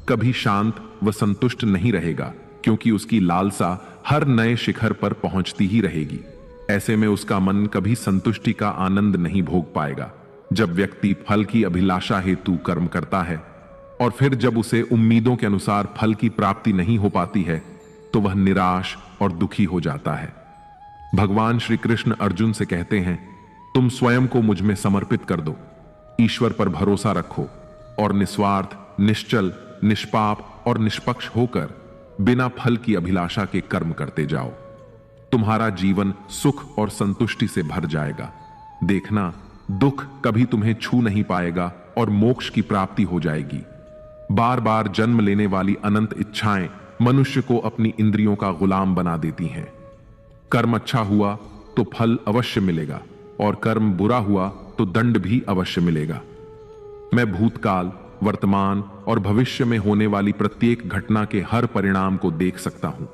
कभी शांत व संतुष्ट नहीं रहेगा, क्योंकि उसकी लालसा हर नए शिखर पर पहुंचती ही रहेगी। ऐसे में उसका मन कभी संतुष्टि का आनंद नहीं भोग पाएगा। जब व्यक्ति फल की अभिलाषा हेतु कर्म करता है और फिर जब उसे उम्मीदों के अनुसार फल की प्राप्ति नहीं हो पाती है, तो वह निराश और दुखी हो जाता है। भगवान श्री कृष्ण अर्जुन से कहते हैं, तुम स्वयं को मुझ में समर्पित कर दो, ईश्वर पर भरोसा रखो और निस्वार्थ, निश्चल, निष्पाप और निष्पक्ष होकर बिना फल की अभिलाषा के कर्म करते जाओ। तुम्हारा जीवन सुख और संतुष्टि से भर जाएगा। देखना, दुख कभी तुम्हें छू नहीं पाएगा और मोक्ष की प्राप्ति हो जाएगी। बार बार जन्म लेने वाली अनंत इच्छाएं मनुष्य को अपनी इंद्रियों का गुलाम बना देती हैं। कर्म अच्छा हुआ तो फल अवश्य मिलेगा और कर्म बुरा हुआ तो दंड भी अवश्य मिलेगा। मैं भूतकाल, वर्तमान और भविष्य में होने वाली प्रत्येक घटना के हर परिणाम को देख सकता हूं।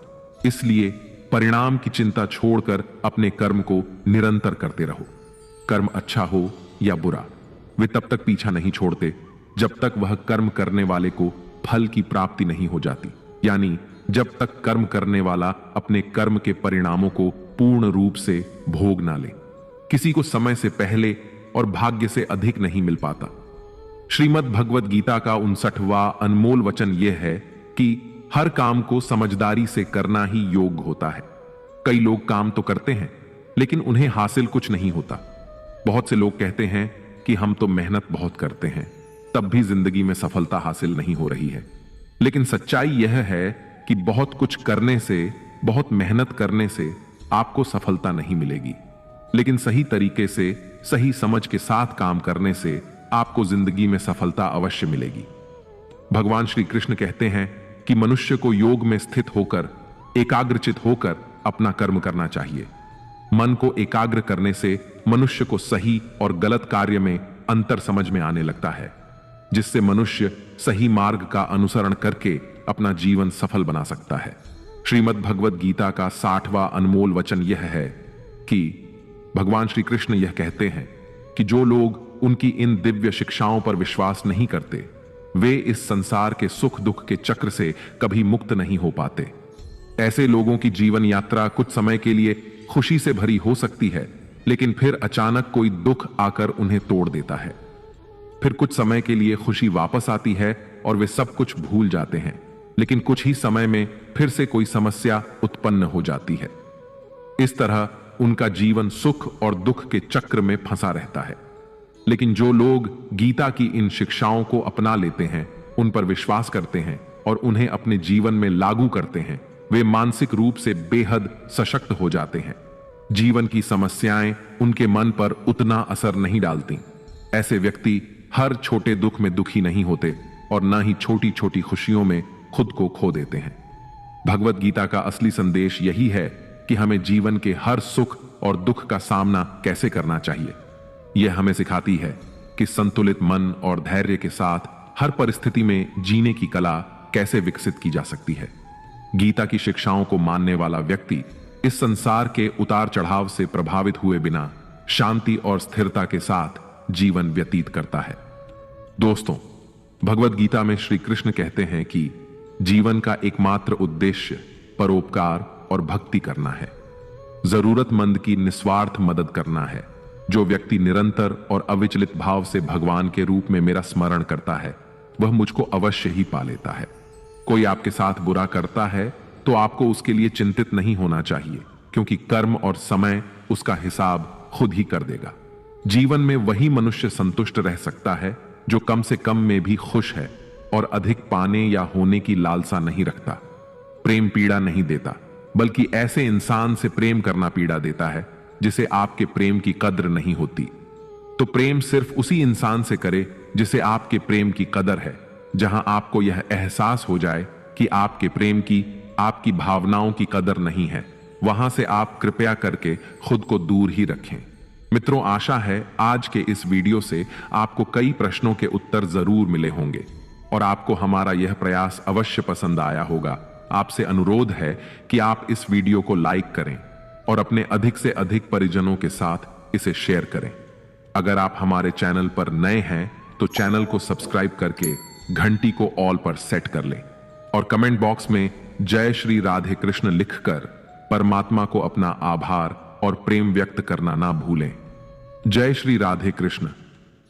इसलिए परिणाम की चिंता छोड़कर अपने कर्म को निरंतर करते रहो। कर्म अच्छा हो या बुरा, वे तब तक पीछा नहीं छोड़ते जब तक वह कर्म करने वाले को फल की प्राप्ति नहीं हो जाती, यानी जब तक कर्म करने वाला अपने कर्म के परिणामों को पूर्ण रूप से भोग ना ले। किसी को समय से पहले और भाग्य से अधिक नहीं मिल पाता। श्रीमद् भगवद गीता का 59वां अनमोल वचन यह है कि हर काम को समझदारी से करना ही योग्य होता है। कई लोग काम तो करते हैं, लेकिन उन्हें हासिल कुछ नहीं होता। बहुत से लोग कहते हैं कि हम तो मेहनत बहुत करते हैं, तब भी जिंदगी में सफलता हासिल नहीं हो रही है। लेकिन सच्चाई यह है कि बहुत कुछ करने से, बहुत मेहनत करने से आपको सफलता नहीं मिलेगी। लेकिन सही तरीके से, सही समझ के साथ काम करने से आपको जिंदगी में सफलता अवश्य मिलेगी। भगवान श्री कृष्ण कहते हैं कि मनुष्य को योग में स्थित होकर, एकाग्रचित होकर अपना कर्म करना चाहिए। मन को एकाग्र करने से मनुष्य को सही और गलत कार्य में अंतर समझ में आने लगता है, जिससे मनुष्य सही मार्ग का अनुसरण करके अपना जीवन सफल बना सकता है। श्रीमद् भगवद गीता का 60वां अनमोल वचन यह है कि भगवान श्री कृष्ण यह कहते हैं कि जो लोग उनकी इन दिव्य शिक्षाओं पर विश्वास नहीं करते, वे इस संसार के सुख दुख के चक्र से कभी मुक्त नहीं हो पाते। ऐसे लोगों की जीवन यात्रा कुछ समय के लिए खुशी से भरी हो सकती है, लेकिन फिर अचानक कोई दुख आकर उन्हें तोड़ देता है। फिर कुछ समय के लिए खुशी वापस आती है और वे सब कुछ भूल जाते हैं, लेकिन कुछ ही समय में फिर से कोई समस्या उत्पन्न हो जाती है। इस तरह उनका जीवन सुख और दुख के चक्र में फंसा रहता है। लेकिन जो लोग गीता की इन शिक्षाओं को अपना लेते हैं, उन पर विश्वास करते हैं और उन्हें अपने जीवन में लागू करते हैं, वे मानसिक रूप से बेहद सशक्त हो जाते हैं। जीवन की समस्याएं उनके मन पर उतना असर नहीं डालती। ऐसे व्यक्ति हर छोटे दुख में दुखी नहीं होते और न ही छोटी छोटी खुशियों में खुद को खो देते हैं। भगवत गीता का असली संदेश यही है कि हमें जीवन के हर सुख और दुख का सामना कैसे करना चाहिए। यह हमें सिखाती है कि संतुलित मन और धैर्य के साथ हर परिस्थिति में जीने की कला कैसे विकसित की जा सकती है। गीता की शिक्षाओं को मानने वाला व्यक्ति इस संसार के उतार चढ़ाव से प्रभावित हुए बिना शांति और स्थिरता के साथ जीवन व्यतीत करता है। दोस्तों, भगवत गीता में श्री कृष्ण कहते हैं कि जीवन का एकमात्र उद्देश्य परोपकार और भक्ति करना है, जरूरतमंद की निस्वार्थ मदद करना है। जो व्यक्ति निरंतर और अविचलित भाव से भगवान के रूप में मेरा स्मरण करता है, वह मुझको अवश्य ही पा लेता है। कोई आपके साथ बुरा करता है तो आपको उसके लिए चिंतित नहीं होना चाहिए, क्योंकि कर्म और समय उसका हिसाब खुद ही कर देगा। जीवन में वही मनुष्य संतुष्ट रह सकता है जो कम से कम में भी खुश है और अधिक पाने या होने की लालसा नहीं रखता। प्रेम पीड़ा नहीं देता, बल्कि ऐसे इंसान से प्रेम करना पीड़ा देता है जिसे आपके प्रेम की कद्र नहीं होती। तो प्रेम सिर्फ उसी इंसान से करे जिसे आपके प्रेम की कदर है। जहां आपको यह एहसास हो जाए कि आपके प्रेम की, आपकी भावनाओं की कदर नहीं है, वहां से आप कृपया करके खुद को दूर ही रखें। मित्रों, आशा है आज के इस वीडियो से आपको कई प्रश्नों के उत्तर जरूर मिले होंगे और आपको हमारा यह प्रयास अवश्य पसंद आया होगा। आपसे अनुरोध है कि आप इस वीडियो को लाइक करें और अपने अधिक से अधिक परिजनों के साथ इसे शेयर करें। अगर आप हमारे चैनल पर नए हैं तो चैनल को सब्सक्राइब करके घंटी को ऑल पर सेट कर लें और कमेंट बॉक्स में जय श्री राधे कृष्ण लिखकर परमात्मा को अपना आभार और प्रेम व्यक्त करना ना भूलें। जय श्री राधे कृष्ण।